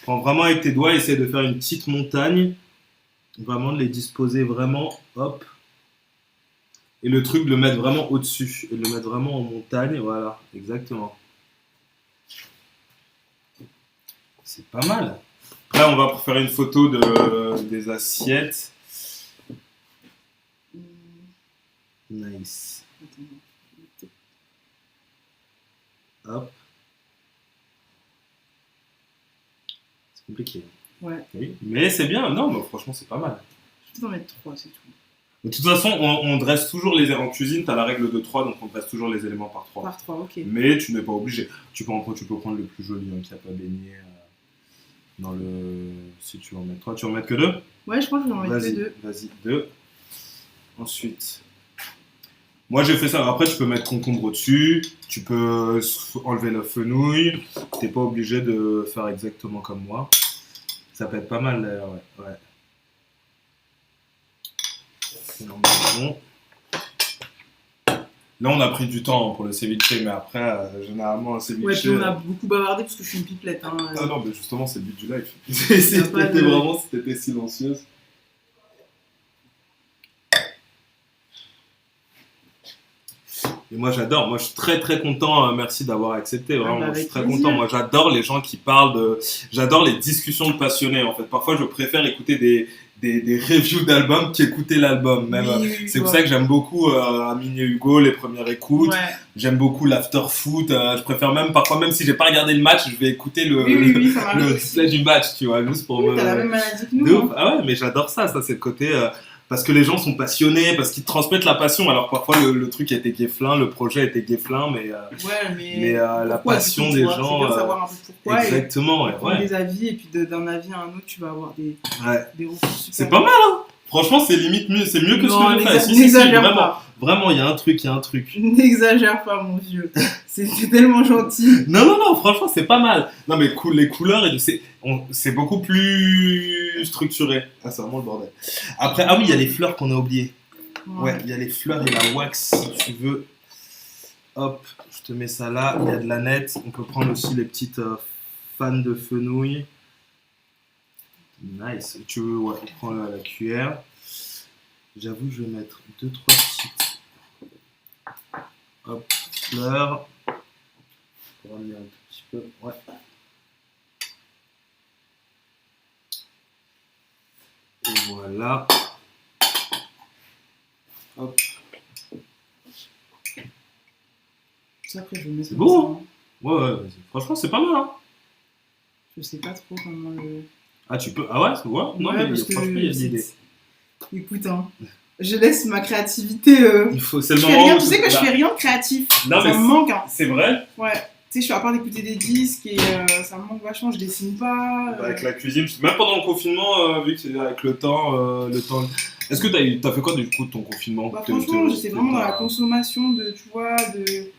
prends vraiment avec tes doigts, essaie de faire une petite montagne. Vraiment de les disposer vraiment, hop. Et le truc de le mettre vraiment au-dessus. Et de le mettre vraiment en montagne, voilà, exactement. C'est pas mal. Après, on va faire une photo des assiettes. Nice. Hop. C'est compliqué. Ouais. Oui. Mais c'est bien. Non, mais franchement, c'est pas mal. Je vais en mettre 3, c'est tout. De toute façon, on dresse toujours les éléments en cuisine. Tu as la règle de 3, donc on dresse toujours les éléments par 3. Par 3, ok. Mais tu n'es pas obligé. Tu peux prendre le plus joli, qui n'a pas baigné dans le... Si tu veux en mettre 3, tu veux en mettre que 2? Ouais, je crois que je vais en mettre que 2. Vas-y, 2. Ensuite, moi j'ai fait ça. Après, tu peux mettre concombre au-dessus. Tu peux enlever la fenouil. Tu n'es pas obligé de faire exactement comme moi. Ça peut être pas mal d'ailleurs, ouais. Bon. Là, on a pris du temps pour le ceviche, mais après, généralement, le ceviche... Ouais, puis on a beaucoup bavardé parce que je suis une pipelette. Hein. Ah non, mais justement, c'est le but du live. Si t'étais silencieuse. Et moi, j'adore. Moi, je suis très, très content. Merci d'avoir accepté. Vraiment, bah, je suis très plaisir. content. Moi, j'adore les gens qui parlent de... J'adore les discussions de passionnés, en fait. Parfois, je préfère écouter des reviews d'albums qu'écouter l'album. Même. Oui, c'est pour ça que j'aime beaucoup Amine et Hugo, les premières écoutes. Ouais. J'aime beaucoup l'after-foot. Je préfère même, parfois, même si j'ai pas regardé le match, je vais écouter le replay du match, tu vois, juste pour me... T'as la même maladie que nous. Hein. Ah ouais, mais j'adore ça. Ça, c'est le côté... parce que les gens sont passionnés, parce qu'ils transmettent la passion. Alors parfois le truc était guéflin, le projet était guéflin, mais la passion des gens. C'est bien de savoir un peu pourquoi. Exactement, et prendre des avis, et puis d'un avis à un autre, tu vas avoir des retours super. C'est pas mal, hein. Franchement, c'est limite mieux, c'est mieux que ce que je fais. N'exagère pas. Vraiment, il y a un truc. N'exagère pas, mon vieux. C'est tellement gentil. Non, franchement, c'est pas mal. Non, mais les couleurs, c'est beaucoup plus structuré. Ah, c'est vraiment le bordel. Après, ah oui, il y a les fleurs qu'on a oubliées. Ouais, il y a les fleurs et la wax, si tu veux. Hop, je te mets ça là. Il y a de la nette. On peut prendre aussi les petites fans de fenouil. Nice. Tu veux, ouais, on prend la cuillère. J'avoue, je vais mettre 2-3 petites. Hop, fleurs. Pour ramener un tout petit peu. Ouais. Et voilà. Hop. Ça, après, je vais mettre c'est beau, hein. Ouais, franchement, c'est pas mal, hein. Je sais pas trop comment le... Ah, tu peux... Ah ouais, non, mais parce que franchement, il y a des idées. Écoute, hein, je laisse ma créativité... Il faut, c'est le moment où... Tu sais que je fais rien de créatif. Non, ça me manque, hein. C'est vrai? Ouais. Tu sais, je suis à part d'écouter des disques et ça me manque vachement, je dessine pas. Avec la cuisine, même pendant le confinement, vu que c'est avec le temps... Est-ce que t'as fait quoi du coup de ton confinement? Bah, franchement, j'étais vraiment dans la consommation de, tu vois, de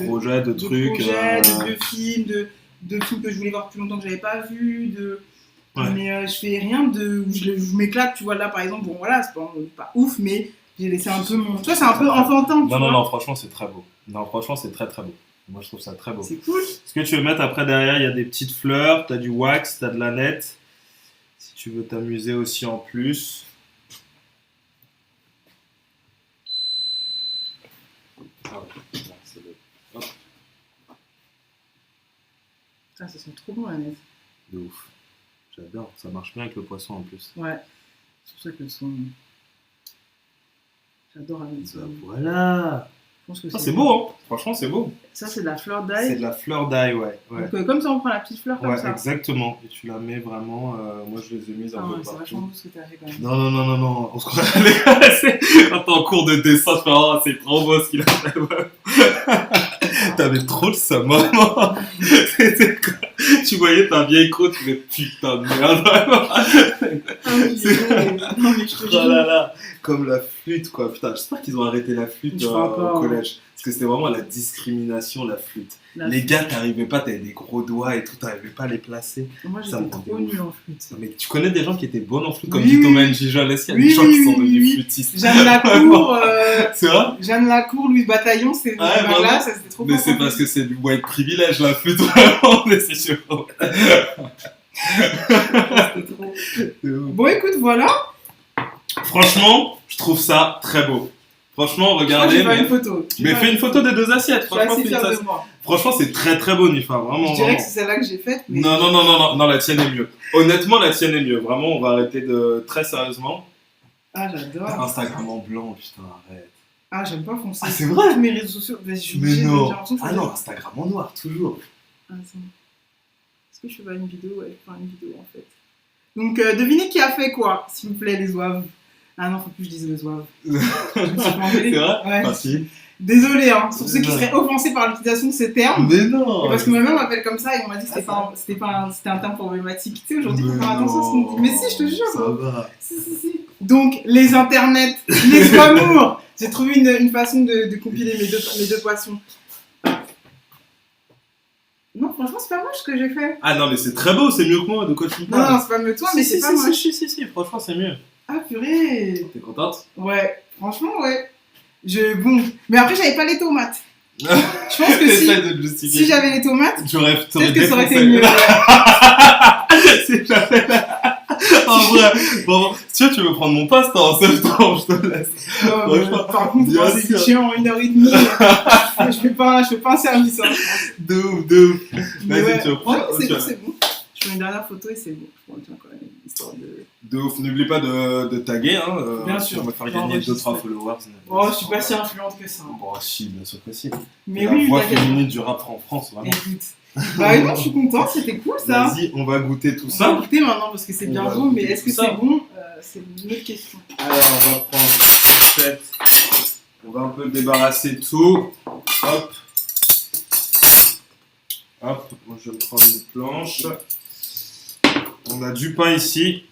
projets, de trucs... de films, de films que je voulais voir depuis longtemps que j'avais pas vu, mais je fais rien où je m'éclate, tu vois, là par exemple, bon voilà, c'est pas ouf, mais j'ai laissé un peu mon... Tu vois, c'est un peu enfantin, Non, franchement, c'est très beau. Non, franchement, c'est très très beau. Moi, je trouve ça très beau. C'est cool. Ce que tu veux mettre après, derrière, il y a des petites fleurs, t'as du wax, t'as de la nette. Si tu veux t'amuser aussi en plus. Ah ouais, c'est beau. Hop. Ah, ça sent trop bon, la nette. De ouf. J'adore. Ça marche bien avec le poisson en plus. Ouais. C'est pour ça que le son... J'adore avec ça. Voilà. Je pense que Ça, c'est beau, hein. Franchement, c'est beau. Ça, c'est de la fleur C'est d'ail. de la fleur d'ail, ouais. Donc, comme ça, on prend la petite fleur comme Ouais, ça. exactement. Et tu la mets vraiment. Moi, je les ai mises un Ah peu ouais, c'est vachement partout. beau ce que t'as fait quand même. Non. On se croirait. Quand t'es en cours de dessin, je fais oh, c'est trop beau ce qu'il a fait. T'avais trop le seum, vraiment. C'était quoi. Tu voyais ta vieille croûte, tu fais putain de merde, vraiment. Ah oui, non, mais je te Oh jure. là là, comme la flûte, quoi. Putain, j'espère qu'ils ont arrêté la flûte Je crois pas, au collège. Parce que c'était vraiment la discrimination, la flûte. La Les gars, t'arrivais pas, t'avais des gros doigts et tout, t'arrivais pas à les placer. Moi, Ça me j'étais rendait trop ouf. nulle en flûte. Mais tu connais des gens qui étaient bons en flûte, comme Oui, dit oui. Thomas Njijol, est-ce qu'il y a Oui, des gens oui, qui sont oui, devenus oui. flûtistes? Jeanne Lacour, C'est vrai? Jeanne Lacour, Louis Bataillon, c'est Ouais, là, vraiment. ça c'était trop Mais fort. c'est parce que c'est du white privilège, la flûte, vraiment, mais c'est sûr. C'était trop. Bon, écoute, voilà. Franchement, je trouve ça très beau. Franchement, Je crois que regardez. je vais faire Mais, une photo. mais fais une photo des deux assiettes. Je suis assez Franchement, fière de moi. franchement, c'est très très beau, Nifa. Vraiment, Je dirais vraiment. que c'est celle-là que j'ai faite. Mais... Non, la tienne est mieux. Honnêtement, la tienne est mieux. Vraiment, on va arrêter de. Très sérieusement. Ah, j'adore. Instagram en blanc, putain, arrête. Ah, j'aime pas foncer. Ah, c'est vrai? Tous mes réseaux sociaux. Mais je suis Mais obligée de- non. j'ai l'impression que ça Ah doit- non, Instagram en noir, toujours. Attends. Est-ce que je fais pas une vidéo? Ouais, je vais faire une vidéo en fait. Donc, devinez qui a fait quoi, s'il vous plaît, les zouaves. Ah non, faut plus que je dise les zouaves. Je me suis fait engueuler. C'est vrai? Ouais. Facile. Désolé, hein, sur ceux qui Ouais. seraient offensés par l'utilisation de ces termes. Mais non. Parce que ma mère m'appelle comme ça et on m'a dit que c'était un terme problématique. Tu sais, aujourd'hui, il faut faire attention à ce qu'on dit. Mais si, je te jure. Ça va. Si. Donc, les internets, les amours. J'ai trouvé une façon de compiler mes deux passions. Non, franchement, c'est pas moche ce que j'ai fait. Ah non, mais c'est très beau, c'est mieux que moi. De quoi tu me Non, parles? c'est pas mieux toi, mais c'est pas moche. Si, franchement, c'est mieux. Ah, purée. T'es contente? Ouais, franchement, ouais. Bon. Mais après, j'avais pas les tomates. Je pense que Essaye de te justifier. si j'avais les tomates, T'aurais peut-être que ça aurait été défoncé. mieux. Si j'avais En vrai, bon, si tu veux prendre mon passe-temps en septembre, je te laisse. Par contre, Bien c'est sûr. chiant, 1h30. je fais pas un service. Hein. De ouf. Mais Vas-y, ouais, tu veux prendre? ouais, Ok. c'est bon. Je fais une dernière photo et c'est bon. Je prends quand même histoire de. De ouf, n'oublie pas de taguer, hein. Bien sûr. On va faire Je vais gagner enregistrer. 2-3 followers. Oh, je suis pas si influente que ça. hein. Bon, si, bien sûr que si. Mais La oui, voix t'inquiète. féminine du rap en France, vraiment. Écoute. Bah non, je suis contente, c'était cool ça. Vas-y, on va goûter tout On va ça. goûter maintenant parce que c'est On bien va bon, mais goûter est-ce que tout ça. c'est bon C'est une autre question. Alors, on va prendre cette. On va un peu débarrasser tout. Hop. Hop, moi je vais prendre une planche. On a du pain ici.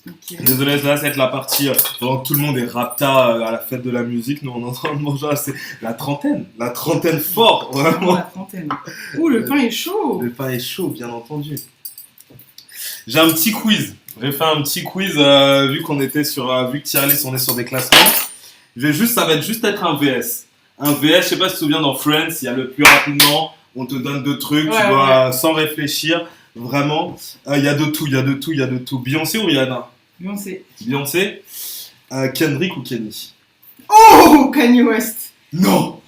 Ok. Désolé, là, ça va être la partie pendant que tout le monde est rapta à la fête de la musique. Nous, on est en train de manger. C'est la trentaine. La trentaine fort, vraiment. La trentaine. Ouh, le pain est chaud. Le pain est chaud, bien entendu. J'ai un petit quiz. J'ai fait un petit quiz vu qu'on était sur vu que Tierlist, on est sur des classements. Ça va juste être un VS. Un VS, je sais pas si tu te souviens dans Friends, il y a le plus rapidement, on te donne deux trucs, Ouais, tu dois sans réfléchir, vraiment. Il y a de tout. Beyoncé ou Rihanna? Beyoncé. Kendrick ou Kenny? Oh, Kanye West. Non.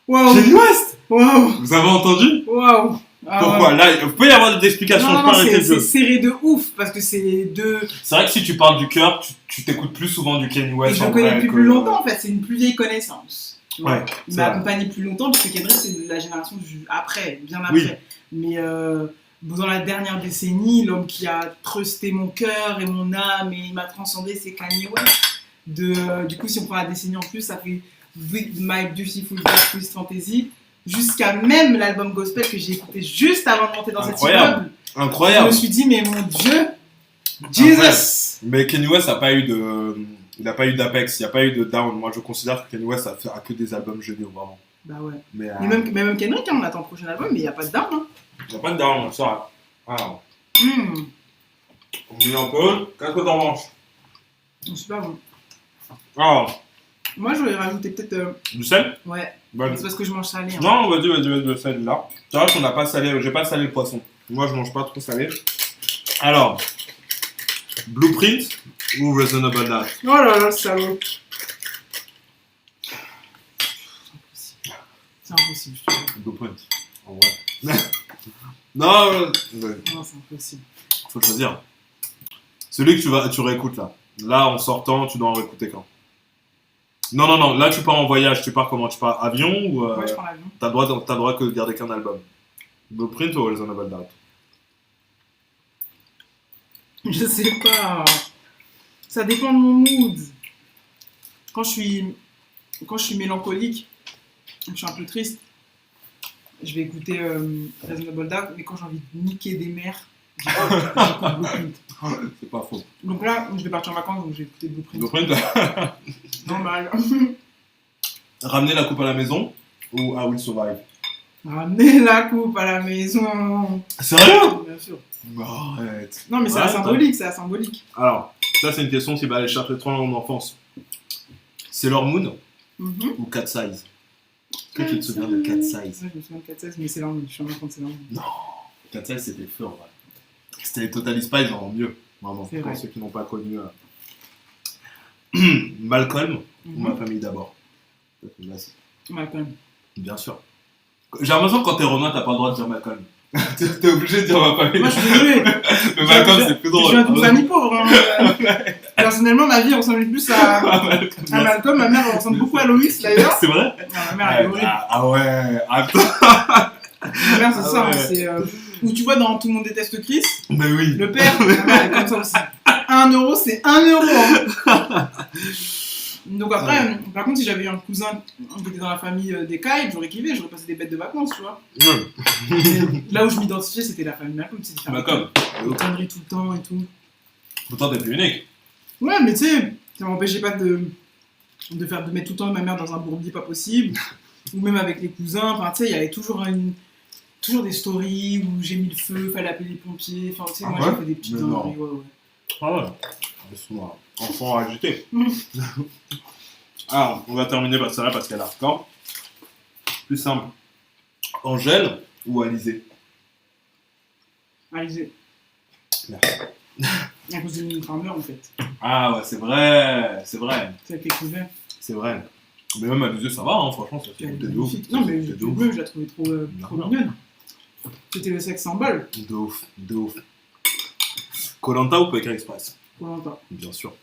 Waouh. Kenny West. Waouh. Vous avez entendu? Waouh. Ah, Pourquoi? Là, il peut y avoir des explications. Non, je peux arrêter le c'est jeu. serré de ouf parce que c'est deux. C'est vrai que si tu parles du cœur, tu t'écoutes plus souvent du Kanye Et West. je le en connais vrai depuis que- plus longtemps en fait, c'est une plus vieille connaissance. Tu vois. Ouais, Il c'est m'a vrai. accompagné plus longtemps parce que Kendrick c'est de la génération après, bien après. Oui. Mais dans la dernière décennie, l'homme qui a trusté mon cœur et mon âme et il m'a transcendé, c'est Kanye West. Du coup, si on prend la décennie en plus, ça fait With My Beautiful Dark Twisted Fantasy, jusqu'à même l'album gospel que j'ai écouté juste avant de monter dans cet Incroyable. immeuble. Je Incroyable. me suis dit, mais mon Dieu, Jesus! Mais Kanye West n'a pas eu de. Il n'a pas eu d'apex, il n'y a pas eu de down. Moi, je considère que Kanye West a que des albums géniaux, vraiment. Bah ouais. Mais Et même Kendrick, hein, on attend le prochain album, mais il n'y a pas de down. Hein. il n'y a pas de down, ça va. Alors, Mmh. on met en pause. Qu'est-ce que t'en manges? C'est pas bon. Alors, Moi, je voulais rajouter peut-être. du sel? Ouais, Vas-y. c'est parce que je mange salé. Hein. Non, vas-y, le sel là. C'est vrai qu'on n'a pas salé, j'ai pas salé le poisson. Moi, je mange pas trop salé. Alors, Blueprint ou Reasonable Doubt? Oh là là, salaud. C'est impossible, je te jure. Blueprint, en vrai. Non, Non, c'est impossible. faut choisir. Celui que tu réécoutes là. Là, en sortant, tu dois en réécouter quand? Non, là tu pars en voyage, tu pars comment? Tu pars avion ou Ouais, je prends l'avion. t'as le droit que de garder qu'un album? Blueprint ou Reasonable Doubt? Je sais pas. Ça dépend de mon mood. Quand je suis mélancolique, je suis un peu triste, je vais écouter Reasonable Doubt, mais quand j'ai envie de niquer des mères, j'écoute Blueprint. C'est pas faux. Donc là, je vais partir en vacances, donc je vais écouter Blueprint. Blueprint. Normal. Ramener la coupe à la maison ou I Will Survive? Ramener la coupe à la maison. Sérieux? Bien sûr. Arrête. Non, mais c'est Ouais, symbolique, c'est symbolique. Alors, ça c'est une question qui va aller chercher trop en enfance. Sailor Moon ou Cat Size? Est-ce que tu te souviens de Cat Size? Ouais, je me souviens de 4-16, mais c'est là, je suis en enfant de Sailor Moon. Non, Cat Size c'était feu en vrai. C'était les Total Spies en mieux, vraiment, C'est pour vrai. ceux qui n'ont pas connu. Malcolm ou Ma famille d'abord? Là, Malcolm. bien sûr. J'ai l'impression que quand t'es romain, t'as pas le droit de dire Malcolm. T'es obligé de dire Ma famille. Moi, je suis désolée. Mais Malcolm, c'est plus drôle. Je viens d'une famille pauvre. Hein. Personnellement, ma vie ressemble plus à Malcolm. Ma mère ressemble beaucoup à Loïs d'ailleurs. C'est vrai? Non, ma mère est horrible. Ah ouais, attends. Ma mère, c'est Ah ça. ouais. Hein, c'est, où tu vois dans Tout le monde déteste Chris, Mais oui. le père, ma mère est comme ça aussi. 1 euro, c'est 1 euro. Hein. Donc après, par contre, si j'avais eu un cousin qui était dans la famille des Kai, j'aurais kiffé, j'aurais passé des bêtes de vacances, tu vois. Ouais. Là où je m'identifiais, c'était la famille Malcolm. C'était faire Malcolm. des conneries tout le temps et tout. Pourtant, t'es plus unique. Ouais, mais tu sais, ça m'empêchait pas de mettre tout le temps ma mère dans un bourbier pas possible. Ou même avec les cousins. Enfin, tu sais, il y avait toujours des stories où j'ai mis le feu, fallait appeler les pompiers. Enfin, tu sais, Ah moi ouais? j'ai fait des petites Mais non. conneries, ouais. Ah ouais. Ils sont enfants agités. Alors, on va terminer par ça parce qu'elle a hardcore. Plus simple. Angèle ou Alizé? Alizé. Merci. À cause de Mini Kramer, en fait. Ah ouais, c'est vrai. C'est elle qui écrivait. C'est vrai. Mais même Alizé, ça va, hein, franchement, ça fait Elle est goûter de ouf. magnifique. Non, mais Ça fait le de ouf. bleu, je la trouvais trop Non. mignonne. C'était le sexe symbole. De ouf, de ouf. Koh-Lanta ou Poker Express? Pour longtemps. Bien sûr.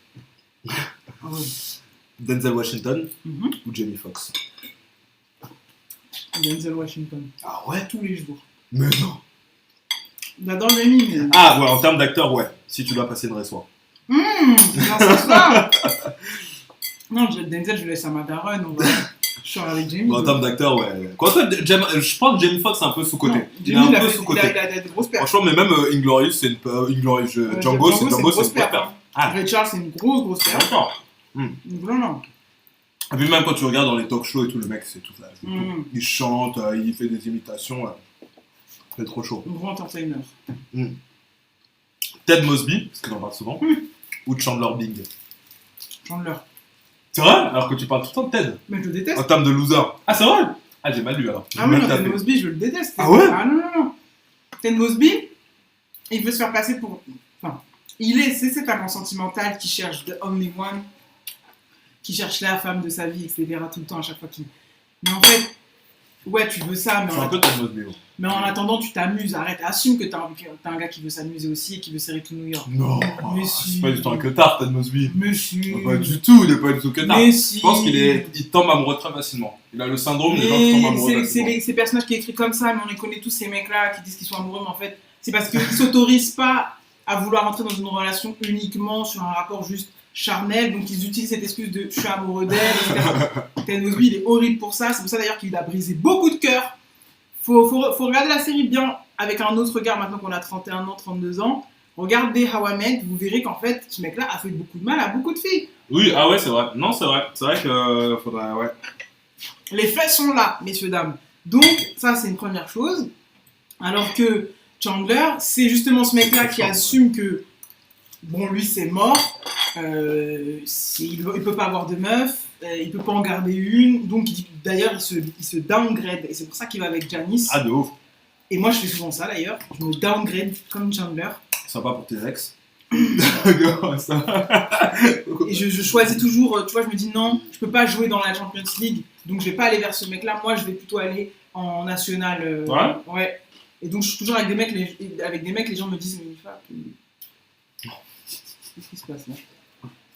Ah ouais. Denzel Washington Mhm. ou Jamie Foxx? Denzel Washington. Ah ouais? Tous les jours. Mais non. J'adore Jamie, mais. Ah ouais, en termes d'acteur, ouais. Si tu dois passer une race war. C'est ça. Non, Denzel, je laisse à ma daronne. Je suis avec Jamie. Bon, en termes d'acteur, ouais. Quoique, je pense que Jamie Foxx est un peu sous-côté. Non, Il est Jamie, un il a peu fait- sous-côté. il a des grosses pertes. Franchement, mais même Inglorious, c'est une. Django, c'est une grosse perte. hein. Ah. Ray Charles, c'est une grosse perte. D'accord. Donc, non. Et puis même quand tu regardes dans les talk shows et tout, le mec, c'est tout ça. Mm. Il chante, il fait des imitations. C'est trop chaud. Un gros entertainer. Ted Mosby, parce que t'en parles souvent, ou Chandler Bing. Chandler. C'est vrai? Alors que tu parles tout le temps de Ted. Mais je le déteste. En termes de loser. Ah, c'est vrai? Ah, j'ai mal lu alors. J'ai Ah oui, mal non, tapé. Ted Mosby, je le déteste. Ah ouais? Ah non. Ted Mosby, il veut se faire passer pour. Enfin, c'est cet amant sentimental qui cherche the only one, qui cherche la femme de sa vie, etc. tout le temps, à chaque fois qu'il. Mais en fait, ouais, tu veux ça, Je suis un peu Ted Mosby. Moi. mais en attendant, tu t'amuses. Arrête, assume que t'as un gars qui veut s'amuser aussi et qui veut serrer tout New York. Non, Mais c'est si. pas du tout un queutard, Ted Mosby. Monsieur. Pas du tout, il est pas du tout queutard. Mais si. Je pense il tombe amoureux très facilement. Il a le syndrome des gens qui tombent amoureux Mais facilement. c'est ces personnages qui écrivent comme ça, mais on les connaît tous, ces mecs-là qui disent qu'ils sont amoureux, mais en fait, c'est parce qu'ils ne s'autorisent pas à vouloir entrer dans une relation uniquement sur un rapport juste charnel, donc ils utilisent cette excuse de je suis amoureux d'elle, etc. Ted Mosby, il est horrible pour ça, c'est pour ça d'ailleurs qu'il a brisé beaucoup de cœurs. Faut regarder la série bien avec un autre regard maintenant qu'on a 31 ans, 32 ans. Regardez How I Met, vous verrez qu'en fait, ce mec-là a fait beaucoup de mal à beaucoup de filles. Oui, ah ouais, c'est vrai. Non, c'est vrai. C'est vrai que faudrait, ouais. Les faits sont là, messieurs, dames. Donc, ça, c'est une première chose. Alors que Chandler, c'est justement ce mec-là qui assume que, bon, lui, c'est mort. Il peut pas avoir de meuf. Il peut pas en garder une. Donc, d'ailleurs, il se downgrade. Et c'est pour ça qu'il va avec Janice. Ah, de ouf. Et moi, je fais souvent ça, d'ailleurs. Je me downgrade comme Chandler. Sympa pour tes ex. Et je choisis toujours, tu vois, je me dis non, je peux pas jouer dans la Champions League, donc je vais pas aller vers ce mec-là, moi je vais plutôt aller en national. Ouais. Et donc je suis toujours avec des mecs, les gens me disent, mais Nifa, qu'est-ce qui se passe là?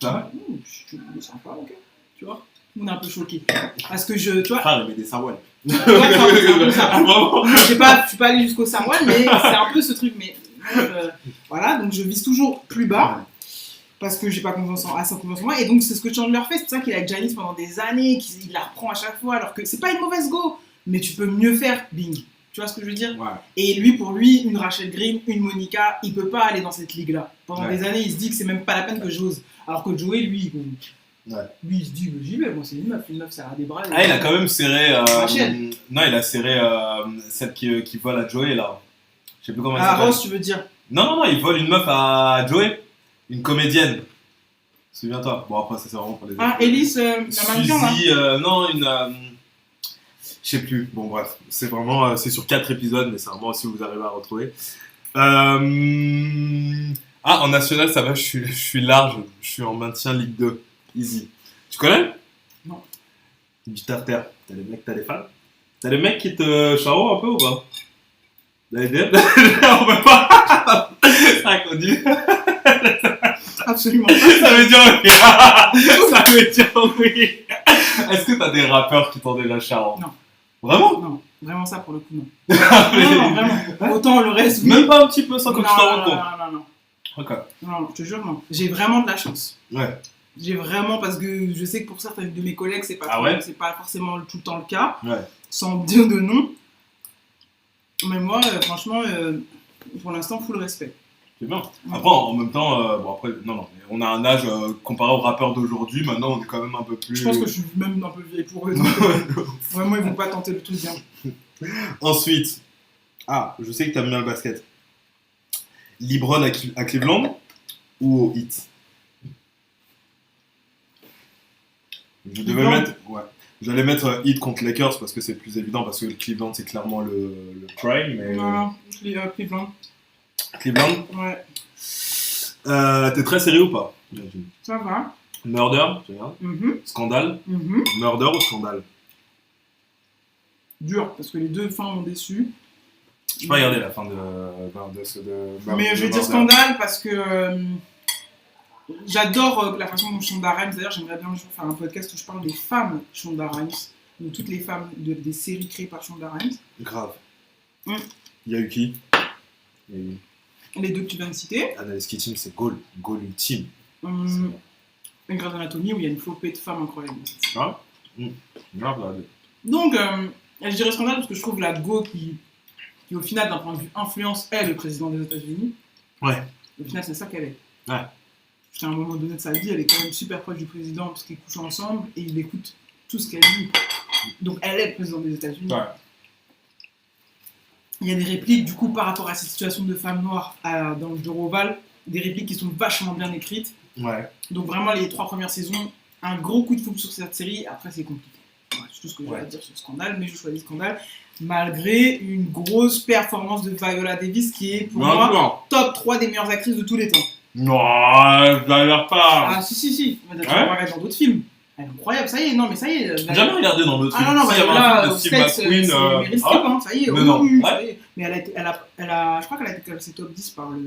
Ça va? Je suis sympa, ok, tu vois. on est un peu choqués. Parce que tu vois. Frère, il met des sarouels. Ouais, c'est un peu ça. Vraiment. Je suis pas allé jusqu'au sarouel, mais c'est un peu ce truc. Mais voilà, donc je vise toujours plus bas. Parce que j'ai pas confiance en moi. Et donc c'est ce que Chandler fait. C'est pour ça qu'il a avec Janice pendant des années, qu'il la reprend à chaque fois. Alors que c'est pas une mauvaise go, mais tu peux mieux faire, bing. Tu vois ce que je veux dire? Ouais. Et pour lui, une Rachel Green, une Monica, il peut pas aller dans cette ligue-là. Pendant des années, il se dit que c'est même pas la peine que j'ose. Alors que Joey, lui, lui, il se dit, j'y vais, moi c'est une meuf, ça a des bras. Ah, il a quand même serré. Rachel. Non, il a serré celle qui vole à Joey là. Je sais plus comment elle Ah, s'appelle. Rose, tu veux dire? Non, il vole une meuf à Joey. Une comédienne. Souviens-toi. Bon, après, ça c'est vraiment pour les. Ah, Elise, la mannequin là. Suzy, non, une. Je sais plus. Bon, bref. C'est vraiment. C'est sur 4 épisodes, mais c'est vraiment si vous arrivez à retrouver. Ah, en national, ça va, je suis large. Je suis en maintien Ligue 2. Easy. Tu connais? Non. Du terre-terre. T'as les mecs, t'as les femmes. T'as les mecs qui te charront un peu ou pas? T'as les DM? On peut pas. C'est vrai qu'on dit. Absolument pas. Ça veut dire oui. Ça veut dire oui. Est-ce que t'as des rappeurs qui t'ont déjà charrant? Non. Vraiment? Non, vraiment ça pour le coup, non. Non, vraiment. Autant le reste, oui. Même pas un petit peu sans que tu t'en rends compte? Non. Ok. Non, je te jure, non. J'ai vraiment de la chance. Ouais. J'ai vraiment, parce que je sais que pour certains de mes collègues, c'est pas, c'est pas forcément tout le temps le cas. Ouais. Sans dire de nom. Mais moi, franchement, pour l'instant, full respect. C'est bien. Après, en même temps, bon après, non, mais on a un âge comparé aux rappeurs d'aujourd'hui. Maintenant, on est quand même un peu plus. Je pense que je suis même un peu vieille pour eux. Donc, vraiment, ils vont pas tenter le truc bien. Ensuite, je sais que t'aimes bien le basket. LeBron à Cleveland ou au Heat? Je devais mettre. Ouais. J'allais mettre Heat contre Lakers parce que c'est plus évident, parce que Cleveland c'est clairement le prime. Mais... Non, Cleveland. Cleveland? Ouais. T'es très sérieux ou pas? Ça va. Murder, tu regardes? Scandale? Murder ou scandale? Dur, parce que les deux fins m'ont déçu. J'ai pas regardé la fin de mais je vais dire scandale parce que j'adore la façon dont Shonda Rhimes, d'ailleurs j'aimerais bien un jour faire un podcast où je parle des femmes Shonda Rhimes, donc toutes les femmes des séries créées par Shonda Rhimes. Grave. Il y a eu qui? Les deux que tu viens de citer. Analyse Keating, c'est Goal ultime. Grey's Anatomy où il y a une flopée de femmes incroyables. Ah grave. Donc, je dirais scandale parce que je trouve la Go qui au final, d'un point de vue influence, est le président des États-Unis. Ouais. Au final, c'est ça qu'elle est. Ouais. Jusqu'à un moment donné de sa vie, elle est quand même super proche du président parce qu'ils couchent ensemble et il écoute tout ce qu'elle dit. Donc, elle est le président des États-Unis. Ouais. Il y a des répliques, du coup, par rapport à cette situation de femme noire dans le bureau ovale, des répliques qui sont vachement bien écrites. Ouais. Donc, vraiment, les 3 premières saisons, un gros coup de foudre sur cette série. Après, c'est compliqué. Ouais, c'est tout ce que j'ai à dire sur Scandale, mais je choisis Scandale. Malgré une grosse performance de Viola Davis qui est pour moi top 3 des meilleures actrices de tous les temps. Non, elle a l'air pas. Ah si. Tu vas regarder dans d'autres films. Elle est incroyable, ça y est, non mais ça y est. J'ai jamais regardé dans d'autres films. Ah non, il y avait un film de Steve McQueen. C'est Meryl Streep, hein, ça y est. Mais non. Ça y est. Mais je crois qu'elle a été classée top 10 par le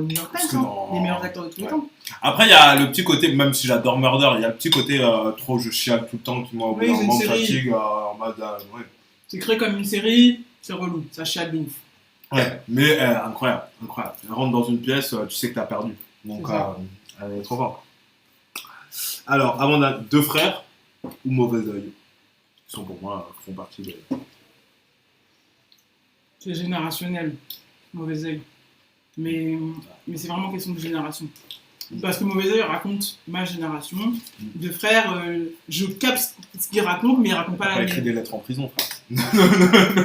New York Times, les meilleurs acteurs de tous les temps. Après, il y a le petit côté, même si j'adore Murder, il y a le petit côté trop je chiale tout le temps qui m'a vraiment fatigue en mode. Ouais. C'est créé comme une série, c'est relou, ça chiale de ouf. Ouais, mais incroyable. Elle rentre dans une pièce, tu sais que t'as perdu. Donc, elle est trop forte. Alors, Amanda, 2 frères ou Mauvais Oeil? Qui sont pour moi, font partie de. C'est générationnel, Mauvais Oeil. Mais c'est vraiment question de génération. Parce que Mauvais Oeil raconte ma génération. De frères, je capte ce qu'il raconte, mais il raconte pas la mienne. Il a écrit des lettres en prison, frère.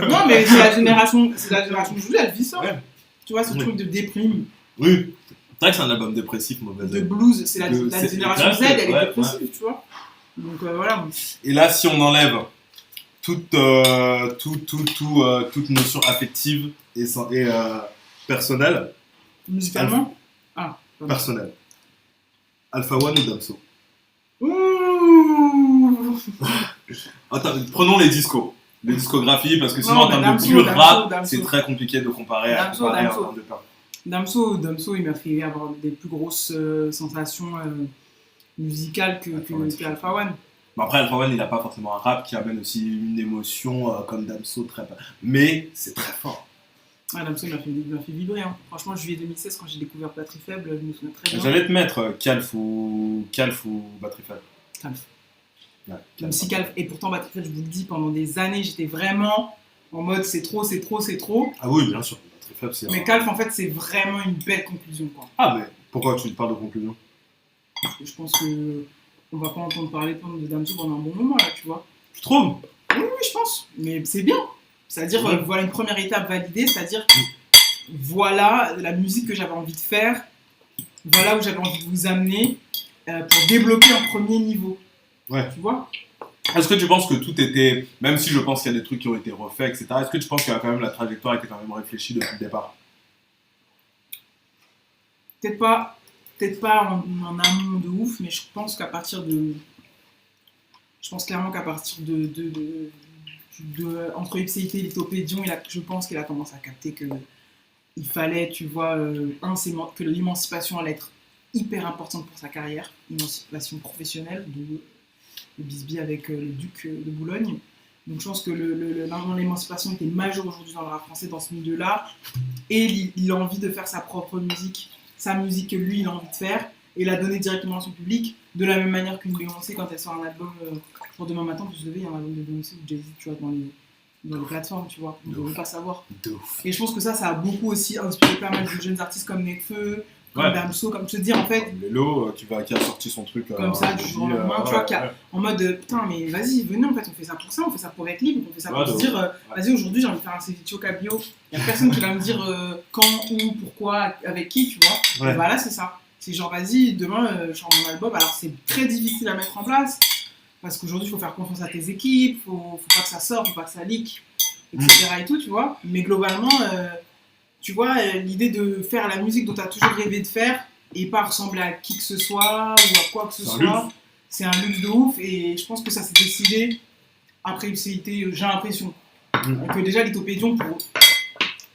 Non, mais c'est la génération d'aujourd'hui, elle vit ça. Ouais. Tu vois, ce truc de déprime. Oui. C'est vrai que c'est un album dépressif, Mauvais Oeil. De blues, c'est la génération Z, elle est dépressive, tu vois. Donc voilà. Et là, si on enlève toute notion affective et personnelle. Musicalement personnel. Alpha One ou Damso? Ouh. Attends, prenons les discos. Les discographies, parce que sinon en termes de pur rap, c'est très compliqué de comparer à Damso, il m'a fait avoir des plus grosses sensations musical que Alpha One. Bon, après, Alpha One, il n'a pas forcément un rap qui amène aussi une émotion comme Damso, très pas. Mais c'est très fort. Ah, Damso m'a fait vibrer. Hein. Franchement, juillet 2016, quand j'ai découvert Batterie Faible, je me souviens très bien. J'allais te mettre Calf ou Batterie Faible. Calf. Ouais, Même si Calf, et pourtant Batterie Faible, je vous le dis, pendant des années, j'étais vraiment en mode c'est trop. Ah oui, bien sûr. Batterie Faible, c'est. Mais Calf, en fait, c'est vraiment une belle conclusion, quoi. Ah, mais pourquoi tu parles de conclusion? Je pense que on va pas entendre parler de Damso pendant un bon moment, là, tu vois. Tu trouves? Oui, je pense. Mais c'est bien. C'est-à-dire, voilà une première étape validée, c'est-à-dire, voilà la musique que j'avais envie de faire, voilà où j'avais envie de vous amener pour débloquer un premier niveau. Ouais. Tu vois? Est-ce que tu penses que tout était, même si je pense qu'il y a des trucs qui ont été refaits, etc., est-ce que tu penses que quand même la trajectoire était quand même réfléchie depuis le départ? Peut-être pas en amont de ouf, mais je pense qu'à partir de... Je pense clairement qu'à partir entre Ipséité et Lithopédion, je pense qu'il a commencé à capter que il fallait, tu vois, que l'émancipation allait être hyper importante pour sa carrière, l'émancipation professionnelle de Bisbee avec le duc de Boulogne. Donc je pense que l'émancipation était majeure aujourd'hui dans le rap français, dans ce milieu-là, et il a envie de faire sa propre musique, sa musique que lui il a envie de faire, et la donner directement à son public, de la même manière qu'une Beyoncé quand elle sort un album pour demain matin, plus levé, il y a un album de Beyoncé ou Jay-Z, tu vois, dans les plateformes, tu vois, on ne veut pas savoir. Et je pense que ça a beaucoup aussi inspiré pas mal de jeunes artistes comme Nekfeu, comme Damso, comme te dire en fait. Lélo, qui a sorti son truc. Comme ça, du jour au lendemain, tu vois, en mode putain, mais vas-y, venez, en fait, on fait ça pour ça, on fait ça pour être libre, on fait ça pour se dire, vas-y, aujourd'hui, j'ai envie de faire un Céditio Cabio. Il n'y a personne qui va me dire quand, où, pourquoi, avec qui, tu vois. Et bah là, c'est ça. C'est genre, vas-y, demain, je sors mon album. Alors, c'est très difficile à mettre en place, parce qu'aujourd'hui, il faut faire confiance à tes équipes, faut pas que ça sorte, faut pas que ça leak, etc. et tout, tu vois. Mais globalement, tu vois, l'idée de faire la musique dont tu as toujours rêvé de faire et pas ressembler à qui que ce soit ou à quoi que ce soit, c'est un luxe de ouf. Et je pense que ça s'est décidé après Ipséité, j'ai l'impression. Que déjà, Lithopédion,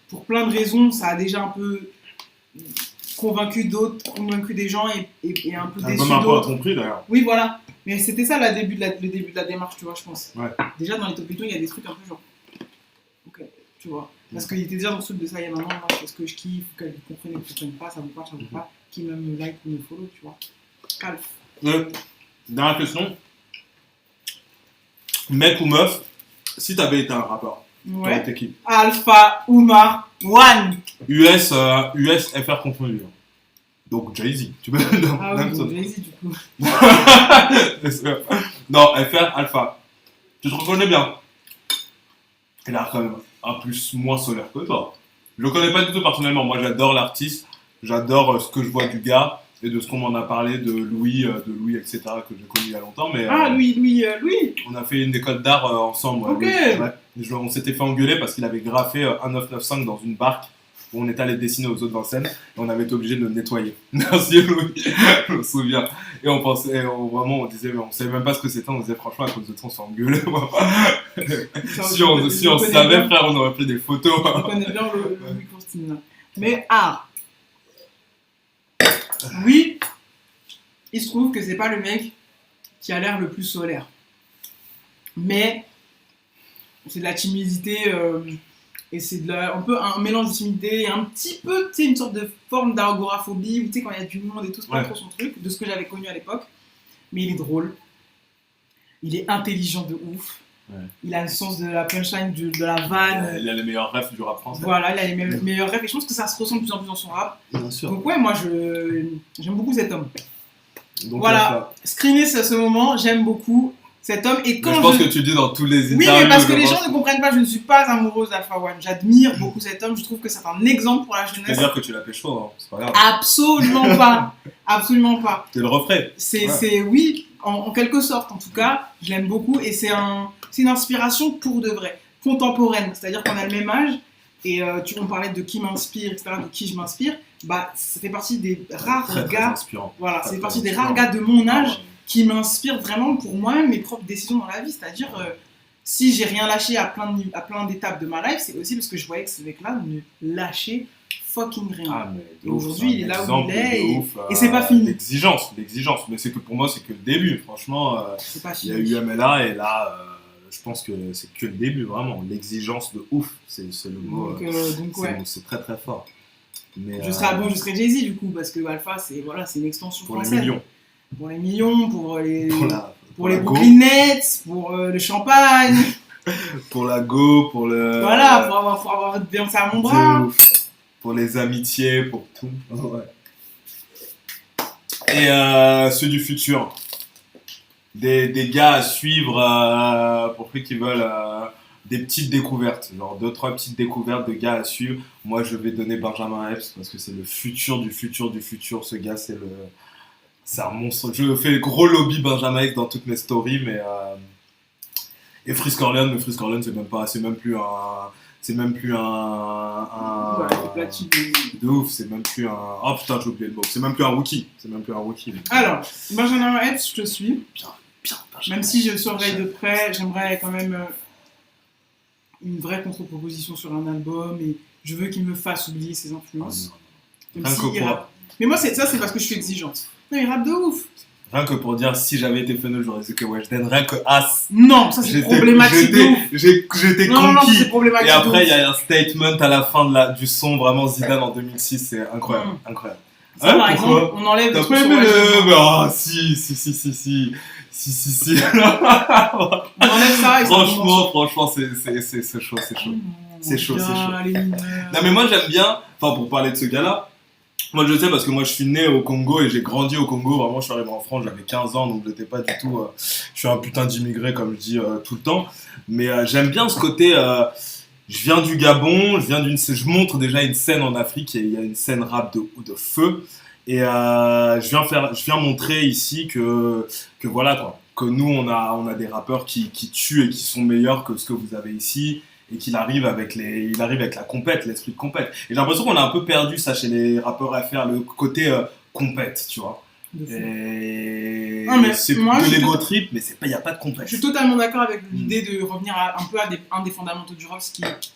pour plein de raisons, ça a déjà un peu convaincu des gens et un peu déçu d'autres. Un peu à ton prix d'ailleurs. Oui, voilà. Mais c'était ça le début de la démarche, tu vois, je pense. Ouais. Déjà, dans Lithopédion, il y a des trucs un peu genre. Ok, tu vois. Parce qu'il était déjà dans le truc de ça il y a un moment, c'est ce que je kiffe, qu'elle comprenne, qu'elle ne comprenne pas, ça vaut pas, qui me like ou me follow, tu vois. Calf. Dernière question. Mec ou meuf, si t'avais été un rappeur, t'aurais été qui? Alpha Oumar One. US, FR confondu. Donc Jay-Z. Tu peux Ah oui, donc Jay-Z du coup. Non, FR, Alpha. Tu te reconnais bien. Il a quand même un plus moins solaire que toi. Je le connais pas du tout personnellement. Moi, j'adore l'artiste. J'adore ce que je vois du gars et de ce qu'on m'en a parlé de Louis, etc. que j'ai connu il y a longtemps. Mais, Louis. On a fait une école d'art ensemble. Ok. On s'était fait engueuler parce qu'il avait graffé 1995 dans une barque où on était allé dessiner aux eaux de Vincennes et on avait été obligé de le nettoyer. Merci Louis, je me souviens. Et on pensait, on disait, mais on savait même pas ce que c'était. On disait franchement à cause de ça on s'est engueulé. si on savait, frère, on aurait fait des photos. On connaît bien le Louis Constantine. Mais oui, il se trouve que c'est pas le mec qui a l'air le plus solaire. Mais c'est de la timidité et c'est un peu un mélange de timidité et un petit peu, tu sais, une sorte de forme d'agoraphobie où tu sais, quand il y a du monde et tout, c'est pas trop son truc, de ce que j'avais connu à l'époque. Mais il est drôle, il est intelligent de ouf. Ouais. Il a le sens de la punchline, de la vanne. Il a les meilleurs refs du rap français. Voilà, il a les meilleurs refs et je pense que ça se ressent de plus en plus dans son rap. Bien sûr. Donc ouais, moi j'aime beaucoup cet homme. Donc, voilà, screener ce moment, j'aime beaucoup cet homme. Et quand je pense que tu dis dans tous les interviews. Oui, mais parce que les gens ne comprennent pas, je ne suis pas amoureuse d'Alpha One. J'admire beaucoup cet homme, je trouve que c'est un exemple pour la jeunesse. C'est-à-dire que tu l'as pécho, hein. C'est pas grave. Absolument pas. Absolument pas. Tu le referais. Oui, en quelque sorte en tout cas, je l'aime beaucoup et c'est une inspiration pour de vrai, contemporaine. C'est-à-dire qu'on a le même âge et on parlait de qui m'inspire, etc., de qui je m'inspire. Bah, ça fait partie des rares gars. Voilà, c'est partie des rares gars de mon âge qui m'inspirent vraiment pour moi-même mes propres décisions dans la vie. C'est-à-dire, si j'ai rien lâché à plein d'étapes de ma life, c'est aussi parce que je voyais que ce mec-là ne lâchait fucking rien. Ah, mais Et ouf, aujourd'hui, il est là où il est ouf, et c'est pas fini. L'exigence. Mais c'est que pour moi, c'est que le début. Franchement, C'est pas il fini. y a eu MLA et là, je pense que c'est que le début, vraiment. L'exigence de ouf, c'est le mot. Donc ouais. C'est très très fort. Mais, je serai Jay-Z du coup, parce que Alpha, c'est une extension pour française. les millions. Pour les millions, pour les la Brooklyn Nets, pour le champagne. Pour la go, pour le. Voilà, pour avoir Beyoncé à mon bras. Pour les amitiés, pour tout. Ouais. Et ceux du futur. Des gars à suivre pour ceux qui veulent des petites découvertes. Genre 2-3 petites découvertes de gars à suivre. Moi, je vais donner Benjamin Epps parce que c'est le futur du futur du futur. Ce gars, c'est un monstre. Je fais le gros lobby Benjamin Epps dans toutes mes stories, mais. Et Frisk Corleone, mais Frisk Corleone, c'est même plus un de ouf, c'est même plus un. Oh putain, j'ai oublié le mot. C'est même plus un rookie. Alors, Benjamin Epps, je te suis. Bien, même si je le surveille de près, j'aimerais quand même une vraie contre-proposition sur un album et je veux qu'il me fasse oublier ses influences. Mais moi, ça, c'est parce que je suis exigeante. Non, il rappe de ouf. Rien que pour dire, si j'avais été Feneux, j'aurais dit que Weshden, rien que As. Non, ça c'est problématique. J'étais conquis. Non, c'est problématique. Et après, il y a un statement à la fin du son, vraiment Zidane en 2006, c'est incroyable. Incroyable. Ça, par exemple, on enlève le truc sur Weshden. Ah, si. On enlève ça et franchement, c'est chaud. C'est chaud. Non, mais moi, j'aime bien, pour parler de ce gars-là, moi je sais parce que moi je suis né au Congo et j'ai grandi au Congo, vraiment je suis arrivé en France, j'avais 15 ans donc j'étais pas du tout, je suis un putain d'immigré comme je dis tout le temps, mais j'aime bien ce côté, je viens du Gabon, je montre déjà une scène en Afrique et il y a une scène rap de feu et je viens montrer ici que voilà quoi, que nous on a des rappeurs qui tuent et qui sont meilleurs que ce que vous avez ici. Et qu'il arrive avec la compète, l'esprit de compète. Et j'ai l'impression qu'on a un peu perdu ça chez les rappeurs FR, le côté compète, tu vois. Et c'est de l'ego trip, mais il n'y a pas de compète. Je suis totalement d'accord avec l'idée de revenir un peu à un des fondamentaux du rock,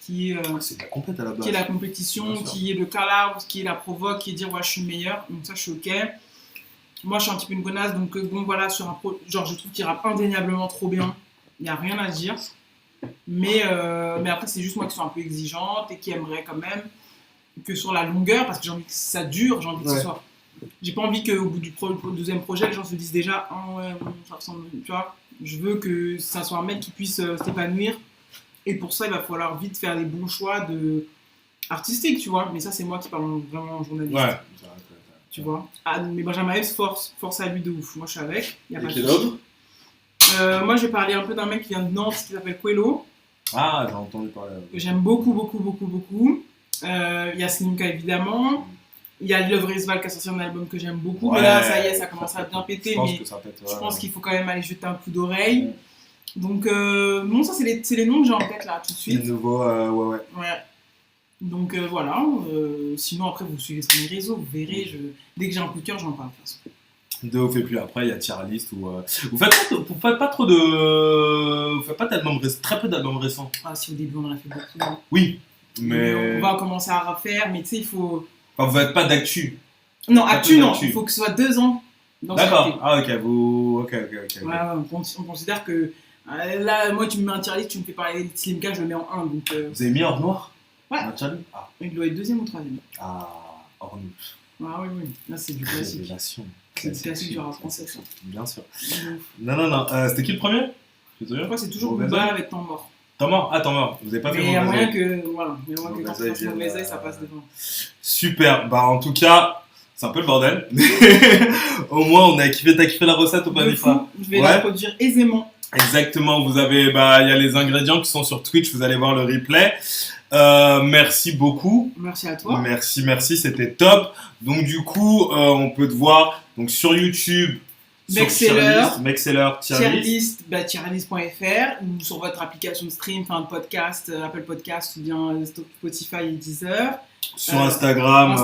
qui est c'est de la compète à la base. Qui est la compétition, qui est le call-out, qui est la provoque, qui est dire ouais je suis le meilleur. Donc ça je suis ok. Moi je suis un petit peu une connasse, donc bon voilà, genre je trouve qu'il rappe indéniablement trop bien. Il n'y a rien à dire. Mais après, c'est juste moi qui suis un peu exigeante et qui aimerait quand même que sur la longueur, parce que j'ai envie que ça dure, j'ai envie que ce soit. J'ai pas envie qu'au bout du deuxième projet, les gens se disent déjà ah ouais, ça ressemble, tu vois. Je veux que ça soit un mec qui puisse s'épanouir et pour ça, il va falloir vite faire les bons choix artistiques, tu vois. Mais ça, c'est moi qui parle vraiment en journaliste. Ouais. Tu vois. Ah, mais Benjamin Epps, force à lui de ouf. Moi, je suis avec. Il y a pas de souci. Moi, je vais parler un peu d'un mec qui vient de Nantes qui s'appelle Quello. Ah, j'ai entendu parler. Que j'aime beaucoup. Il y a Slimka évidemment. Il y a Love Risval qui a sorti un album que j'aime beaucoup. Mais là, ça y est, ça commence à bien péter. Je pense qu'il faut quand même aller jeter un coup d'oreille. Donc, non, ça, c'est les noms que j'ai en tête là tout de suite. Les nouveaux, ouais. Donc voilà. Sinon, après, vous suivez sur mes réseaux, vous verrez. Dès que j'ai un coup de cœur, j'en parle de toute façon. De ouf, et puis après il y a tier list où vous faites pas très peu d'albums récents. Ah si, au début on en a fait beaucoup. Oui, mais on va commencer à refaire, mais tu sais il faut. Enfin, vous faites pas d'actu. Non, actu non, il faut que ce soit 2 ans. D'accord. Ah ok, Ouais, on considère que là moi tu me mets un tier list, tu me fais parler de Slimka, je le mets en 1 donc. Vous avez mis Hors Noir? Ouais. Ah. Il doit être 2e ou 3e. Ah, Hors Noir. Ah oui, là c'est du classique. Révélation. C'est du classique du rap français, ça. Bien sûr. Non. C'était qui le premier? Je crois que c'est toujours Booba avec Temps Mort. Temps Mort? Ah, Temps Mort. Vous avez pas fait Mauvais Oeil. Il y a moyen que quand tu fasses Mauvais Oeil, ça passe devant. Super. Bah, en tout cas, c'est un peu le bordel. Au moins, t'as kiffé la recette ou pas, Nifa? Je vais la produire aisément. Exactement. Vous avez, il y a les ingrédients qui sont sur Twitch. Vous allez voir le replay. Merci beaucoup. Merci à toi. Merci, c'était top. Donc du coup, on peut te voir donc sur YouTube, Mexceller, tierlist, tierlist.fr ou sur votre application de stream, enfin de podcast, Apple Podcast ou bien Spotify et Deezer. Sur Instagram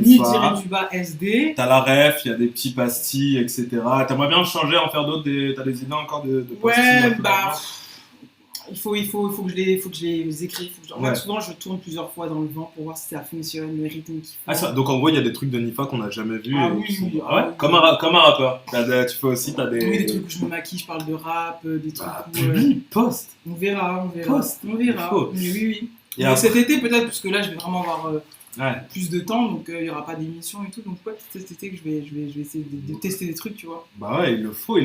ni-SD. T'as la ref, il y a des petits pastilles, etc. T'aimerais bien changer, en faire d'autres, t'as des idées encore de pastilles? Ouais, Il faut que je les écrive. En fait, Ouais. souvent, je tourne plusieurs fois dans le vent pour voir si ça fonctionne, le rythme qu'ils Ah, font. donc en gros, il y a des trucs de Nifa qu'on n'a jamais vus. Ah et oui, qui sont- oui, Ah ouais ah oui. comme un rappeur. Tu fais aussi, t'as des. Oui, des trucs où je me maquille, je parle de rap, des trucs Ah, où. publie, poste. On verra. Poste. On verra. Il faut. Mais oui. Et Mais après- cet été, peut-être, parce que là, je vais vraiment avoir Ouais. plus de temps, donc il n'y aura pas d'émission et tout. Donc, ouais, cet été, que je vais essayer de tester des trucs, tu vois. Bah ouais, il le faut.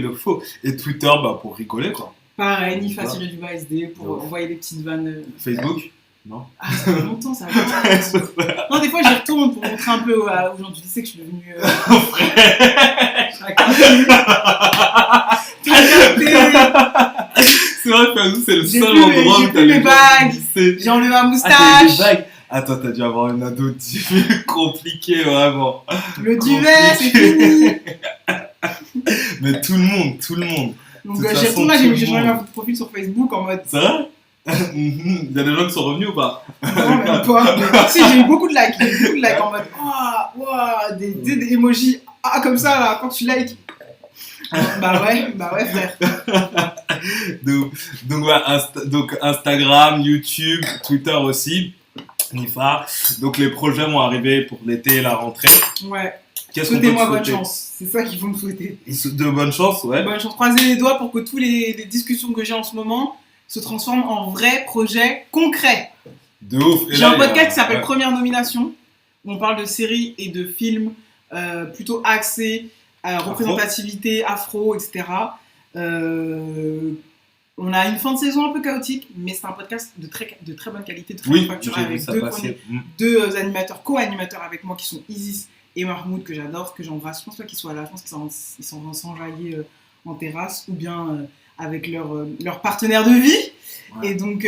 Et Twitter, bah pour rigoler quoi. Pareil, Nifa-du-bas SD pour Ouais. envoyer des petites vannes. Facebook Non. Ah, ça fait longtemps, ça va pas. Non, des fois, j'y retourne pour montrer un peu aux gens du lycée que je suis devenue. Chacun. C'est vrai que Facebook, c'est le J'ai seul plus endroit j'ai où plus t'as mes les gens bagues. du lycée. J'ai enlevé ma Ah, t'as eu des moustache, bagues. Attends, t'as dû avoir une ado compliquée, vraiment. le duvet, c'est fini. Mais tout le monde. Donc, De toute j'ai façon, retourné, tout le j'ai changé monde. mon profil sur Facebook en mode. C'est vrai Il y a des gens qui sont revenus ou pas? Non, même pas. Mais, si, j'ai eu beaucoup de likes. En mode. Waouh, des emojis. Ah, comme ça, là, quand tu likes. Bah ouais, frère. Donc Instagram, YouTube, Twitter aussi. Nifa. Donc les projets vont arriver pour l'été et la rentrée. Ouais. Qu'est-ce qu'on peut Souhaitez-moi te bonne souhaiter? chance. C'est ça qu'il faut me souhaiter. De bonne chance, ouais. Bonne chance. Croisez les doigts pour que toutes les discussions que j'ai en ce moment se transforment en vrais projets concrets. De ouf. Et J'ai là, un il y a- podcast qui s'appelle ouais. Première Nomination, où on parle de séries et de films plutôt axés à représentativité, afro, etc. On a une fin de saison un peu chaotique, mais c'est un podcast de très bonne qualité, de très bonne Oui, facture, j'ai vu avec ça deux passer. deux animateurs, co-animateurs avec moi qui sont Isis et Mahmoud, que j'adore, que j'embrasse. Je pense pas qu'ils soient là, je pense qu'ils sont s'enjailler en terrasse ou bien avec leur partenaire de vie. Ouais. Et donc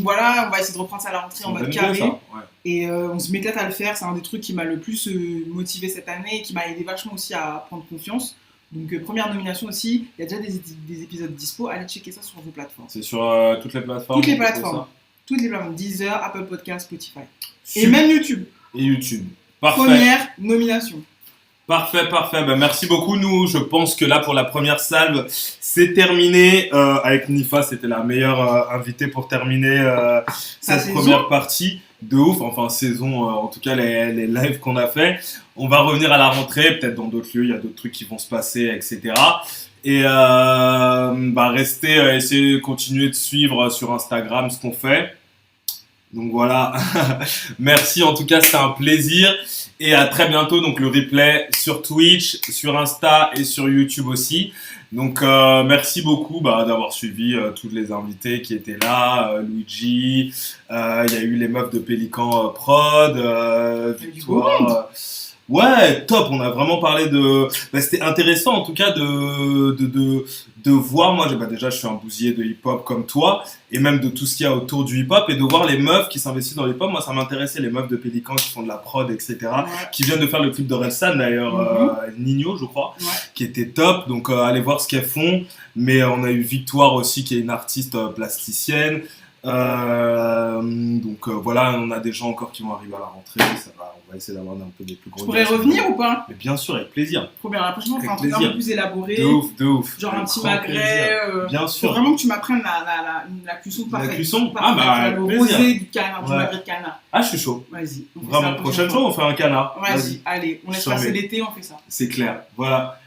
voilà, on va essayer de reprendre ça à la rentrée en mode carré. Ça, ouais. Et on se m'éclate à le faire, c'est un des trucs qui m'a le plus motivé cette année et qui m'a aidé vachement aussi à prendre confiance. Donc première nomination aussi, il y a déjà des épisodes dispo, allez checker ça sur vos plateformes. C'est sur toutes les plateformes. Toutes les on peut plateformes. ça. Toutes les plateformes, Deezer, Apple Podcast, Spotify. Et Super. même YouTube. Et YouTube. Parfait. Première nomination. Parfait. Ben, merci beaucoup. Nous, je pense que là, pour la première salve, c'est terminé. Avec Nifa, c'était la meilleure invitée pour terminer cette saison. première partie. De ouf, enfin saison, en tout cas les lives qu'on a fait. On va revenir à la rentrée, peut-être dans d'autres lieux, il y a d'autres trucs qui vont se passer, etc. Et restez, essayez de continuer de suivre sur Instagram ce qu'on fait. Donc voilà, merci en tout cas, c'était un plaisir. Et à très bientôt, donc le replay sur Twitch, sur Insta et sur YouTube aussi. Donc merci beaucoup d'avoir suivi tous les invités qui étaient là, Luigi, il y a eu les meufs de Pélican Prod, Victoire. Ouais, top, on a vraiment parlé de... c'était intéressant en tout cas de voir, moi déjà je suis un bousier de hip-hop comme toi, et même de tout ce qu'il y a autour du hip-hop, et de voir les meufs qui s'investissent dans le hip-hop, moi ça m'intéressait, les meufs de Pélican qui font de la prod, etc., qui viennent de faire le clip de Relsan d'ailleurs, Nino je crois, qui était top, donc allez voir ce qu'elles font, mais on a eu Victoire aussi qui est une artiste plasticienne, donc voilà, on a des gens encore qui vont arriver à la rentrée, on va essayer d'avoir un peu des plus gros. Tu pourrais revenir ou pas? Mais bien sûr, avec plaisir. Trop bien, la prochaine fois on fera un Avec truc un peu plaisir. plus élaboré. De ouf. Genre un Avec petit grand magret. plaisir. Bien Faut sûr. vraiment que tu m'apprennes la cuisson La parfaite. cuisson Parfaite. avec Le plaisir. rosé du canard, du Ouais. magret de canard. Ah, je suis chaud. Vas-y. on fait ça Vraiment, la prochaine fois. fois, on fait un canard. Vas-y, allez, on laisse Sur passer mes- l'été, on fait ça. C'est clair. Voilà.